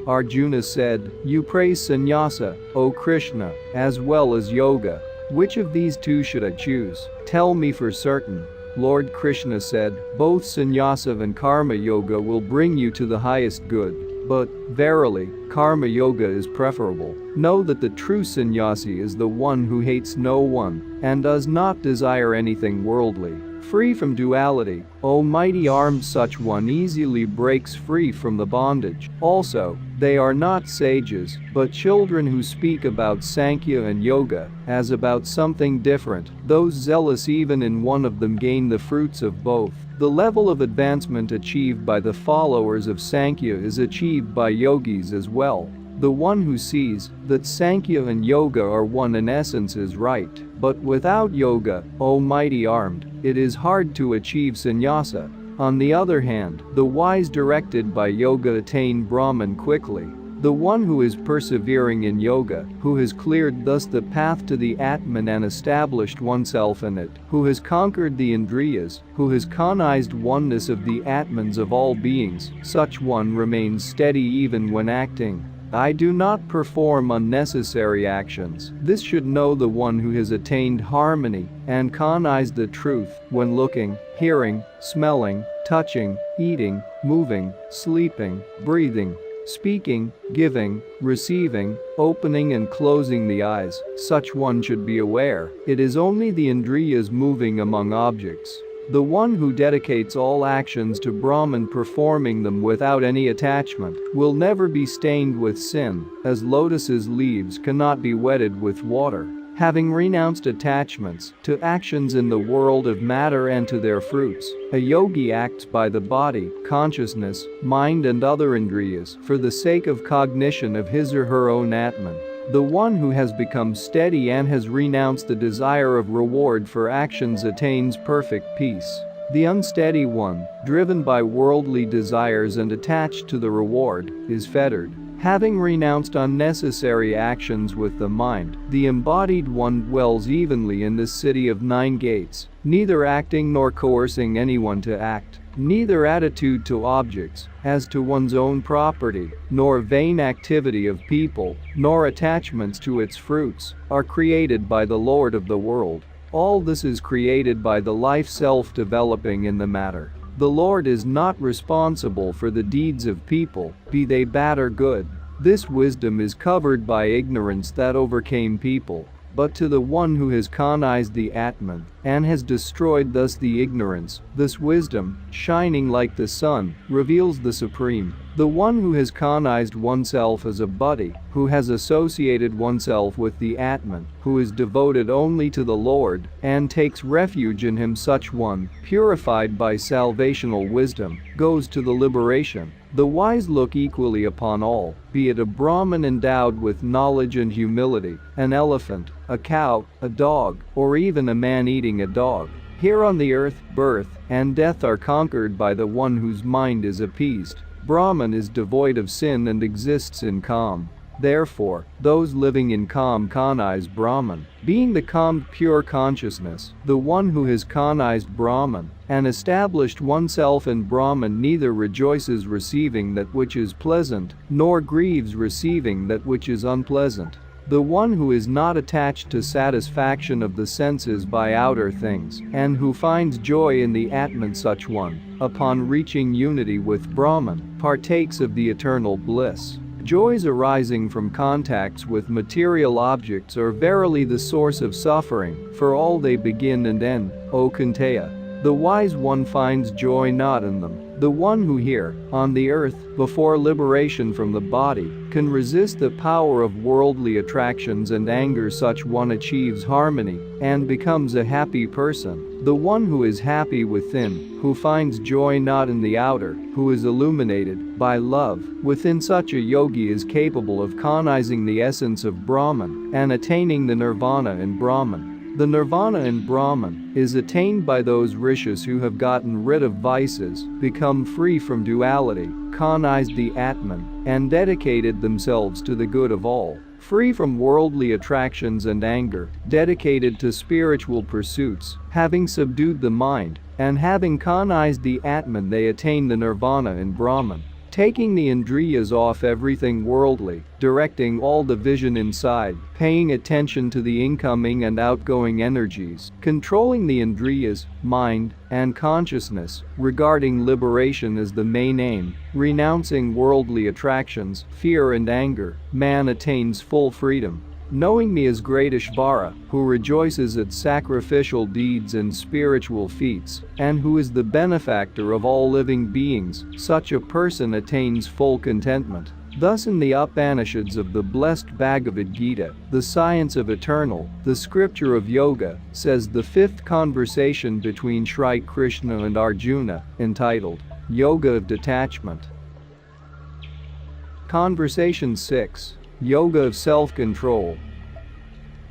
Arjuna said, You praise sannyasa, O Krishna, as well as yoga. Which of these two should I choose? Tell me for certain. Lord Krishna said, both sannyasa and karma yoga will bring you to the highest good. But, verily, karma yoga is preferable. Know that the true sannyasi is the one who hates no one, and does not desire anything worldly. Free from duality, almighty armed such one easily breaks free from the bondage. Also, they are not sages, but children who speak about Sankhya and Yoga as about something different. Those zealous even in one of them gain the fruits of both. The level of advancement achieved by the followers of Sankhya is achieved by yogis as well. The one who sees that Sankhya and Yoga are one in essence is right, but without Yoga, almighty armed, it is hard to achieve sannyasa. On the other hand, the wise directed by Yoga attain Brahman quickly. The one who is persevering in Yoga, who has cleared thus the path to the Atman and established oneself in it, who has conquered the Indriyas, who has cognized oneness of the Atmans of all beings, such one remains steady even when acting. I do not perform unnecessary actions. This should know the one who has attained harmony and cognized the truth when looking, hearing, smelling, touching, eating, moving, sleeping, breathing, speaking, giving, receiving, opening and closing the eyes. Such one should be aware. It is only the Indriyas moving among objects. The one who dedicates all actions to Brahman, performing them without any attachment, will never be stained with sin, as lotus's leaves cannot be wetted with water. Having renounced attachments to actions in the world of matter and to their fruits, a yogi acts by the body, consciousness, mind and other indriyas for the sake of cognition of his or her own Atman. The one who has become steady and has renounced the desire of reward for actions attains perfect peace. The unsteady one, driven by worldly desires and attached to the reward, is fettered. Having renounced unnecessary actions with the mind, the embodied one dwells evenly in the city of 9 gates, neither acting nor coercing anyone to act. Neither attitude to objects, as to one's own property, nor vain activity of people, nor attachments to its fruits, are created by the Lord of the world. All this is created by the life self-developing in the matter. The Lord is not responsible for the deeds of people, be they bad or good. This wisdom is covered by ignorance that overcame people. But to the one who has cognized the Atman and has destroyed thus the ignorance, this wisdom, shining like the sun, reveals the Supreme. The one who has cognized oneself as a buddhi, who has associated oneself with the Atman, who is devoted only to the Lord and takes refuge in him, such one, purified by salvational wisdom, goes to the liberation. The wise look equally upon all, be it a Brahmin endowed with knowledge and humility, an elephant, a cow, a dog, or even a man eating a dog. Here on the earth, birth and death are conquered by the one whose mind is appeased. Brahman is devoid of sin and exists in calm. Therefore, those living in calm cognize Brahman. Being the calm pure consciousness, the one who has cognized Brahman and established oneself in Brahman neither rejoices receiving that which is pleasant, nor grieves receiving that which is unpleasant. The one who is not attached to satisfaction of the senses by outer things, and who finds joy in the Atman, such one, upon reaching unity with Brahman, partakes of the eternal bliss. Joys arising from contacts with material objects are verily the source of suffering, for all they begin and end, O Kunteya. The wise one finds joy not in them. The one who here, on the earth, before liberation from the body, can resist the power of worldly attractions and anger, such one achieves harmony and becomes a happy person. The one who is happy within, who finds joy not in the outer, who is illuminated by love within, such a yogi is capable of cognizing the essence of Brahman and attaining the nirvana in Brahman. The nirvana in Brahman is attained by those rishis who have gotten rid of vices, become free from duality, cognized the Atman, and dedicated themselves to the good of all. Free from worldly attractions and anger, dedicated to spiritual pursuits, having subdued the mind, and having cognized the Atman, they attain the nirvana in Brahman. Taking the indriyas off everything worldly, directing all the vision inside, paying attention to the incoming and outgoing energies, controlling the indriyas, mind, and consciousness, regarding liberation as the main aim, renouncing worldly attractions, fear and anger, man attains full freedom. knowing me as great Ishvara, who rejoices at sacrificial deeds and spiritual feats, and who is the benefactor of all living beings, such a person attains full contentment. Thus in the Upanishads of the blessed Bhagavad Gita, the science of eternal, the scripture of yoga, says the fifth conversation between Shri Krishna and Arjuna, entitled Yoga of Detachment. Conversation 6. Yoga of Self-Control.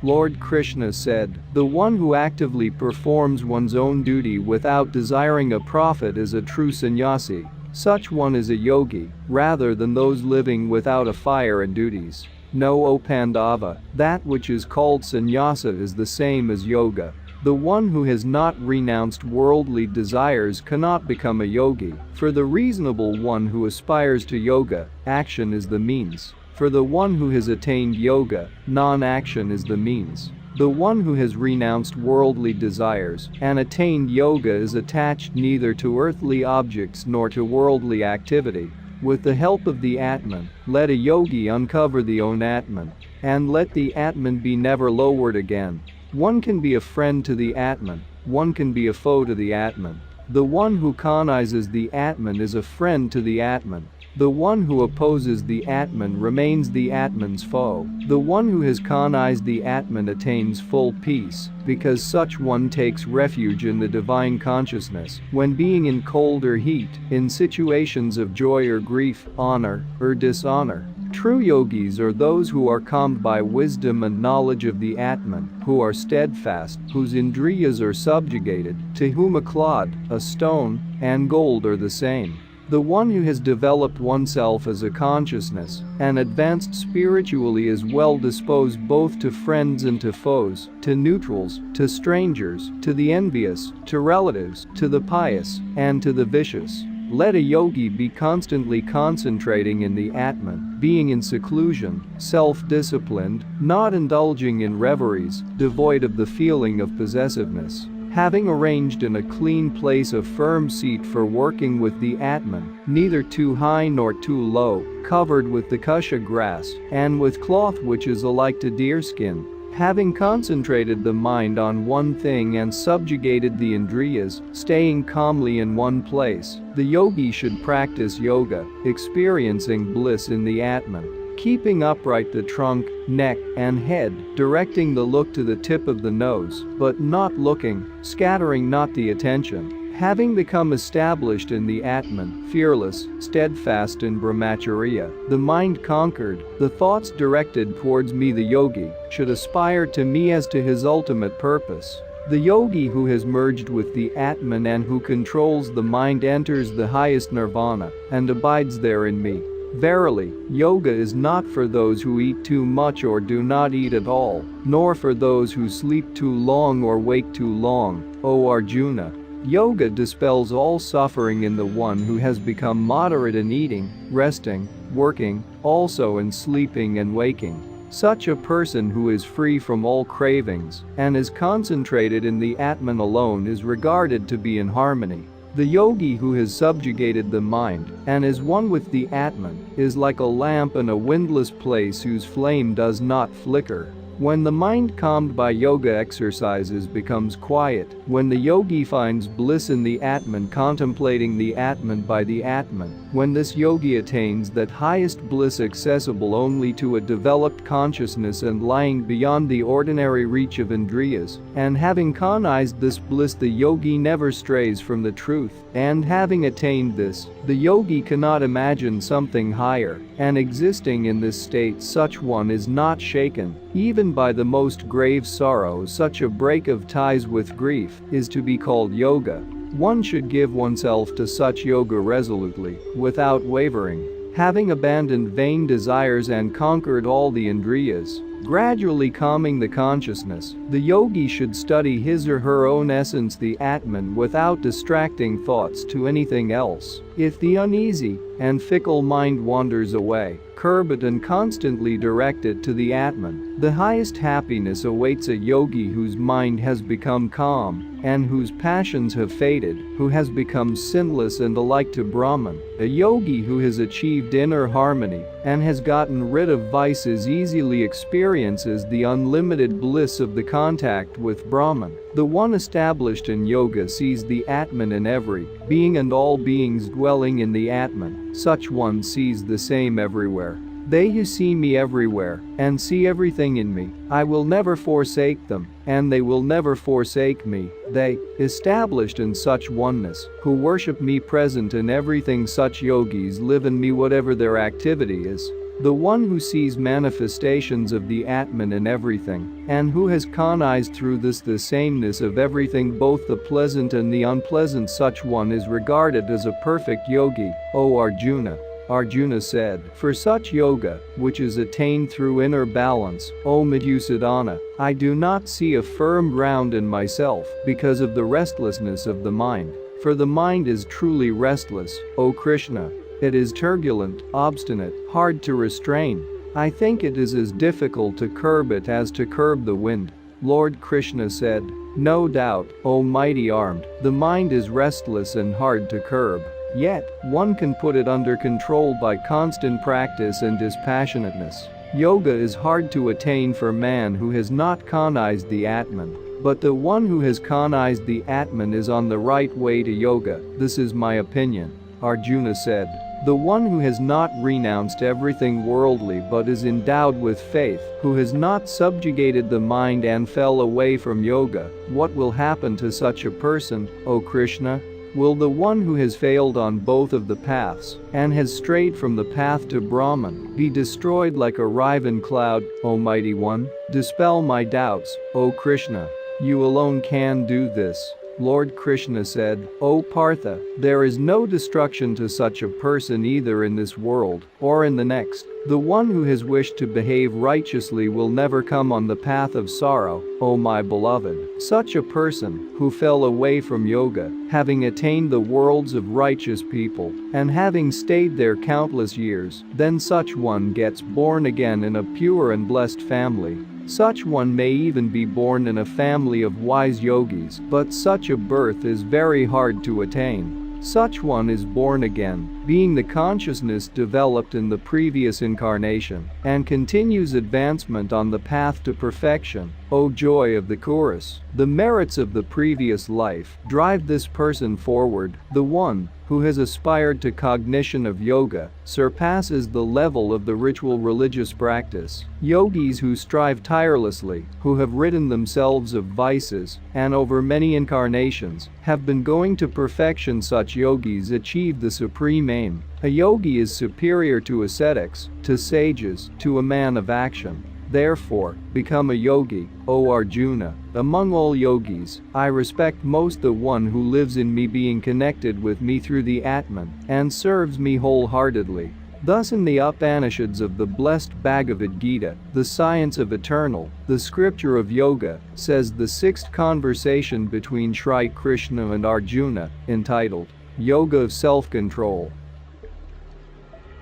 Lord Krishna said, "The one who actively performs one's own duty without desiring a profit is a true sannyasi. Such one is a yogi, rather than those living without a fire and duties. No, O Pandava, that which is called sannyasa is the same as yoga. The one who has not renounced worldly desires cannot become a yogi. For the reasonable one who aspires to yoga, action is the means. For the one who has attained yoga, non-action is the means. The one who has renounced worldly desires and attained yoga is attached neither to earthly objects nor to worldly activity. With the help of the Atman, let a yogi uncover the own Atman, and let the Atman be never lowered again. One can be a friend to the Atman, one can be a foe to the Atman. The one who cognizes the Atman is a friend to the Atman. The one who opposes the Atman remains the Atman's foe. The one who has cognized the Atman attains full peace, because such one takes refuge in the divine consciousness, when being in cold or heat, in situations of joy or grief, honor or dishonor. True yogis are those who are calmed by wisdom and knowledge of the Atman, who are steadfast, whose indriyas are subjugated, to whom a clod, a stone, and gold are the same. The one who has developed oneself as a consciousness and advanced spiritually is well disposed both to friends and to foes, to neutrals, to strangers, to the envious, to relatives, to the pious, and to the vicious. Let a yogi be constantly concentrating in the Atman, being in seclusion, self-disciplined, not indulging in reveries, devoid of the feeling of possessiveness. Having arranged in a clean place a firm seat for working with the Atman, neither too high nor too low, covered with the kusha grass, and with cloth which is alike to deerskin. Having concentrated the mind on one thing and subjugated the indriyas, staying calmly in one place, the yogi should practice yoga, experiencing bliss in the Atman. Keeping upright the trunk, neck, and head, directing the look to the tip of the nose, but not looking, scattering not the attention. Having become established in the Atman, fearless, steadfast in brahmacharya, the mind conquered, the thoughts directed towards me, the yogi should aspire to me as to his ultimate purpose. The yogi who has merged with the Atman and who controls the mind enters the highest nirvana and abides there in me. Verily, yoga is not for those who eat too much or do not eat at all, nor for those who sleep too long or wake too long, O Arjuna. Yoga dispels all suffering in the one who has become moderate in eating, resting, working, also in sleeping and waking. Such a person who is free from all cravings and is concentrated in the Atman alone is regarded to be in harmony. The yogi who has subjugated the mind and is one with the Atman is like a lamp in a windless place whose flame does not flicker. When the mind calmed by yoga exercises becomes quiet, when the yogi finds bliss in the Atman contemplating the Atman by the Atman, when this yogi attains that highest bliss accessible only to a developed consciousness and lying beyond the ordinary reach of indriyas, and having cognized this bliss the yogi never strays from the truth, and having attained this, the yogi cannot imagine something higher, and existing in this state such one is not shaken, even by the most grave sorrow. Such a break of ties with grief is to be called yoga. One should give oneself to such yoga resolutely, without wavering. Having abandoned vain desires and conquered all the indriyas, gradually calming the consciousness, the yogi should study his or her own essence, the Atman, without distracting thoughts to anything else. If the uneasy and fickle mind wanders away, curb it and constantly direct it to the Atman. The highest happiness awaits a yogi whose mind has become calm and whose passions have faded, who has become sinless and alike to Brahman. A yogi who has achieved inner harmony and has gotten rid of vices easily experiences the unlimited bliss of the contact with Brahman. The one established in yoga sees the Atman in every being and all beings dwelling in the Atman. Such one sees the same everywhere. They who see me everywhere and see everything in me, I will never forsake them, and they will never forsake me. They, established in such oneness, who worship me present in everything, such yogis live in me whatever their activity is. The one who sees manifestations of the Atman in everything, and who has cognized through this the sameness of everything, both the pleasant and the unpleasant, such one is regarded as a perfect yogi, O Arjuna. Arjuna said, for such yoga, which is attained through inner balance, O Madhusadana, I do not see a firm ground in myself because of the restlessness of the mind. For the mind is truly restless, O Krishna. It is turbulent, obstinate, hard to restrain. I think it is as difficult to curb it as to curb the wind. Lord Krishna said, no doubt, O mighty armed, the mind is restless and hard to curb. Yet, one can put it under control by constant practice and dispassionateness. Yoga is hard to attain for man who has not cognized the Atman. But the one who has cognized the Atman is on the right way to yoga. This is my opinion. Arjuna said, the one who has not renounced everything worldly but is endowed with faith, who has not subjugated the mind and fell away from yoga, what will happen to such a person, O Krishna? Will the one who has failed on both of the paths and has strayed from the path to Brahman be destroyed like a riven cloud, O Mighty One? Dispel my doubts, O Krishna. You alone can do this. Lord Krishna said, O Partha, there is no destruction to such a person either in this world or in the next. The one who has wished to behave righteously will never come on the path of sorrow, O my beloved. Such a person, who fell away from yoga, having attained the worlds of righteous people, and having stayed there countless years, then such one gets born again in a pure and blessed family. Such one may even be born in a family of wise yogis, but such a birth is very hard to attain. Such one is born again, being the consciousness developed in the previous incarnation, and continues advancement on the path to perfection. O joy of the chorus! The merits of the previous life drive this person forward. The one who has aspired to cognition of yoga surpasses the level of the ritual religious practice. Yogis who strive tirelessly, who have ridden themselves of vices, and over many incarnations, have been going to perfection. Such yogis achieve the supreme aim. A yogi is superior to ascetics, to sages, to a man of action. Therefore, become a yogi, O Arjuna. Among all yogis, I respect most the one who lives in me, being connected with me through the Atman, and serves me wholeheartedly. Thus in the Upanishads of the blessed Bhagavad Gita, the science of eternal, the scripture of yoga, says the sixth conversation between Shri Krishna and Arjuna, entitled, Yoga of Self-Control.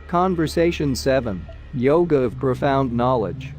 Conversation 7. Yoga of Profound Knowledge.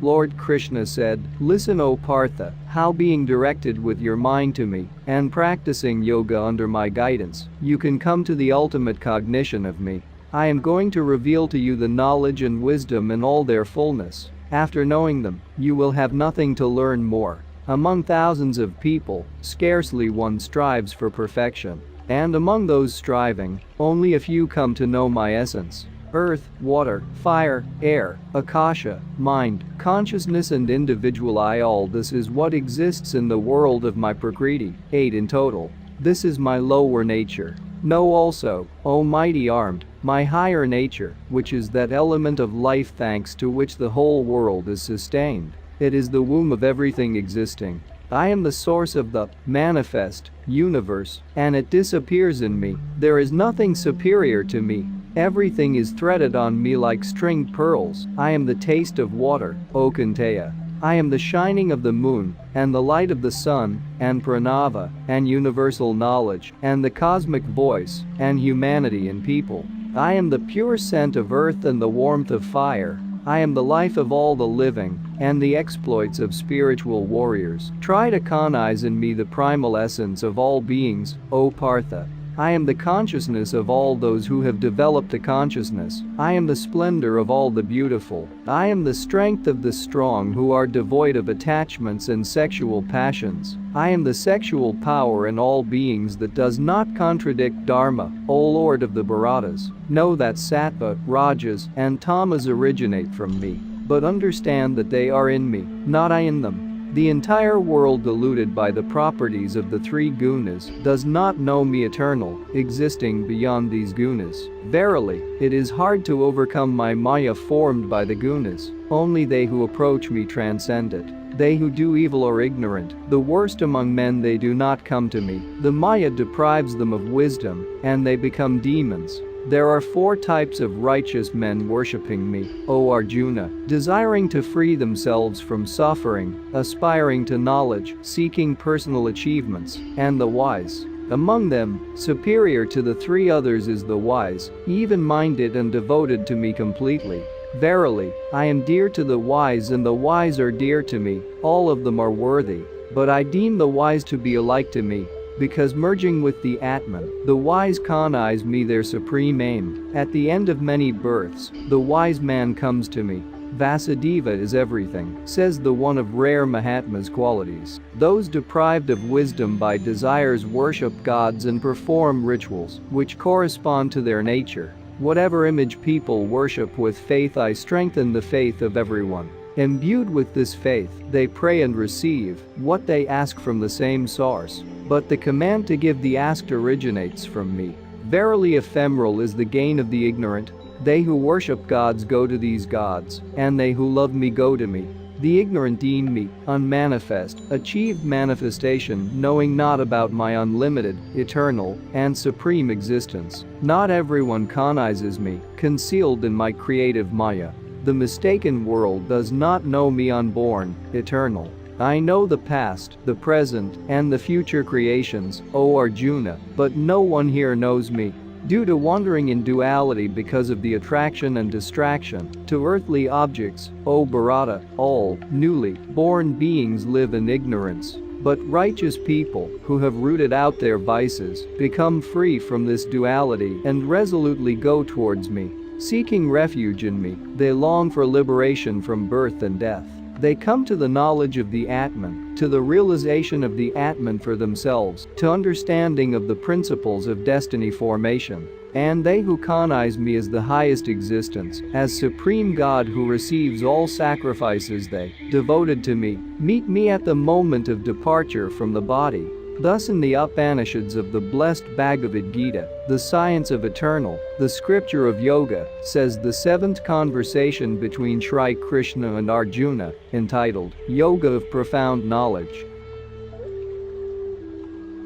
Lord Krishna said, listen, O Partha, how being directed with your mind to me, and practicing yoga under my guidance, you can come to the ultimate cognition of me. I am going to reveal to you the knowledge and wisdom in all their fullness. After knowing them, you will have nothing to learn more. Among thousands of people, scarcely one strives for perfection. And among those striving, only a few come to know my essence. Earth, water, fire, air, akasha, mind, consciousness and individual I, all this is what exists in the world of my Prakriti, 8 in total. This is my lower nature. Know also, O mighty armed, my higher nature, which is that element of life thanks to which the whole world is sustained. It is the womb of everything existing. I am the source of the manifest universe, and it disappears in me. There is nothing superior to me. Everything is threaded on me like stringed pearls. I am the taste of water, O Kunteya. I am the shining of the moon, and the light of the sun, and pranava, and universal knowledge, and the cosmic voice, and humanity in people. I am the pure scent of earth and the warmth of fire. I am the life of all the living, and the exploits of spiritual warriors. Try to cognize in me the primal essence of all beings, O Partha. I am the consciousness of all those who have developed the consciousness. I am the splendor of all the beautiful. I am the strength of the strong who are devoid of attachments and sexual passions. I am the sexual power in all beings that does not contradict Dharma, O Lord of the Bharatas. Know that Sattva, Rajas, and Tamas originate from me, but understand that they are in me, not I in them. The entire world deluded by the properties of the three gunas does not know me eternal, existing beyond these gunas. Verily, it is hard to overcome my maya formed by the gunas. Only they who approach me transcend it. They who do evil are ignorant, the worst among men they do not come to me. The maya deprives them of wisdom, and they become demons. There are 4 types of righteous men worshipping me, O Arjuna, desiring to free themselves from suffering, aspiring to knowledge, seeking personal achievements, and the wise. Among them, superior to the 3 others is the wise, even-minded and devoted to me completely. Verily, I am dear to the wise and the wise are dear to me, all of them are worthy. But I deem the wise to be alike to me, because merging with the Atman, the wise cognize me their supreme aim. At the end of many births, the wise man comes to me. Vasudeva is everything, says the one of rare Mahatma's qualities. Those deprived of wisdom by desires worship gods and perform rituals, which correspond to their nature. Whatever image people worship with faith, I strengthen the faith of everyone. Imbued with this faith, they pray and receive what they ask from the same source. But the command to give the asked originates from me. Verily ephemeral is the gain of the ignorant. They who worship gods go to these gods, and they who love me go to me. The ignorant deem me unmanifest, achieved manifestation, knowing not about my unlimited, eternal, and supreme existence. Not everyone cognizes me, concealed in my creative maya. The mistaken world does not know me unborn, eternal. I know the past, the present, and the future creations, O Arjuna, but no one here knows me. Due to wandering in duality because of the attraction and distraction to earthly objects, O Bharata, all newly born beings live in ignorance. But righteous people, who have rooted out their vices, become free from this duality and resolutely go towards me. Seeking refuge in me, they long for liberation from birth and death. They come to the knowledge of the Atman, to the realization of the Atman for themselves, to understanding of the principles of destiny formation. And they who cognize me as the highest existence, as Supreme God who receives all sacrifices, they, devoted to me, meet me at the moment of departure from the body. Thus in the Upanishads of the blessed Bhagavad Gita, the science of eternal, the scripture of yoga, says the 7th conversation between Shri Krishna and Arjuna, entitled, Yoga of Profound Knowledge.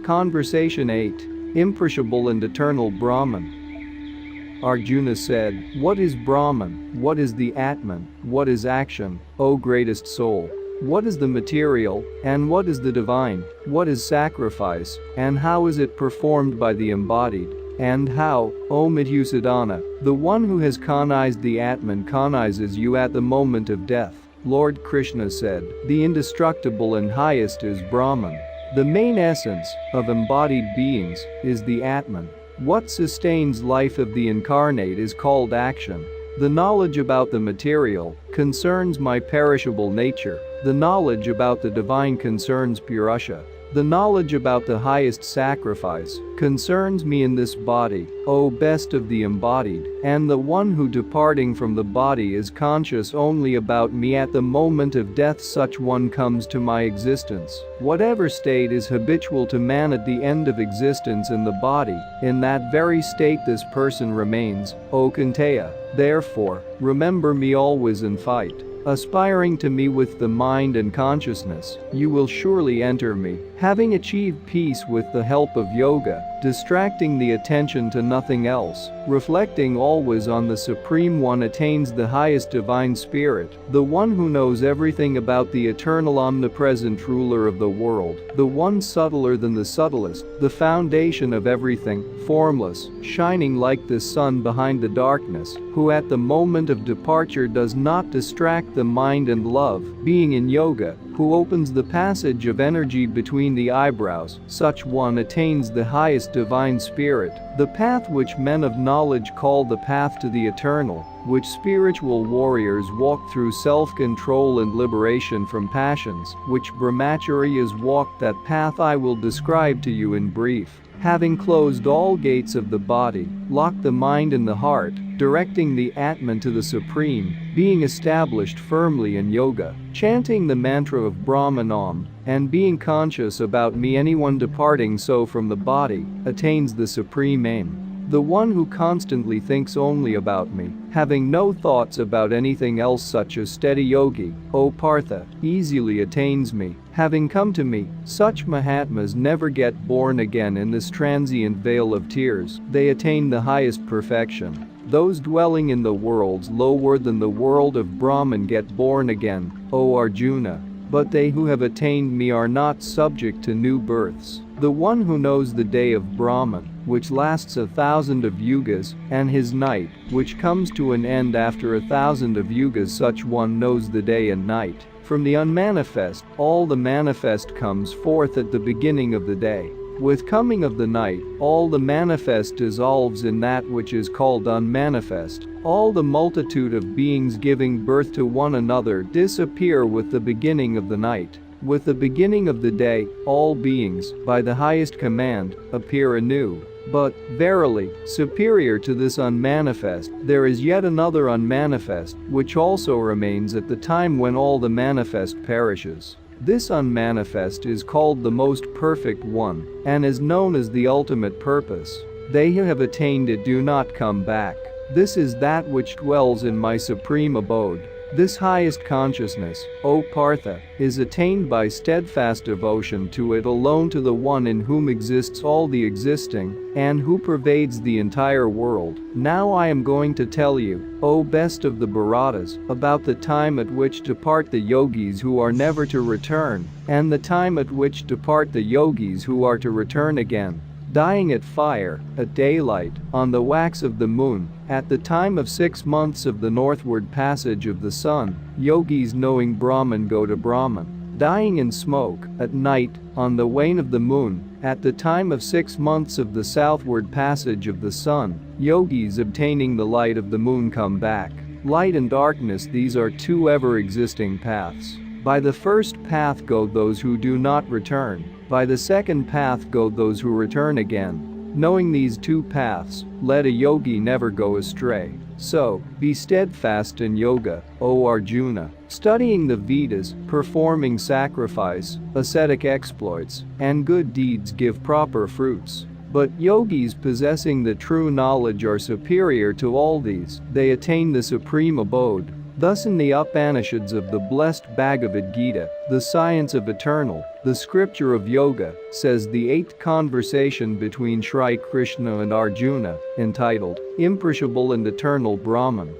Conversation 8. Imperishable and Eternal Brahman. Arjuna said, What is Brahman? What is the Atman? What is action, O greatest soul? What is the material, and what is the divine? What is sacrifice, and how is it performed by the embodied? And how, O Madhusadana, the one who has cognized the Atman cognizes you at the moment of death? Lord Krishna said, The indestructible and highest is Brahman. The main essence of embodied beings is the Atman. What sustains life of the incarnate is called action. The knowledge about the material concerns my perishable nature. The knowledge about the divine concerns Purusha. The knowledge about the highest sacrifice concerns me in this body, O best of the embodied, and the one who departing from the body is conscious only about me at the moment of death. Such one comes to my existence. Whatever state is habitual to man at the end of existence in the body, in that very state this person remains, O Kunteya. Therefore, remember me always and fight. Aspiring to me with the mind and consciousness, you will surely enter me. Having achieved peace with the help of yoga, distracting the attention to nothing else, reflecting always on the Supreme One attains the highest divine spirit, the one who knows everything about the eternal omnipresent ruler of the world, the one subtler than the subtlest, the foundation of everything, formless, shining like the sun behind the darkness, who at the moment of departure does not distract the mind and love, being in yoga, who opens the passage of energy between the eyebrows, such one attains the highest divine spirit, the path which men of knowledge call the path to the eternal, which spiritual warriors walk through self-control and liberation from passions, which brahmacharyas walk. That path I will describe to you in brief. Having closed all gates of the body, lock the mind and the heart, directing the Atman to the Supreme, being established firmly in yoga, chanting the mantra of Brahman Om, and being conscious about me. Anyone departing so from the body attains the supreme aim. The one who constantly thinks only about me, having no thoughts about anything else, such as steady yogi, O Partha, easily attains me. Having come to me, such Mahatmas never get born again in this transient vale of tears. They attain the highest perfection. Those dwelling in the worlds lower than the world of Brahman get born again, O Arjuna. But they who have attained me are not subject to new births. The one who knows the day of Brahman, which lasts 1,000 of yugas, and his night, which comes to an end after 1,000 of yugas, such one knows the day and night. From the unmanifest, all the manifest comes forth at the beginning of the day. With coming of the night, all the manifest dissolves in that which is called unmanifest. All the multitude of beings giving birth to one another disappear with the beginning of the night. With the beginning of the day, all beings, by the highest command, appear anew. But, verily, superior to this unmanifest, there is yet another unmanifest, which also remains at the time when all the manifest perishes. This unmanifest is called the most perfect one, and is known as the ultimate purpose. They who have attained it do not come back. This is that which dwells in my supreme abode. This highest consciousness, O Partha, is attained by steadfast devotion to it alone, to the one in whom exists all the existing, and who pervades the entire world. Now I am going to tell you, O best of the Bharatas, about the time at which depart the yogis who are never to return, and the time at which depart the yogis who are to return again. Dying at fire, at daylight, on the wax of the moon, at the time of 6 months of the northward passage of the sun, yogis knowing Brahman go to Brahman. Dying in smoke, at night, on the wane of the moon, at the time of 6 months of the southward passage of the sun, yogis obtaining the light of the moon come back. Light and darkness, these are two ever-existing paths. By the first path go those who do not return. By the second path go those who return again. Knowing these two paths, let a yogi never go astray. So, be steadfast in yoga, O Arjuna, studying the Vedas, performing sacrifice, ascetic exploits, and good deeds give proper fruits. But yogis possessing the true knowledge are superior to all these. They attain the supreme abode. Thus in the Upanishads of the blessed Bhagavad Gita, the science of eternal, the scripture of yoga, says the 8th conversation between Shri Krishna and Arjuna, entitled, Imperishable and Eternal Brahman.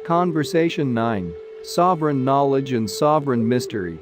Conversation 9. Sovereign Knowledge and Sovereign Mystery.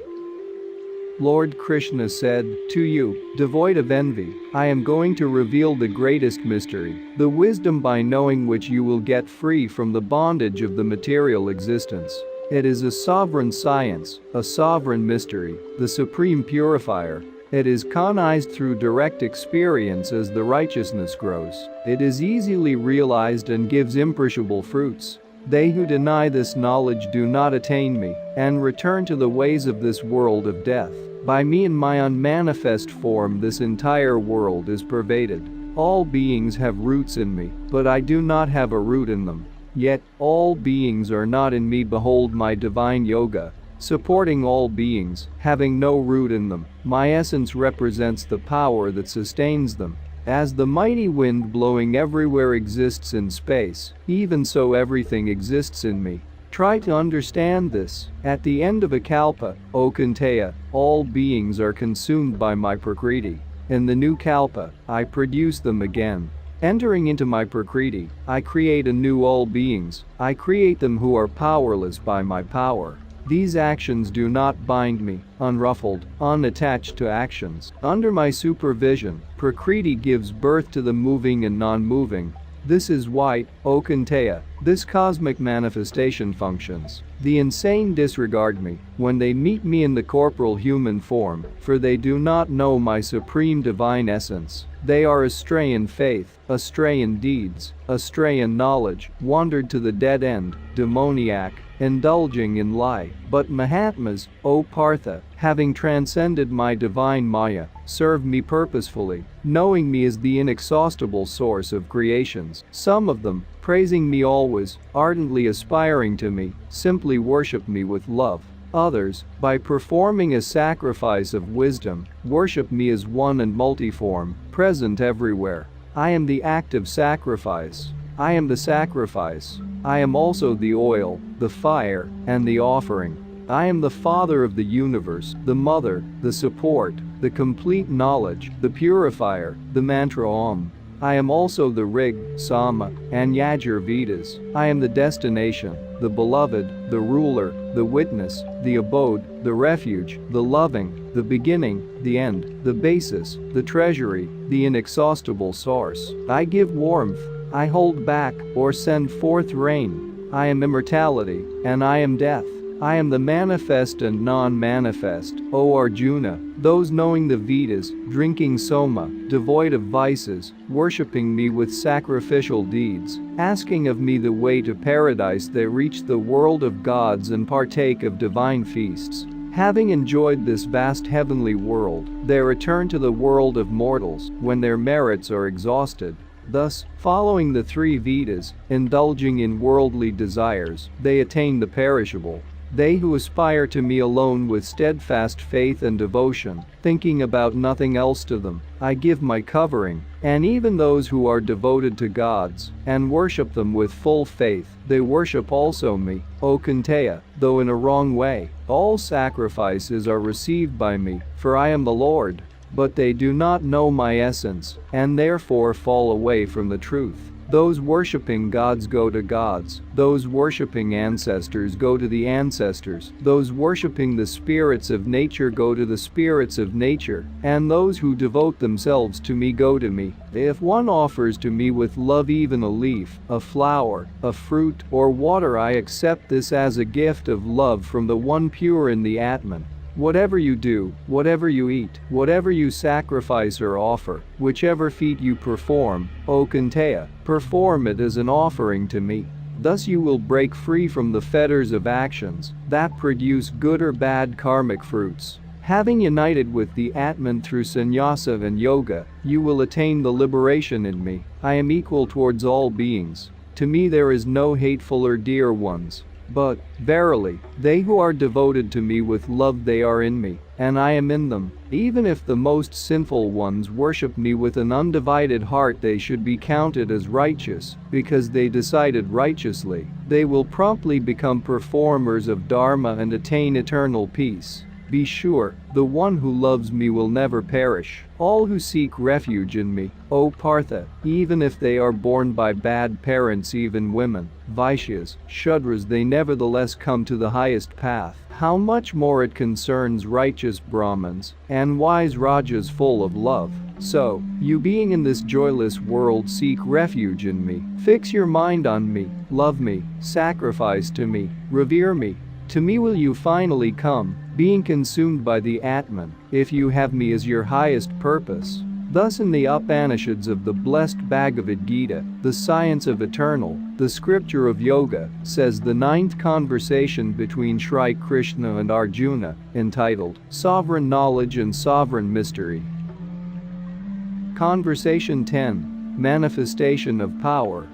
Lord Krishna said, to you, devoid of envy, I am going to reveal the greatest mystery, the wisdom by knowing which you will get free from the bondage of the material existence. It is a sovereign science, a sovereign mystery, the supreme purifier. It is cognized through direct experience as the righteousness grows. It is easily realized and gives imperishable fruits. They who deny this knowledge do not attain me, and return to the ways of this world of death. By me in my unmanifest form this entire world is pervaded. All beings have roots in me, but I do not have a root in them. Yet, all beings are not in me. Behold my divine yoga, supporting all beings, having no root in them. My essence represents the power that sustains them. As the mighty wind blowing everywhere exists in space, even so everything exists in me. Try to understand this. At the end of a kalpa, O Kunteya, all beings are consumed by my prakriti. In the new kalpa, I produce them again. Entering into my prakriti, I create anew all beings. I create them who are powerless by my power. These actions do not bind me, unruffled, unattached to actions. Under my supervision, prakriti gives birth to the moving and non-moving. This is why, O Kunteya, this cosmic manifestation functions. The insane disregard me when they meet me in the corporal human form, for they do not know my supreme divine essence. They are astray in faith, astray in deeds, astray in knowledge, wandered to the dead end, demoniac, indulging in lie. But Mahatmas, O Partha, having transcended my divine Maya, serve me purposefully, knowing me as the inexhaustible source of creations. Some of them, praising me always, ardently aspiring to me, simply worship me with love. Others, by performing a sacrifice of wisdom, worship me as one and multiform, present everywhere. I am the active sacrifice. I am the sacrifice. I am also the oil, the fire, and the offering. I am the Father of the universe, the Mother, the support, the complete knowledge, the purifier, the mantra Om. I am also the Rig, Sama, and Yajur Vedas. I am the destination, the beloved, the ruler, the witness, the abode, the refuge, the loving, the beginning, the end, the basis, the treasury, the inexhaustible source. I give warmth. I hold back or send forth rain. I am immortality, and I am death. I am the manifest and non-manifest, O Arjuna. Those knowing the Vedas, drinking Soma, devoid of vices, worshipping me with sacrificial deeds, asking of me the way to paradise, they reach the world of gods and partake of divine feasts. Having enjoyed this vast heavenly world, they return to the world of mortals when their merits are exhausted. Thus, following the three Vedas, indulging in worldly desires, they attain the perishable. They who aspire to me alone with steadfast faith and devotion, thinking about nothing else to them, I give my covering, and even those who are devoted to gods, and worship them with full faith, they worship also me, O Kunteya, though in a wrong way. All sacrifices are received by me, for I am the Lord. But they do not know my essence, and therefore fall away from the truth. Those worshipping gods go to gods, those worshipping ancestors go to the ancestors, those worshipping the spirits of nature go to the spirits of nature, and those who devote themselves to me go to me. If one offers to me with love even a leaf, a flower, a fruit, or water, I accept this as a gift of love from the one pure in the Atman. Whatever you do, whatever you eat, whatever you sacrifice or offer, whichever feat you perform, O Kunteya, perform it as an offering to me. Thus you will break free from the fetters of actions that produce good or bad karmic fruits. Having united with the Atman through sannyasa and yoga, you will attain the liberation in me. I am equal towards all beings. To me there is no hateful or dear ones. But, verily, they who are devoted to me with love, they are in me, and I am in them. Even if the most sinful ones worship me with an undivided heart, they should be counted as righteous, because they decided righteously. They will promptly become performers of Dharma and attain eternal peace. Be sure, the one who loves me will never perish. All who seek refuge in me, O Partha, even if they are born by bad parents, even women, Vaishyas, Shudras, they nevertheless come to the highest path. How much more it concerns righteous Brahmins and wise Rajas full of love. So, you being in this joyless world, seek refuge in me. Fix your mind on me, love me, sacrifice to me, revere me. To me will you finally come, being consumed by the Atman, if you have me as your highest purpose. Thus in the Upanishads of the blessed Bhagavad Gita, the science of eternal, the scripture of yoga, says the ninth conversation between Shri Krishna and Arjuna, entitled, Sovereign Knowledge and Sovereign Mystery. Conversation 10. Manifestation of Power.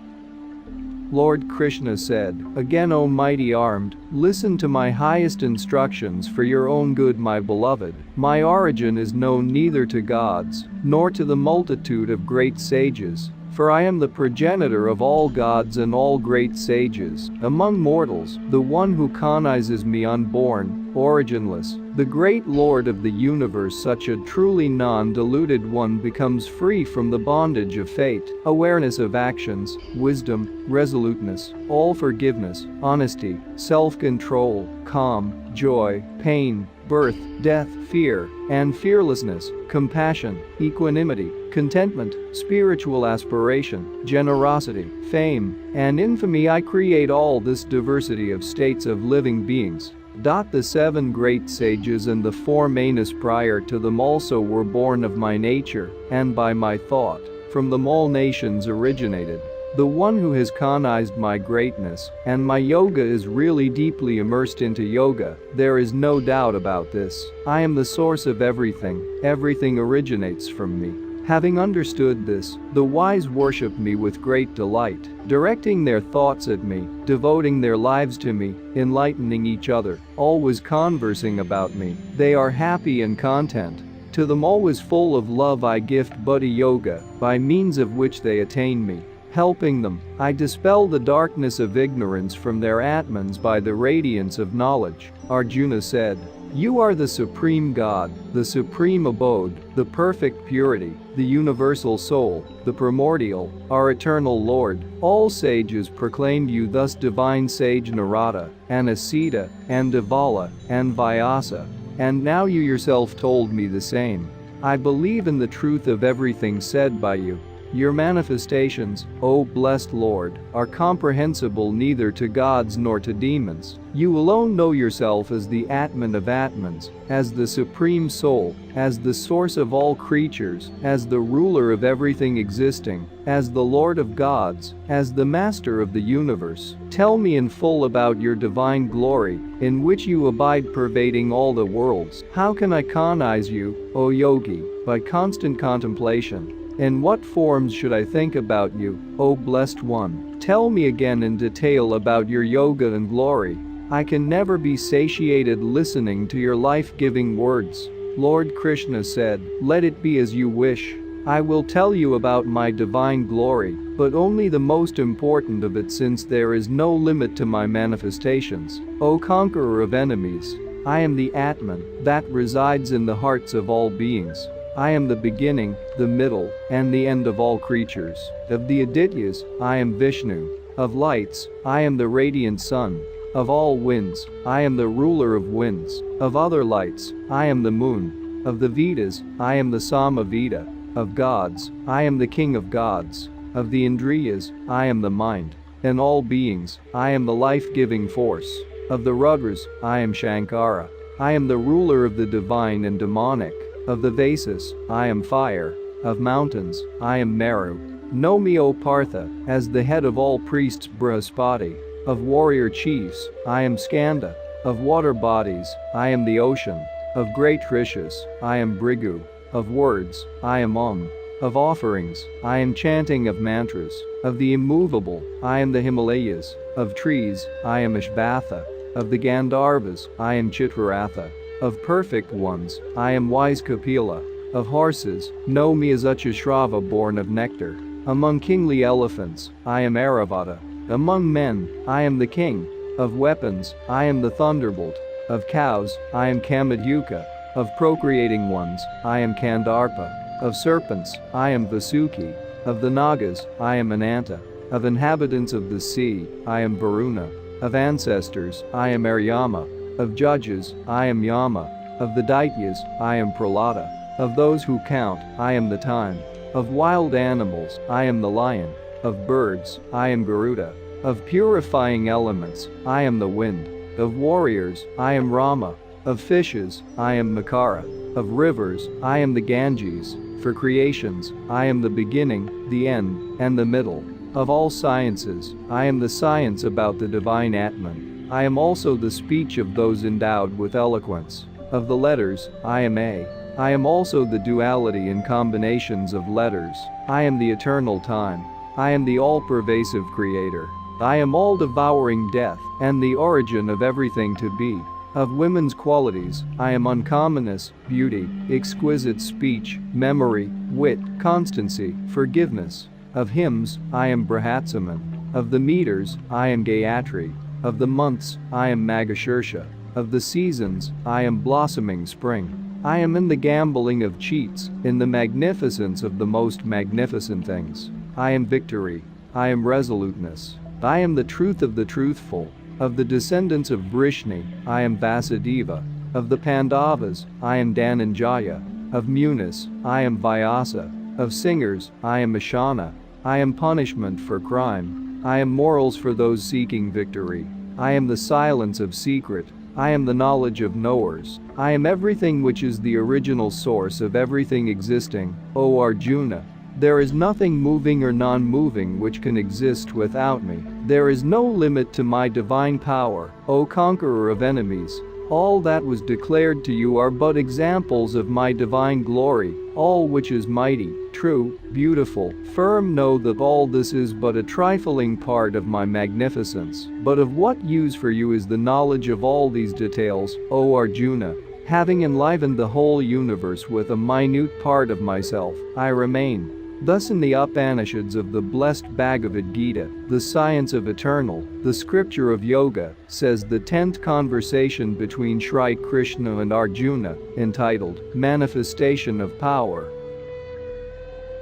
Lord Krishna said, Again, O mighty armed, listen to my highest instructions for your own good, my beloved. My origin is known neither to gods, nor to the multitude of great sages. For I am the progenitor of all gods and all great sages. Among mortals, the one who cognizes me unborn, originless, the great Lord of the universe, such a truly non-deluded one becomes free from the bondage of fate, awareness of actions, wisdom, resoluteness, all forgiveness, honesty, self-control, calm, joy, pain, birth, death, fear, and fearlessness, compassion, equanimity, contentment, spiritual aspiration, generosity, fame, and infamy. I create all this diversity of states of living beings. The 7 great sages and the 4 Manas prior to them also were born of my nature and by my thought. From them all nations originated. The one who has cognized my greatness and my yoga is really deeply immersed into yoga. There is no doubt about this. I am the source of everything. Everything originates from me. Having understood this, the wise worship me with great delight, directing their thoughts at me, devoting their lives to me, enlightening each other, always conversing about me. They are happy and content. To them always full of love I gift Buddha Yoga, by means of which they attain me. Helping them, I dispel the darkness of ignorance from their Atmans by the radiance of knowledge. Arjuna said, "You are the supreme God, the supreme abode, the perfect purity, the universal soul, the primordial, our eternal Lord." All sages proclaimed you thus, divine sage Narada, and Asita, and Devala, and Vyasa. And now you yourself told me the same. I believe in the truth of everything said by you. Your manifestations, O blessed Lord, are comprehensible neither to gods nor to demons. You alone know yourself as the Atman of Atmans, as the Supreme Soul, as the source of all creatures, as the ruler of everything existing, as the Lord of gods, as the Master of the universe. Tell me in full about your divine glory, in which you abide pervading all the worlds. How can I cognize you, O yogi? By constant contemplation. In what forms should I think about you, O blessed one? Tell me again in detail about your yoga and glory. I can never be satiated listening to your life-giving words. Lord Krishna said, "Let it be as you wish. I will tell you about my divine glory, but only the most important of it, since there is no limit to my manifestations. O conqueror of enemies, I am the Atman that resides in the hearts of all beings. I am the beginning, the middle, and the end of all creatures. Of the Adityas, I am Vishnu. Of lights, I am the radiant sun. Of all winds, I am the ruler of winds. Of other lights, I am the moon. Of the Vedas, I am the Samaveda. Of gods, I am the king of gods. Of the Indriyas, I am the mind. In all beings, I am the life-giving force. Of the Rudras, I am Shankara. I am the ruler of the divine and demonic. Of the Vasas, I am fire. Of mountains, I am Meru. Know me, O Partha, as the head of all priests Brihaspati. Of warrior chiefs, I am Skanda. Of water bodies, I am the ocean. Of great rishis, I am Bhrigu. Of words, I am Om. Of offerings, I am chanting of mantras. Of the immovable, I am the Himalayas. Of trees, I am Ashvatha. Of the Gandharvas, I am Chitraratha. Of perfect ones, I am wise Kapila. Of horses, know me as Uchashrava born of nectar. Among kingly elephants, I am Airavata. Among men, I am the king. Of weapons, I am the thunderbolt. Of cows, I am Kamadyuka. Of procreating ones, I am Kandarpa. Of serpents, I am Vasuki. Of the Nagas, I am Ananta. Of inhabitants of the sea, I am Varuna. Of ancestors, I am Aryama. Of judges, I am Yama. Of the Daityas, I am Prahlada. Of those who count, I am the time. Of wild animals, I am the lion. Of birds, I am Garuda. Of purifying elements, I am the wind. Of warriors, I am Rama. Of fishes, I am Makara. Of rivers, I am the Ganges. For creations, I am the beginning, the end, and the middle. Of all sciences, I am the science about the divine Atman. I am also the speech of those endowed with eloquence. Of the letters, I am A. I am also the duality in combinations of letters. I am the eternal time. I am the all-pervasive creator. I am all-devouring death, and the origin of everything to be. Of women's qualities, I am uncommonness, beauty, exquisite speech, memory, wit, constancy, forgiveness. Of hymns, I am Brihatsaman. Of the meters, I am Gayatri. Of the months, I am Magashirsha. Of the seasons, I am blossoming spring. I am in the gambling of cheats, in the magnificence of the most magnificent things. I am victory. I am resoluteness. I am the truth of the truthful. Of the descendants of Vrishni, I am Vasudeva. Of the Pandavas, I am Dhananjaya. Of Munis, I am Vyasa. Of singers, I am Ashana. I am punishment for crime. I am morals for those seeking victory. I am the silence of secret. I am the knowledge of knowers. I am everything which is the original source of everything existing, O Arjuna. There is nothing moving or non-moving which can exist without me. There is no limit to my divine power, O conqueror of enemies. All that was declared to you are but examples of my divine glory, all which is mighty, true, beautiful, firm. Know that all this is but a trifling part of my magnificence, but of what use for you is the knowledge of all these details, O Arjuna? Having enlivened the whole universe with a minute part of myself, I remain. Thus in the Upanishads of the blessed Bhagavad Gita, the science of eternal, the scripture of yoga, says the 10th conversation between Shri Krishna and Arjuna, entitled, Manifestation of Power.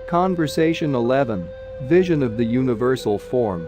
Conversation 11. Vision of the Universal Form.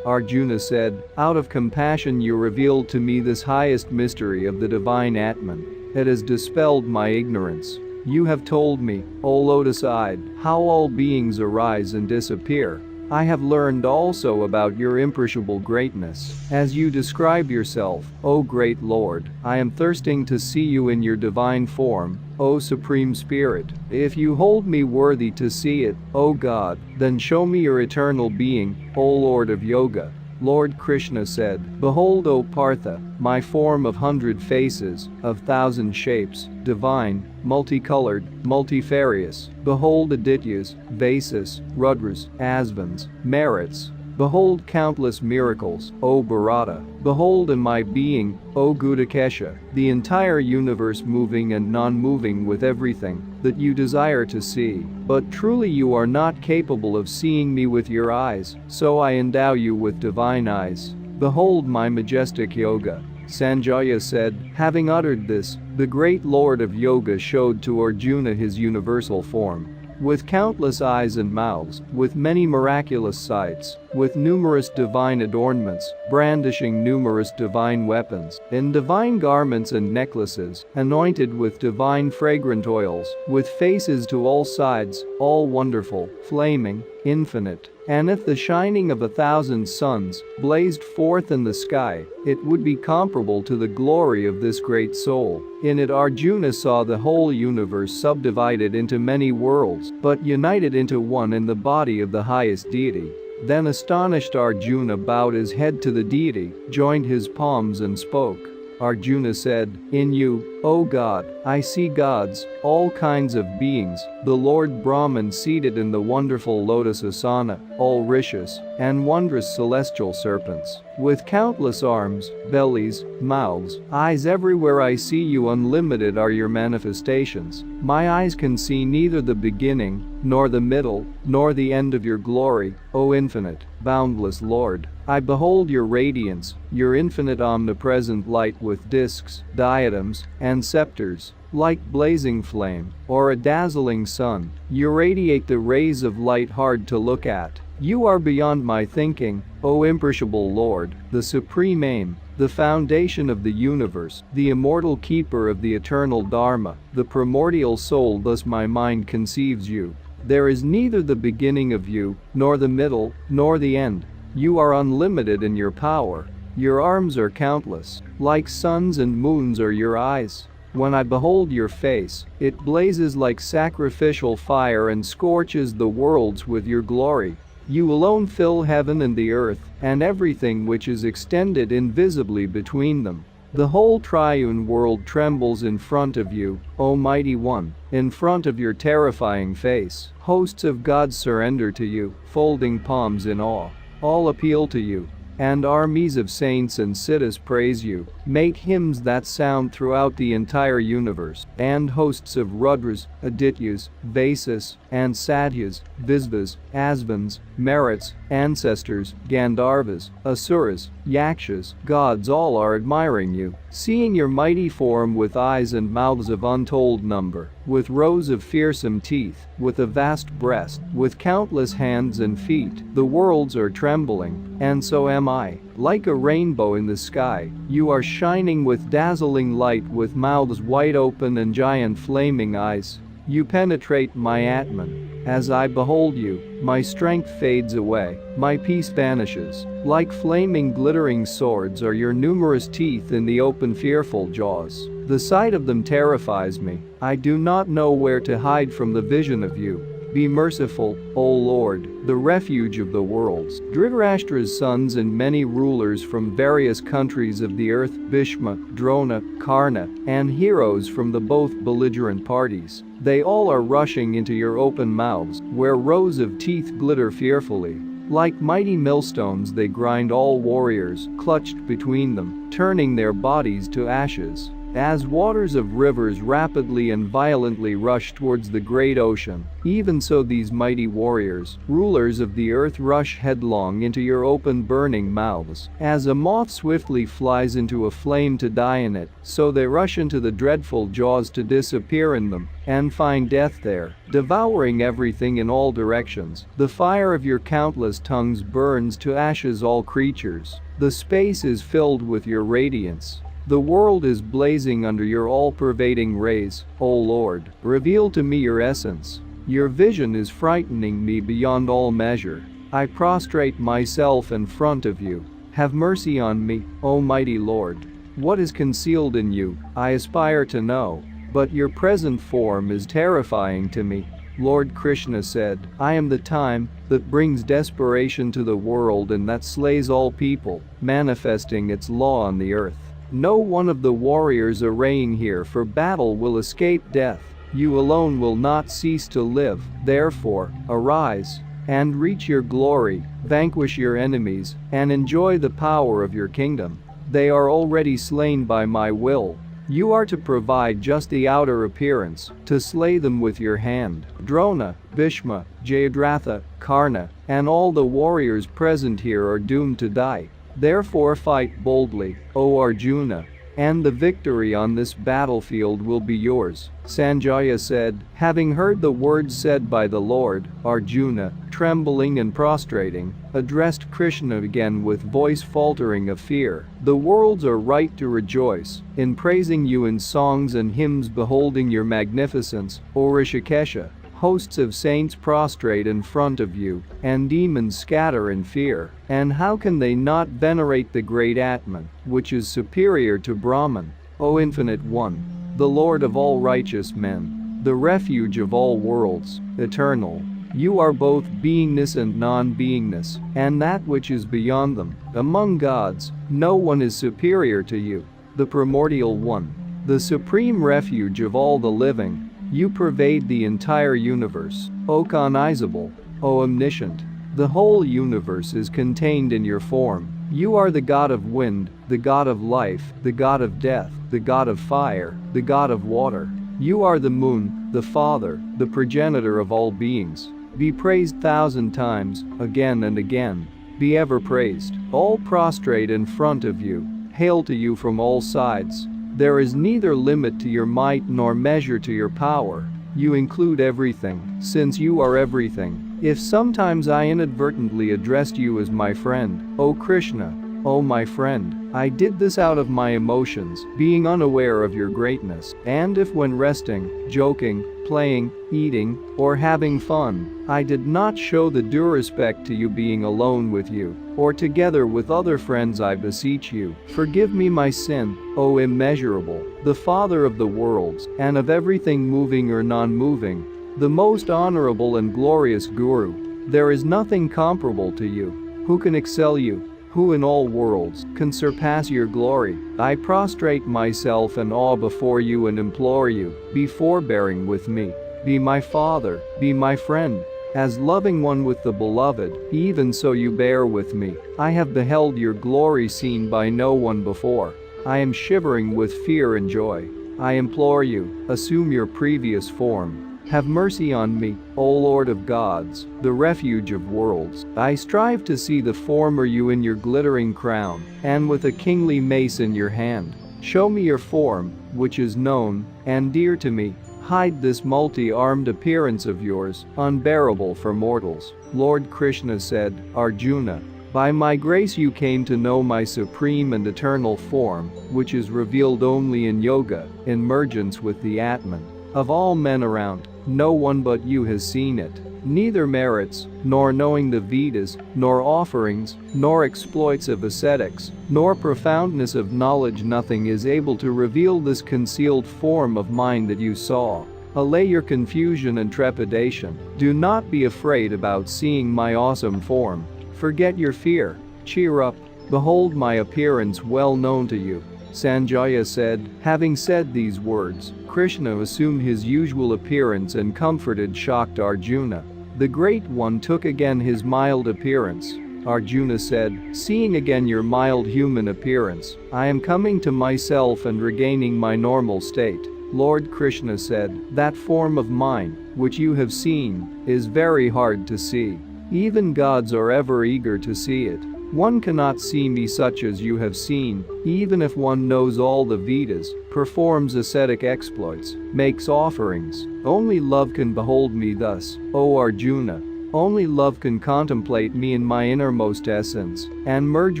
Arjuna said, out of compassion you revealed to me this highest mystery of the divine Atman. It has dispelled my ignorance. You have told me, O lotus-eyed, how all beings arise and disappear. I have learned also about your imperishable greatness. As you describe yourself, O great Lord, I am thirsting to see you in your divine form, O Supreme Spirit. If you hold me worthy to see it, O God, then show me your eternal being, O Lord of Yoga. Lord Krishna said, behold, O Partha, my form of 100 faces, of 1,000 shapes, divine, multicolored, multifarious. Behold Adityas, Vasas, Rudras, Asvins, Merits. Behold countless miracles, O Bharata. Behold in my being, O Gudakesha, the entire universe moving and non-moving with everything that you desire to see. But truly you are not capable of seeing me with your eyes, so I endow you with divine eyes. Behold my majestic yoga. Sanjaya said, having uttered this, the great Lord of Yoga showed to Arjuna his universal form. With countless eyes and mouths, with many miraculous sights, with numerous divine adornments, brandishing numerous divine weapons, in divine garments and necklaces, anointed with divine fragrant oils, with faces to all sides, all wonderful, flaming, infinite. And if the shining of 1,000 suns blazed forth in the sky, it would be comparable to the glory of this great soul. In it Arjuna saw the whole universe subdivided into many worlds, but united into one in the body of the highest deity. Then astonished Arjuna bowed his head to the deity, joined his palms and spoke. Arjuna said, in you, O God, I see gods, all kinds of beings, the Lord Brahman seated in the wonderful lotus asana, all rishis, and wondrous celestial serpents, with countless arms, bellies, mouths, eyes. Everywhere I see you, unlimited are your manifestations. My eyes can see neither the beginning, nor the middle, nor the end of your glory, O infinite, boundless Lord. I behold your radiance, your infinite omnipresent light with discs, diadems, and scepters. Like blazing flame, or a dazzling sun, you radiate the rays of light hard to look at. You are beyond my thinking, O imperishable Lord, the supreme aim, the foundation of the universe, the immortal keeper of the eternal Dharma, the primordial soul. Thus my mind conceives you. There is neither the beginning of you, nor the middle, nor the end. You are unlimited in your power. Your arms are countless. Like suns and moons are your eyes. When I behold your face, it blazes like sacrificial fire and scorches the worlds with your glory. You alone fill heaven and the earth, and everything which is extended invisibly between them. The whole triune world trembles in front of you, O Mighty One, in front of your terrifying face. Hosts of gods surrender to you, folding palms in awe. All appeal to you, and armies of saints and siddhas praise you. Make hymns that sound throughout the entire universe, and hosts of Rudras, Adityas, Vasas, and Satyas, Visvas, Asvins, Merits, ancestors, Gandharvas, Asuras, Yakshas, gods all are admiring you, seeing your mighty form with eyes and mouths of untold number, with rows of fearsome teeth, with a vast breast, with countless hands and feet. The worlds are trembling, and so am I. Like a rainbow in the sky, you are shining with dazzling light, with mouths wide open and giant flaming eyes. You penetrate my Atman. As I behold you, my strength fades away, my peace vanishes. Like flaming glittering swords are your numerous teeth in the open fearful jaws. The sight of them terrifies me. I do not know where to hide from the vision of you. Be merciful, O Lord, the refuge of the worlds. Dhritarashtra's sons and many rulers from various countries of the earth, Bhishma, Drona, Karna, and heroes from the both belligerent parties. They all are rushing into your open mouths, where rows of teeth glitter fearfully. Like mighty millstones they grind all warriors, clutched between them, turning their bodies to ashes. As waters of rivers rapidly and violently rush towards the great ocean, even so these mighty warriors, rulers of the earth, rush headlong into your open burning mouths. As a moth swiftly flies into a flame to die in it, so they rush into the dreadful jaws to disappear in them, and find death there, devouring everything in all directions. The fire of your countless tongues burns to ashes all creatures. The space is filled with your radiance. The world is blazing under your all-pervading rays, O Lord. Reveal to me your essence. Your vision is frightening me beyond all measure. I prostrate myself in front of you. Have mercy on me, O mighty Lord. What is concealed in you, I aspire to know, but your present form is terrifying to me. Lord Krishna said, I am the time that brings desperation to the world and that slays all people, manifesting its law on the earth. No one of the warriors arraying here for battle will escape death. You alone will not cease to live. Therefore, arise and reach your glory, vanquish your enemies, and enjoy the power of your kingdom. They are already slain by my will. You are to provide just the outer appearance, to slay them with your hand. Drona, Bhishma, Jayadratha, Karna, and all the warriors present here are doomed to die. Therefore fight boldly, O Arjuna, and the victory on this battlefield will be yours. Sanjaya said, having heard the words said by the Lord, Arjuna, trembling and prostrating, addressed Krishna again with voice faltering of fear. The worlds are right to rejoice in praising you in songs and hymns, beholding your magnificence, O Rishikesha. Hosts of saints prostrate in front of you, and demons scatter in fear. And how can they not venerate the great Atman, which is superior to Brahman? O Infinite One, the Lord of all righteous men, the refuge of all worlds, eternal. You are both beingness and non-beingness, and that which is beyond them. Among gods, no one is superior to you, the primordial one, the supreme refuge of all the living. You pervade the entire universe, O cognizable, O omniscient. The whole universe is contained in your form. You are the God of wind, the God of life, the God of death, the God of fire, the God of water. You are the moon, the father, the progenitor of all beings. Be praised 1,000 times, again and again. Be ever praised. All prostrate in front of you, hail to you from all sides. There is neither limit to your might nor measure to your power. You include everything, since you are everything. If sometimes I inadvertently addressed you as my friend, O Krishna, O my friend, I did this out of my emotions, being unaware of your greatness. And if when resting, joking, playing, eating, or having fun, I did not show the due respect to you being alone with you, or together with other friends, I beseech you, forgive me my sin, O immeasurable, the Father of the worlds, and of everything moving or non-moving, the most honorable and glorious Guru. There is nothing comparable to you. Who can excel you? Who in all worlds can surpass your glory? I prostrate myself in awe before you and implore you, be forbearing with me. Be my Father, be my friend. As loving one with the beloved, even so you bear with me. I have beheld your glory seen by no one before. I am shivering with fear and joy. I implore you, assume your previous form. Have mercy on me, O Lord of gods, the refuge of worlds. I strive to see the former you in your glittering crown, and with a kingly mace in your hand. Show me your form, which is known and dear to me. Hide this multi-armed appearance of yours, unbearable for mortals. Lord Krishna said, Arjuna, by my grace you came to know my supreme and eternal form, which is revealed only in yoga, in mergence with the Atman. Of all men around, no one but you has seen it. Neither merits, nor knowing the Vedas, nor offerings, nor exploits of ascetics, nor profoundness of knowledge, nothing is able to reveal this concealed form of mine that you saw. Allay your confusion and trepidation. Do not be afraid about seeing my awesome form. Forget your fear. Cheer up. Behold my appearance well known to you. Sanjaya said. Having said these words, Krishna assumed his usual appearance and comforted shocked Arjuna. The Great One took again his mild appearance. Arjuna said, seeing again your mild human appearance, I am coming to myself and regaining my normal state. Lord Krishna said, that form of mine, which you have seen, is very hard to see. Even gods are ever eager to see it. One cannot see me such as you have seen, even if one knows all the Vedas, performs ascetic exploits, makes offerings. Only love can behold me thus, O Arjuna. Only love can contemplate me in my innermost essence, and merge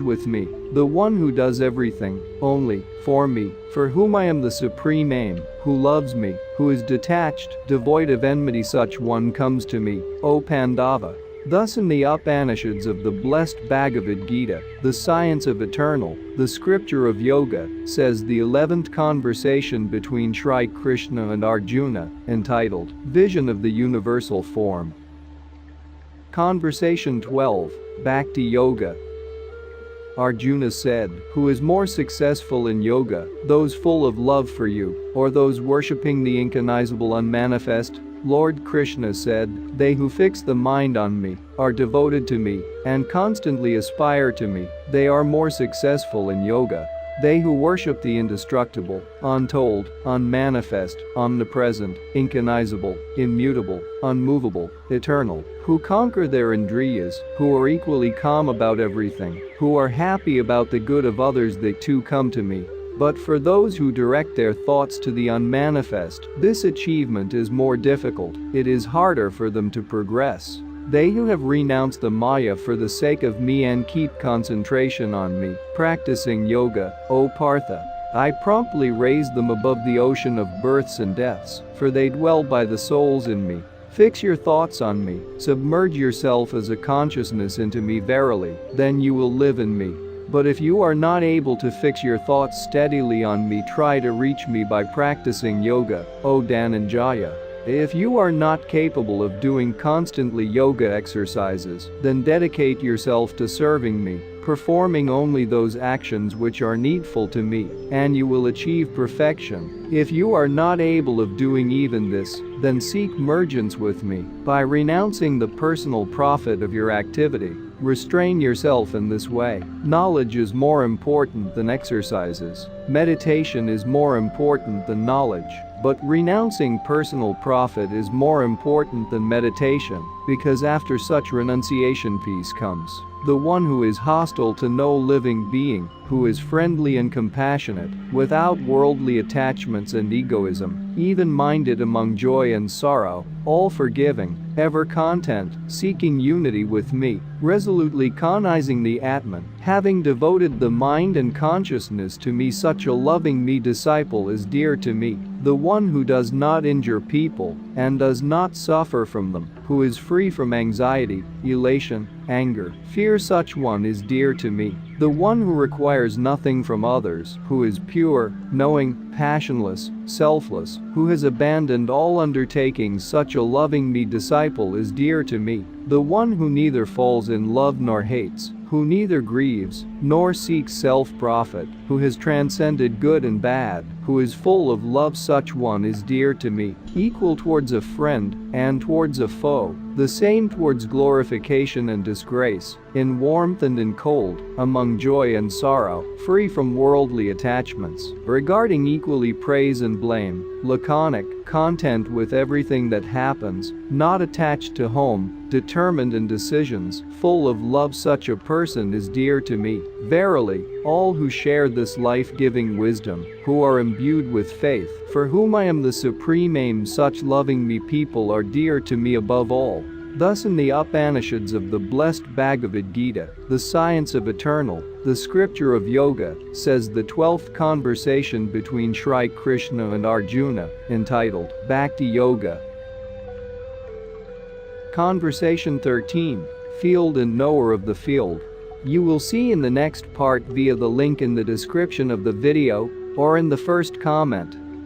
with me, the one who does everything, only, for me, for whom I am the supreme aim, who loves me, who is detached, devoid of enmity. Such one comes to me, O Pandava. Thus in the Upanishads of the blessed Bhagavad Gita, the science of eternal, the scripture of yoga, says the 11th conversation between Shri Krishna and Arjuna, entitled, Vision of the Universal Form. Conversation 12, Bhakti Yoga. Arjuna said, who is more successful in yoga, those full of love for you, or those worshipping the incognizable unmanifest? Lord Krishna said, they who fix the mind on me, are devoted to me, and constantly aspire to me, they are more successful in yoga. They who worship the indestructible, untold, unmanifest, omnipresent, incognizable, immutable, unmovable, eternal, who conquer their indriyas, who are equally calm about everything, who are happy about the good of others, they too come to me. But for those who direct their thoughts to the unmanifest, this achievement is more difficult, it is harder for them to progress. They who have renounced the Maya for the sake of me and keep concentration on me, practicing yoga, O Partha, I promptly raise them above the ocean of births and deaths, for they dwell by the souls in me. Fix your thoughts on me, submerge yourself as a consciousness into me verily, then you will live in me. But if you are not able to fix your thoughts steadily on me, try to reach me by practicing yoga, O Dhananjaya. If you are not capable of doing constantly yoga exercises, then dedicate yourself to serving me, performing only those actions which are needful to me, and you will achieve perfection. If you are not able of doing even this, then seek mergence with me, by renouncing the personal profit of your activity. Restrain yourself in this way. Knowledge is more important than exercises. Meditation is more important than knowledge. But renouncing personal profit is more important than meditation, because after such renunciation peace comes. The one who is hostile to no living being, who is friendly and compassionate, without worldly attachments and egoism, even-minded among joy and sorrow, all forgiving, ever content, seeking unity with me, resolutely cognizing the Atman, having devoted the mind and consciousness to me, such a loving me disciple is dear to me. The one who does not injure people, and does not suffer from them, who is free from anxiety, elation, anger, fear, such one is dear to me. The one who requires nothing from others, who is pure, knowing, passionless, selfless, who has abandoned all undertakings, such a loving me disciple is dear to me. The one who neither falls in love nor hates, who neither grieves nor seeks self-profit, who has transcended good and bad, who is full of love, such one is dear to me, equal towards a friend and towards a foe, the same towards glorification and disgrace, in warmth and in cold, among joy and sorrow, free from worldly attachments, regarding equally praise and blame, laconic, content with everything that happens, not attached to home, determined in decisions, full of love, such a person is dear to me. Verily, all who share this life-giving wisdom, who are imbued with faith, for whom I am the supreme aim, such loving me people are dear to me above all. Thus in the Upanishads of the blessed Bhagavad Gita, the science of eternal, the scripture of yoga, says the 12th conversation between Shri Krishna and Arjuna, entitled Bhakti Yoga. Conversation 13, Field and Knower of the Field. You will see in the next part via the link in the description of the video or in the first comment.